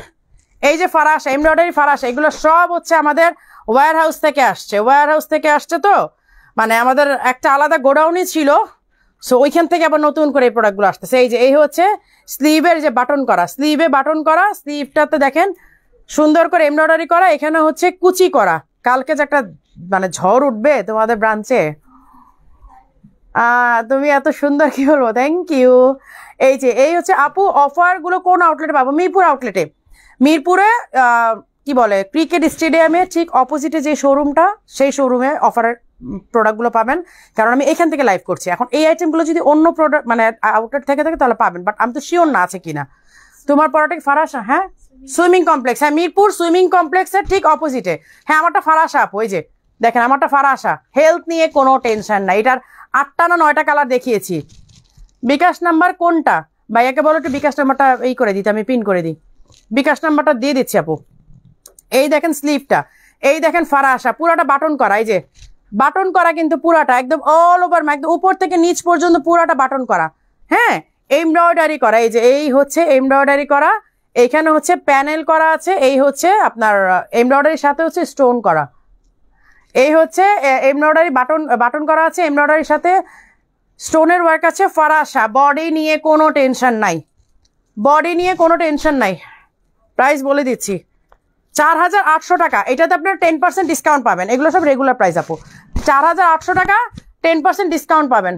এই যে ফারাসা, এমব্রয়ডারি ফারাসা, এগুলো সব হচ্ছে আমাদের ওয়্যার হাউস থেকে আসছে, ওয়্যার হাউস থেকে আসছে, তো মানে আমাদের একটা আলাদা গোডাউনই ছিল, সো ওইখান থেকে আবার নতুন করে এই প্রোডাক্টগুলো আসতেছে। এই যে এই হচ্ছে স্লিভের যে বাটন করা, স্লিভে বাটন করা, স্লিভটাতে দেখেন সুন্দর করে এমব্রয়ডারি করা, এখানে হচ্ছে কুচি করা। কালকে যে একটা মানে ঝড় উঠবে তোমাদের ব্রাঞ্চে, তুমি এত সুন্দর, কি বলবো, থ্যাংক ইউ। এই যে এই হচ্ছে আপু অফারগুলো কোন আউটলেটে পাবো, মিরপুর আউটলেটে, মিরপুরে কি বলে ক্রিকেট স্টেডিয়ামে ঠিক অপোজিটে যে শোরুমটা, সেই শোরুমে অফারের প্রোডাক্টগুলো পাবেন, কারণ আমি এখান থেকে লাইভ করছি। এখন এই আইটেমগুলো যদি অন্য প্রোডাক্ট মানে আউটলেট থেকে থাকে তাহলে পাবেন, বাট আমি তো শিওর না আছে কিনা। তোমার পড়াটা কি ফারাসা? হ্যাঁ সুইমিং কমপ্লেক্স, হ্যাঁ মিরপুর সুইমিং কমপ্লেক্সের ঠিক অপোজিটে, হ্যাঁ আমারটা ফারাসা আপু, ওই যে দেখেন আমারটা ফারাসা, হেলথ নিয়ে কোনো টেনশন নাই। এটার 8টা না 9টা কালার দেখিয়েছি। বিকাশ নাম্বার কোনটা ভাইয়াকে বলো একটু, বিকাশ নাম্বারটা এই করে দিতে, আমি পিন করে দিই, বিকাশ নাম্বারটা দিয়ে দিচ্ছি আপু। এই দেখেন স্লিভটা, এই দেখেন ফারাসা, পুরাটা বাটন করা, এই যে বাটন করা কিন্তু পুরাটা একদম অল ওভার, একদম উপর থেকে নিচ পর্যন্ত পুরাটা বাটন করা, হ্যাঁ এমব্রয়ডারি করা। এই যে এই হচ্ছে এমব্রয়ডারি করা, এইখানে হচ্ছে প্যানেল করা আছে, এই হচ্ছে আপনার এমব্রয়ডারির সাথে হচ্ছে স্টোন করা, এই হচ্ছে এমব্রয়ডারি বাটন করা আছে, এমব্রয়ডারির সাথে স্টোনের ওয়ার্ক আছে। ফারাসা, বডি নিয়ে কোনো টেনশন নাই, বডি নিয়ে কোনো টেনশন নাই। প্রাইস বলে দিচ্ছি 4800 টাকা, এটাতে আপনার 10% ডিসকাউন্ট পাবেন, এগুলো সব রেগুলার প্রাইস আপু। 4800 টাকা 10% ডিসকাউন্ট পাবেন,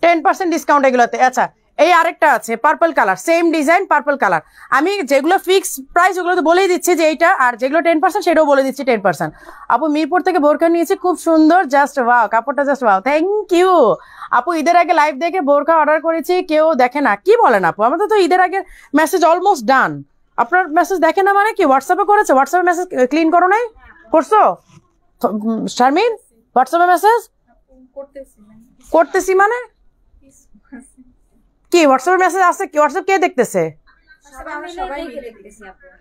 10% ডিসকাউন্ট এগুলোতে। আচ্ছা এই আরেকটা আছে purple colour, same design purple colour. আমি যেগুলো ফিক্স প্রাইস ওগুলো তো বলেই দিচ্ছি যে এইটা, আর যেগুলো 10% সেটাও বলে দিচ্ছি 10%। আপু মিরপুর থেকে বোরকা নিয়েছি, খুব সুন্দর, জাস্ট ওয়াও, কাপড়টা জাস্ট ওয়াও, থ্যাংক ইউ আপু। ঈদের আগে লাইভ দেখে বোরকা অর্ডার করেছি, কেউ দেখে না, কি বলেন আপু? আমাদের তো ঈদের আগে মেসেজ অলমোস্ট ডান, আপনার মেসেজ দেখে না মানে কি? হোয়াটসঅ্যাপে করেছে, হোয়াটসঅ্যাপে মেসেজ ক্লিন করো নাই? করছো শারমিন? হোয়াটসঅ্যাপে মেসেজ করতেছি মানে কি? হোয়াটসঅ্যাপে মেসেজ আসছে কি? হোয়াটসঅ্যাপ কে দেখতেছে?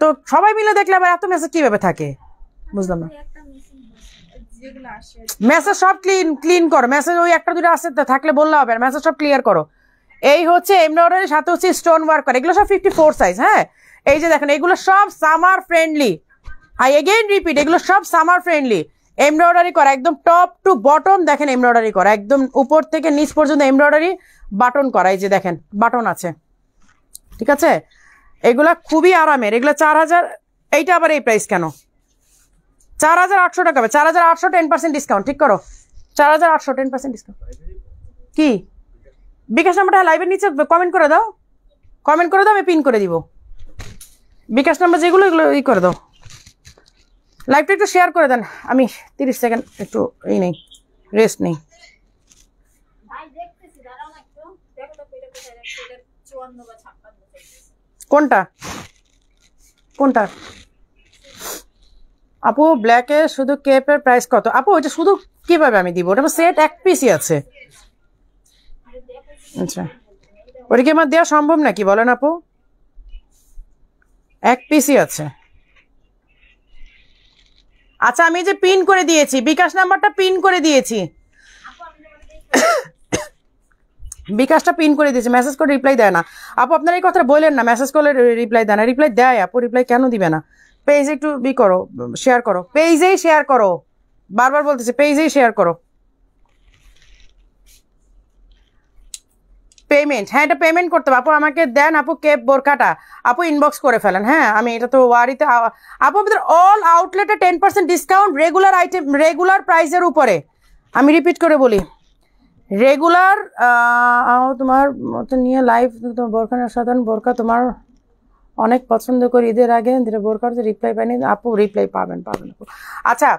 তো সবাই মিলে দেখলে আবার এত মেসেজ কিভাবে থাকে বুঝলাম না। মেসেজ সব ক্লিন করো, মেসেজ ওই একটা দুটো আসে থাকলে বললে হবে, মেসেজ সব ক্লিয়ার করো। এই হচ্ছে এমব্রয়ডারি, সাথে হচ্ছে স্টোন ওয়ার্ক করে, এগুলো সব 54 সাইজ। হ্যাঁ এই যে দেখেন, এগুলো সব summer friendly, I again repeat, এগুলো সব সামার ফ্রেন্ডলি। এমব্রয়ডারি করা একদম টপ টু বটম, দেখেন এমব্রয়ডারি করা একদম উপর থেকে নিচ পর্যন্ত এমব্রয়ডারি, বাটন করা, এই যে দেখেন বাটন আছে, ঠিক আছে? এগুলা খুবই আরামের, এগুলো 4000। এইটা আবার এই প্রাইস কেন? 4800 টাকা, 4800, 10% ডিসকাউন্ট, ঠিক করো 4800, 10% ডিসকাউন্ট। কি বিকাশ নাম্বারটা লাইভের নিচে কমেন্ট করে দাও, কমেন্ট করে দাও, আমি পিন করে দিব বিকাশ নাম্বার যেগুলো, এগুলো ই করে দাও। লাইভটা একটু শেয়ার করে দেন, আমি 30 সেকেন্ড একটু এই নেই, রেস্ট নেই। কোনটা কোনটা আপু? ব্ল্যাকে শুধু কেপের প্রাইস কত আপু? ওইটা শুধু কিভাবে আমি দিব? ওটা সেট এক পিসই আছে। আচ্ছা ওটা কি আমার দেওয়া সম্ভব নাকি বলেন আপু? এক পিসই আছে। আচ্ছা আমি যে পিন করে দিয়েছি, বিকাশ নাম্বারটা পিন করে দিয়েছি, বিকাশটা পিন করে দিয়েছি, মেসেজ করে রিপ্লাই দেয় না আপু। আপনার এই কথা বললেন না, মেসেজ করলে রিপ্লাই দেয় না। রিপ্লাই দেয় আপু, রিপ্লাই কেন দিবে না? পেজে একটু করো, শেয়ার করো, পেজেই শেয়ার করো, বারবার বলতেছি পেজেই শেয়ার করো। পেমেন্ট, হ্যাঁ এটা পেমেন্ট করতে হবে আপু, আমাকে দেন আপু কেপ বোরকাটা, আপু ইনবক্স করে ফেলেন। হ্যাঁ আমি এটা তো ওয়ারিতে আপু, আমাদের অল আউটলেটে 10% ডিসকাউন্ট রেগুলার আইটেম, রেগুলার প্রাইসের উপরে। আমি রিপিট করে বলি, রেগুলার তোমার মতো নিয়ে লাইভ বোরকা সাধারণ বোরকা তোমার অনেক পছন্দ করি, ঈদের আগে বোরকার যে রিপ্লাই পাইনি আপু, রিপ্লাই পাবেন পাবেন আপু। আচ্ছা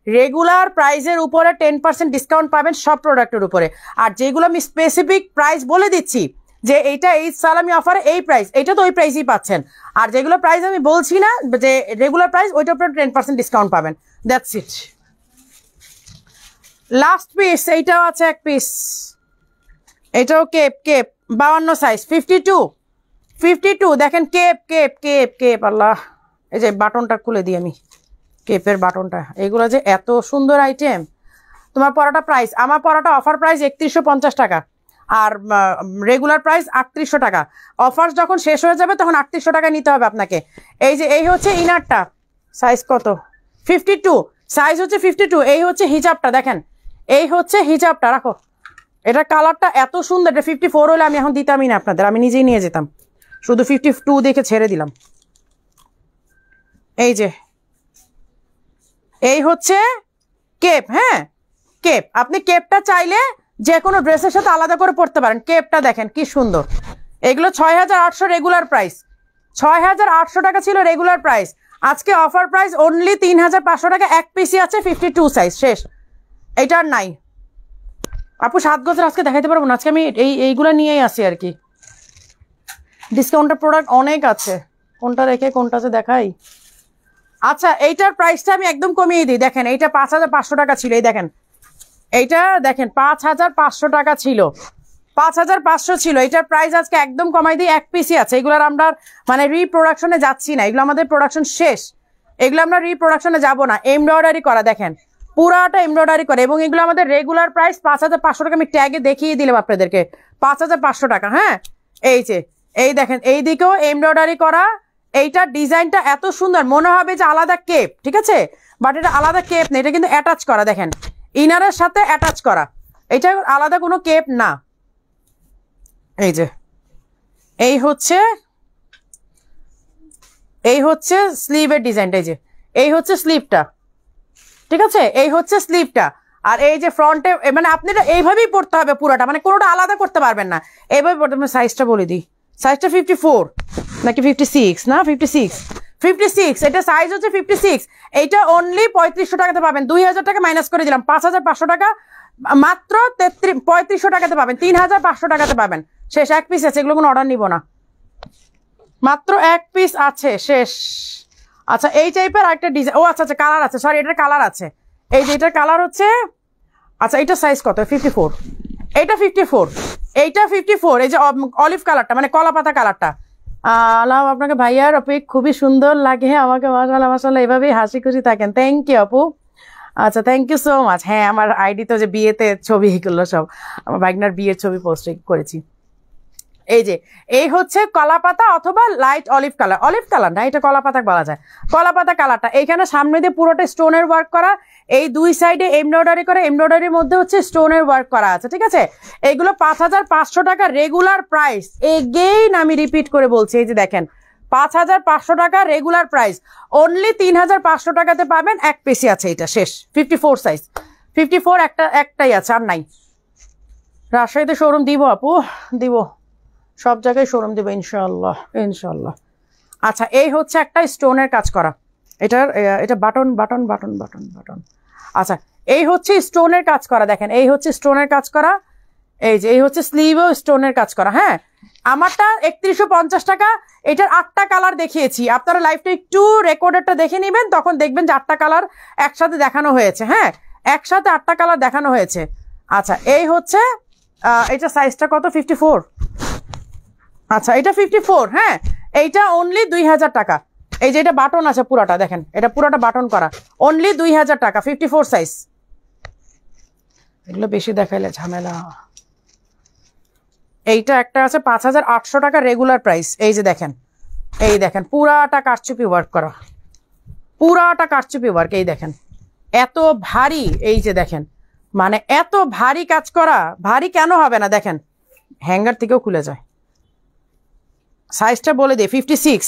রেগুলার প্রাইসের উপরে 10% ডিসকাউন্ট পাবেন সব প্রোডাক্টের উপরে। আর যেগুলো আমি স্পেসিফিক প্রাইস বলে দিচ্ছি যে এইটা এই সালামি অফারে এই প্রাইস, এইটা তো ওই প্রাইসই পাচ্ছেন। আর যেগুলো প্রাইস আমি বলছি না যে রেগুলার প্রাইস, ওইটার উপরে 10% ডিসকাউন্ট পাবেন, দ্যাটস ইট। লাস্ট পিস এইটাও আছে এক পিস, এটাও কেপ, কেপ 52 সাইজ, 52 দেখেন, কেপ কেপ কেপ কেপ, আল্লাহ এই যে বাটনটা খুলে দিই আমি, কেপের বাটনটা। এগুলো যে এত সুন্দর আইটেম। তোমার পরাটা প্রাইস, আমার পরাটা অফার প্রাইস 3150 টাকা, আর রেগুলার প্রাইস 3800 টাকা। অফার যখন শেষ হয়ে যাবে তখন 3800 টাকা নিতে হবে আপনাকে। এই যে এই হচ্ছে ইনারটা, সাইজ কত? 52 সাইজ হচ্ছে 52। এই হচ্ছে হিজাবটা, দেখেন এই হচ্ছে হিজাবটা, রাখো। এটা কালারটা এত সুন্দর, এটা 54 হলে আমি এখন দিতামই না আপনাদের, আমি নিজেই নিয়ে যেতাম, শুধু 52 দেখে ছেড়ে দিলাম। এই যে এই হচ্ছে কেপ, হ্যাঁ কেপ, আপনি কেপটা চাইলে যে কোনো ড্রেসের সাথে আলাদা করে পরতে পারেন। কেপটা দেখেন কি সুন্দর। এগুলো 6800 রেগুলার প্রাইস, 6800 টাকা ছিল রেগুলার প্রাইস, আজকে অফার প্রাইস অনলি 3500 টাকা। এক পিসি আছে 52 সাইজ, শেষ, এইটা আর নাই আপু। 7 গজের আজকে দেখাইতে পারবো না, আজকে আমি এইগুলো নিয়েই আসি আর কি। ডিসকাউন্টের প্রোডাক্ট অনেক আছে, কোনটা রেখে কোনটা যে দেখাই। আচ্ছা এইটার প্রাইসটা আমি একদম কমিয়ে দিই, দেখেন এইটা 5500 টাকা ছিল, এই দেখেন এইটা দেখেন 5500 টাকা ছিল, 5500 ছিল, এটার প্রাইস আজকে একদম কমাই দিই। এক পিসি আছে, এগুলোর আমরা মানে রিপ্রোডাকশনে যাচ্ছি না, এগুলো আমাদের প্রোডাকশন শেষ, এগুলো আমরা রিপ্রোডাকশনে যাব না। এমব্রয়ডারি করা দেখেন, পুরাটা এমব্রয়ডারি করে, এবং এগুলো আমাদের রেগুলার প্রাইস 5500 টাকা। আমি ট্যাগে দেখিয়ে দিলাম আপনাদেরকে 5500 টাকা। হ্যাঁ এই যে এই দেখেন এই দিকেও এমব্রয়ডারি করা, এইটার ডিজাইনটা এত সুন্দর, মনে হবে যে আলাদা কেপ, ঠিক আছে, বাট এটা আলাদা কেপ না, এটা কিন্তু অ্যাটাচ করা, দেখেন ইনারের সাথে অ্যাটাচ করা, এটা আলাদা কোনো কেপ না। এই যে এই হচ্ছে স্লিভের ডিজাইনটা, এই যে এই হচ্ছে স্লিভটা, ঠিক আছে, এই হচ্ছে স্লিভটা। আর এই যে ফ্রন্টে মানে আপনি এটা এইভাবেই পড়তে হবে পুরোটা, মানে কোনোটা আলাদা করতে পারবেন না, এইভাবে পড়তে হবে। সাইজটা বলে দিই, সাইজটা 54 নাকি 56, না 56, 56, এটা সাইজ হচ্ছে 56। এইটা অনলি 3500 টাকাতে পাবেন, 2000 টাকা মাইনাস করে দিলাম, 5500 টাকা মাত্র 3500 টাকাতে পাবেন, 3500 টাকাতে পাবেন। শেষ, এক পিস আছে, এগুলো কোনো অর্ডার নিব না, মাত্র এক পিস আছে, শেষ। আচ্ছা এই টাইপের আরেকটা ডিজাইন, ও আচ্ছা আচ্ছা কালার আছে, সরি এটার কালার আছে, এই যে এটার কালার হচ্ছে, আচ্ছা এটা সাইজ কত, 54, এইটা 54, এইটা 54, এই যে অলিভ কালারটা মানে কলা পাতা কালারটা। আল্লাহ আপনাকে ভাইয়ার পিক খুবই সুন্দর লাগে, আমাকে মাশাআল্লাহ মাশাআল্লাহ এভাবেই হাসি খুশি থাকেন, থ্যাংক ইউ আপু। আচ্ছা থ্যাংক ইউ সো মাচ। হ্যাঁ আমার আইডি তো যে বিয়েতে ছবি এগুলো সব আমার ভাগনার বিয়ের ছবি পোস্ট করেছি। এই যে এই হচ্ছে কলা পাতা অথবা light olive colour, olive colour না এটা কলা পাতা বলা যায়, কলা পাতা কালারটা। এইখানে সামনে দিয়ে পুরোটা স্টোনের ওয়ার্ক করা, এই দুই সাইডে এমব্রয়ডারি করে, এমব্রয়ডারির মধ্যে হচ্ছে স্টোনের ওয়ার্ক করা আছে, ঠিক আছে। এইগুলো 5500 টাকা রেগুলার প্রাইস, এগেইন আমি রিপিট করে বলছি, এই যে দেখেন 5500 টাকা রেগুলার প্রাইস, অনলি 3500 টাকাতে পাবেন, এক পিসি আছে, এটা শেষ। 54 সাইজ, 54 একটাই আছে, আর নাই। রাজশাহীতে শোরুম দিব আপু, দিব, সব জায়গায় শোরুম দিব ইনশাআল্লাহ ইনশাআল্লাহ। আচ্ছা এই হচ্ছে একটা স্টোনের কাজ করা, এটা button button button button button. আচ্ছা এই হচ্ছে স্টোনের কাজ করা, দেখেন এই হচ্ছে স্টোনের কাজ করা, এই যে এই হচ্ছে স্লিভও স্টোনের কাজ করা। হ্যাঁ আমারটা 3150 টাকা, এটার 8টা কালার দেখিয়েছি, আপনারা লাইভটা একটু রেকর্ডারটা দেখে নেবেন, তখন দেখবেন যে 8টা কালার একসাথে দেখানো হয়েছে। হ্যাঁ একসাথে 8টা কালার দেখানো হয়েছে। আচ্ছা এই হচ্ছে এটা সাইজটা কত, 54, আচ্ছা এটা 54। হ্যাঁ এইটা অনলি 2000 টাকা, এই যে এটা বাটন আছে পুরাটা, দেখেন এটা পুরাটা বাটন করা, অনলি 2000 টাকা, 54 সাইজ। এগুলো বেশি দেখাইলে ঝামেলা। এইটা একটা আছে 5800 টাকা রেগুলার প্রাইস, এই যে দেখেন, এই দেখেন পুরাটা কারচুপি ওয়ার্ক করা, পুরাটা কারচুপি ওয়ার্ক, এই দেখেন এত ভারী, এই যে দেখেন মানে এত ভারী কাজ করা, ভারী কেন হবে না, দেখেন হ্যাঙ্গার থেকেও খুলে যায়। সাইজটা বলে দিই 56,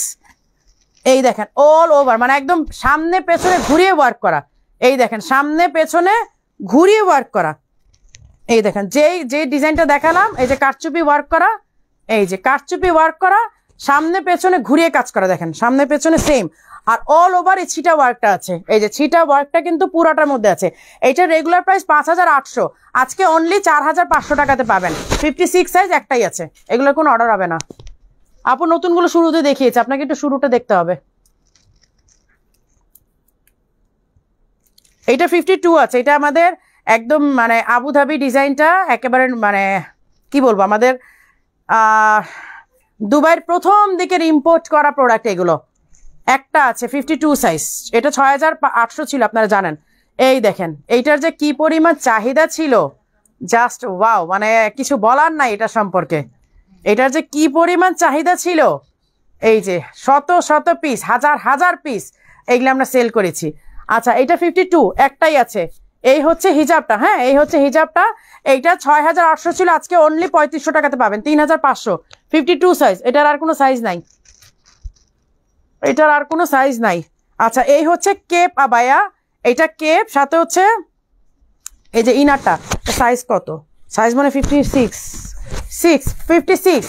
এই দেখেন অল ওভার মানে একদম সামনে পেছনে ঘুরিয়ে ওয়ার্ক করা, এই দেখেন সামনে পেছনে ঘুরিয়ে ওয়ার্ক করা, এই দেখেন যে ডিজাইনটা দেখালাম, এই যে কারচুপি ওয়ার্ক করা, এই যে কারচুপি ওয়ার্ক করা, সামনে পেছনে ঘুরিয়ে কাজ করা, দেখেন সামনে পেছনে সেম, আর অল ওভার এই ছিটা ওয়ার্কটা আছে, এই যে ছিটা ওয়ার্কটা কিন্তু পুরাটার মধ্যে আছে। এইটা রেগুলার প্রাইস 5800, আজকে অনলি 4500 টাকাতে পাবেন, 56 সাইজ একটাই আছে, এগুলোর কোনো অর্ডার হবে না আপু। নতুনগুলো শুরুতে দেখিয়েছে, আপনাকে একটু শুরুটা দেখতে হবে। এইটা 52 আছে, এটা আমাদের একদম মানে আবুধাবি ডিজাইনটা, একেবারে মানে কি বলবো আমাদের দুবাইয়ের প্রথম দিকের ইম্পোর্ট করা প্রোডাক্ট এগুলো। একটা আছে 52 সাইজ, এটা 6800 ছিল আপনারা জানেন। এই দেখেন এইটার যে কি পরিমাণ চাহিদা ছিল, জাস্ট ওয়াও, মানে কিছু বলার নাই এটা সম্পর্কে, এটার যে কি পরিমাণ চাহিদা ছিল, এই যে শত শত পিস, হাজার হাজার পিস এগুলো আমরা সেল করেছি। আচ্ছা এটা 52 একটাই আছে, এই হচ্ছে হিজাবটা। হ্যাঁ এই হচ্ছে হিজাবটা, এইটা 6800 ছিল, আজকে অনলি 3500 টাকাতে পাবেন, 3500, 52 সাইজ, এটার আর কোনো সাইজ নাই, এটার আর কোনো সাইজ নাই। আচ্ছা এই হচ্ছে কেপ আবায়া, এইটা কেপ, সাথে হচ্ছে এই যে ইনারটা, সাইজ কত, সাইজ মানে 56।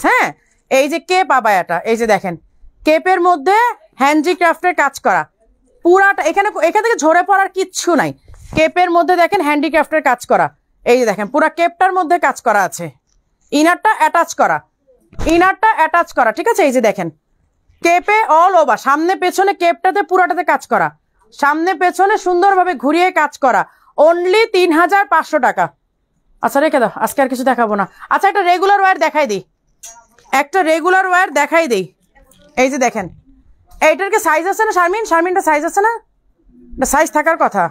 হ্যাঁ এই যে কেপ আবায়াটা, এই যে দেখেন কেপের মধ্যে হ্যান্ডিক্রাফটের কাজ করা পুরাটা, এখান থেকে ঝরে পড়ার কিচ্ছু নাই, কেপের মধ্যে দেখেন হ্যান্ডিক্রাফটের কাজ করা, এই যে দেখেন পুরা কেপটার মধ্যে কাজ করা আছে, ইনারটা অ্যাটাচ করা, ইনারটা অ্যাটাচ করা, ঠিক আছে। এই যে দেখেন কেপে অল ওভার, সামনে পেছনে কেপটাতে পুরাটাতে কাজ করা, সামনে পেছনে সুন্দরভাবে ঘুরিয়ে কাজ করা, অনলি 3500 টাকা। আচ্ছা রেখে দাও, আজকে আর কিছু দেখাবো না। আচ্ছা একটা রেগুলার ওয়্যার দেখাই দিই, একটা রেগুলার ওয়্যার দেখাই দিই, এই যে দেখেন এইটার কি সাইজ আছে না শারমিন, শারমিনটা সাইজ আছে না, সাইজ থাকার কথা।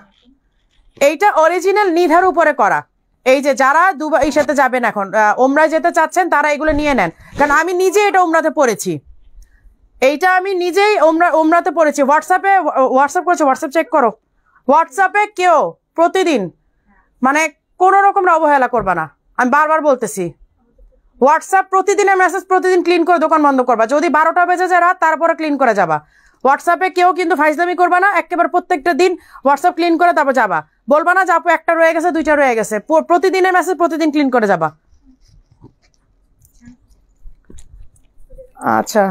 এইটা অরিজিনাল নিধার উপরে করা, এই যে যারা দুবাই সাথে যাবেন এখন ওমরায় যেতে চাচ্ছেন তারা এগুলো নিয়ে নেন, কারণ আমি নিজে এটা ওমরাতে পড়েছি, এইটা আমি নিজেই ওমরাতে পড়েছি। হোয়াটসঅ্যাপ করছো, হোয়াটসঅ্যাপ চেক করো, হোয়াটসঅ্যাপে কেউ প্রতিদিন মানে কোনো রকম অবহেলা করবা না, আমি বারবার বলতেছি, হোয়াটসঅ্যাপ প্রতিদিনের মেসেজ প্রতিদিন ক্লিন করে দোকান বন্ধ করবা, যদি 12টা বেজে যায় রাত তারপরে ক্লিন করে যাবা। হোয়াটসঅ্যাপে কেউ কিন্তু ফাইজলামি করবা না, একেবারে প্রত্যেকটা দিন হোয়াটসঅ্যাপ ক্লিন করে তারপর যাবা। বলবা না যে আপু একটা রয়ে গেছে, দুইটা রয়ে গেছে। প্রতিদিনের মেসেজ প্রতিদিন ক্লিন করে যাবা। আচ্ছা,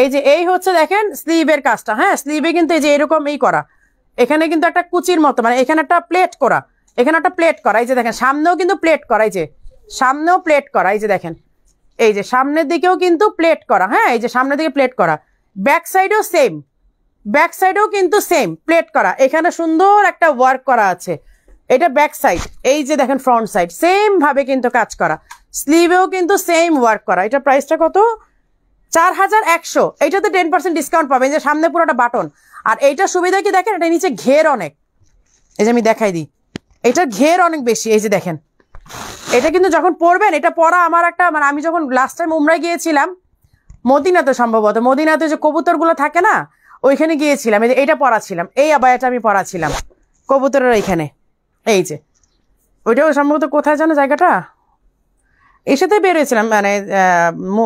এই যে এই হচ্ছে দেখেন স্লিভের কাজটা। হ্যাঁ, স্লিভে কিন্তু এই যে এরকম করা, এখানে কিন্তু একটা কুচির মতো, মানে এখানে একটা প্লেট করা, এখানে একটা প্লেট করা। এই যে দেখেন সামনেও কিন্তু প্লেট করা, এই যে সামনেও প্লেট করা, এই যে দেখেন এই যে সামনের দিকেও কিন্তু প্লেট করা। হ্যাঁ, এই যে সামনের দিকে প্লেট করা, ব্যাক সাইডেও সেম, ব্যাক সাইডেও কিন্তু সেম প্লেট করা। এখানে সুন্দর একটা ওয়ার্ক করা আছে, এটা ব্যাক সাইড। এই যে দেখেন ফ্রন্ট সাইড সেম ভাবে কিন্তু কাজ করা, স্লিভেও কিন্তু সেম ওয়ার্ক করা। এটা প্রাইসটা কত? 4100। এইটাতে 10% ডিসকাউন্ট পাবেন। যে সামনে পুরোটা বাটন। আর এইটা সুবিধা কি দেখেন, এটা নিচে ঘের অনেক, এই যে আমি দেখাই দিই, এটা ঘের অনেক বেশি। এই যে দেখেন, এটা কিন্তু যখন পরবেন, এটা পরা আমার একটা, মানে আমি যখন লাস্ট টাইম উমরায় গিয়েছিলাম মদিনাতে, সম্ভবত মদিনাতে যে কবুতরগুলো থাকে না, ওইখানে গিয়েছিলাম, এই যে এইটা পরা ছিলাম, এই আবায়াটা আমি পরা ছিলাম কবুতরের এইখানে। এই যে ওইটাও সম্ভবত কোথায় জানো জায়গাটা, এই সাথে বের হয়েছিলাম, মানে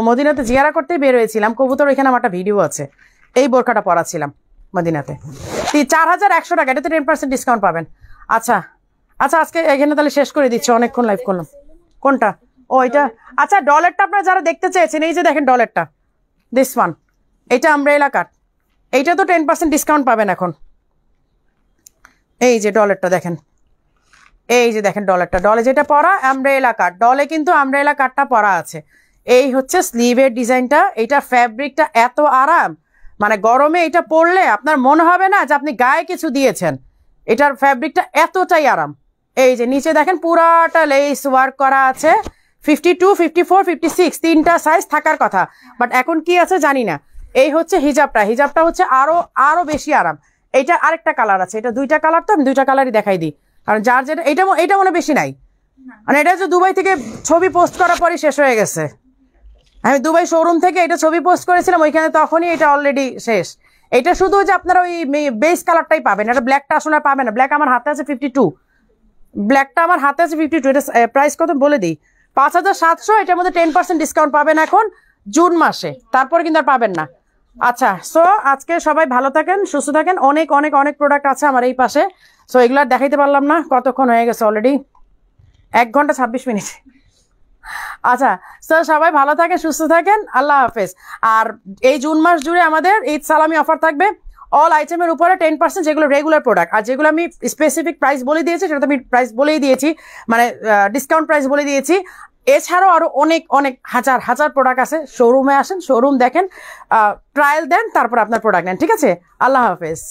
মদিনাতে জিয়ারা করতে বের হয়েছিলাম, কবুতর ওইখানে আমার একটা ভিডিও আছে, এই বোরখাটা পরা ছিলাম মদিনাতে। 4100 টাকা, এটাতে 10% ডিসকাউন্ট পাবেন। আচ্ছা আচ্ছা, আজকে এখানে তাহলে শেষ করে দিচ্ছি, অনেকক্ষণ লাইভ করলাম। কোনটা? ও এটা। আচ্ছা, ডলারটা আপনারা যারা দেখতে চেয়েছেন, এই যে দেখেন ডলারটা, দিস ওয়ান, এটা আমব্রেলা কাট, এইটা তো 10% ডিসকাউন্ট পাবেন এখন। এই যে ডলারটা দেখেন, এই যে দেখেন ডলারটা, ডলে যেটা পরা আমব্রেলা কাট, ডলে কিন্তু আমব্রেলা কাটটা পরা আছে। এই হচ্ছে স্লিভের ডিজাইনটা, এইটা ফ্যাব্রিকটা এত আরাম, মানে গরমে এটা পরলে আপনার মনে হবে না যে আপনি গায়ে কিছু দিয়েছেন, এটার ফ্যাব্রিকটা এতটাই আরাম। এই যে নিচে দেখেন পুরাটা লেস ওয়ার্ক করা আছে, 52, 54, 56 তিনটা সাইজ থাকার কথা, বাট এখন কি আছে জানি না। এই হচ্ছে হিজাবটা, হিজাবটা হচ্ছে আরো বেশি আরাম। এইটা আরেকটা কালার আছে, এটা দুইটা কালার, তো আমি দুইটা কালারই দেখাই দিই, কারণ যার যেটা, এটা মনে বেশি নাই, মানে এটা হচ্ছে দুবাই থেকে ছবি পোস্ট করার পরই শেষ হয়ে গেছে। আমি দুবাই শোরুম থেকে এটা ছবি পোস্ট করেছিলাম, ওইখানে তখনই এটা অলরেডি শেষ। এটা শুধু যে আপনারা ওই বেস কালারটাই পাবেন, এটা ব্ল্যাকটা আসলে পাবেন না। ব্ল্যাক আমার হাতে আছে 52, ব্ল্যাকটা আমার হাতে আছে 52। এটা প্রাইস কত বলে দিই, 5700। এটার মধ্যে 10% ডিসকাউন্ট পাবেন এখন জুন মাসে, তারপরে কিন্তু আর পাবেন না। আচ্ছা, সো আজকে সবাই ভালো থাকেন, সুস্থ থাকেন। অনেক অনেক অনেক প্রোডাক্ট আছে আমার এই পাশে, সো এগুলো আর দেখাইতে পারলাম না, কতক্ষণ হয়ে গেছে অলরেডি, 1 ঘন্টা 26 মিনিট। আচ্ছা, সো সবাই ভালো থাকেন, সুস্থ থাকেন, আল্লাহ হাফেজ। আর এই জুন মাস জুড়ে আমাদের ঈদ সালামি অফার থাকবে, অল আইটেমের উপরে 10%, যেগুলো রেগুলার প্রোডাক্ট, আর যেগুলো আমি স্পেসিফিক প্রাইস বলে দিয়েছি সেটা তো আমি প্রাইস বলেই দিয়েছি, মানে ডিসকাউন্ট প্রাইস বলে দিয়েছি। এছাড়াও আরো অনেক অনেক হাজার হাজার প্রোডাক্ট আছে। শোরুমে আসেন, শোরুম দেখেন, ট্রায়াল দেন, তারপর আপনার প্রোডাক্ট নেন। ঠিক আছে, আল্লাহ হাফেজ।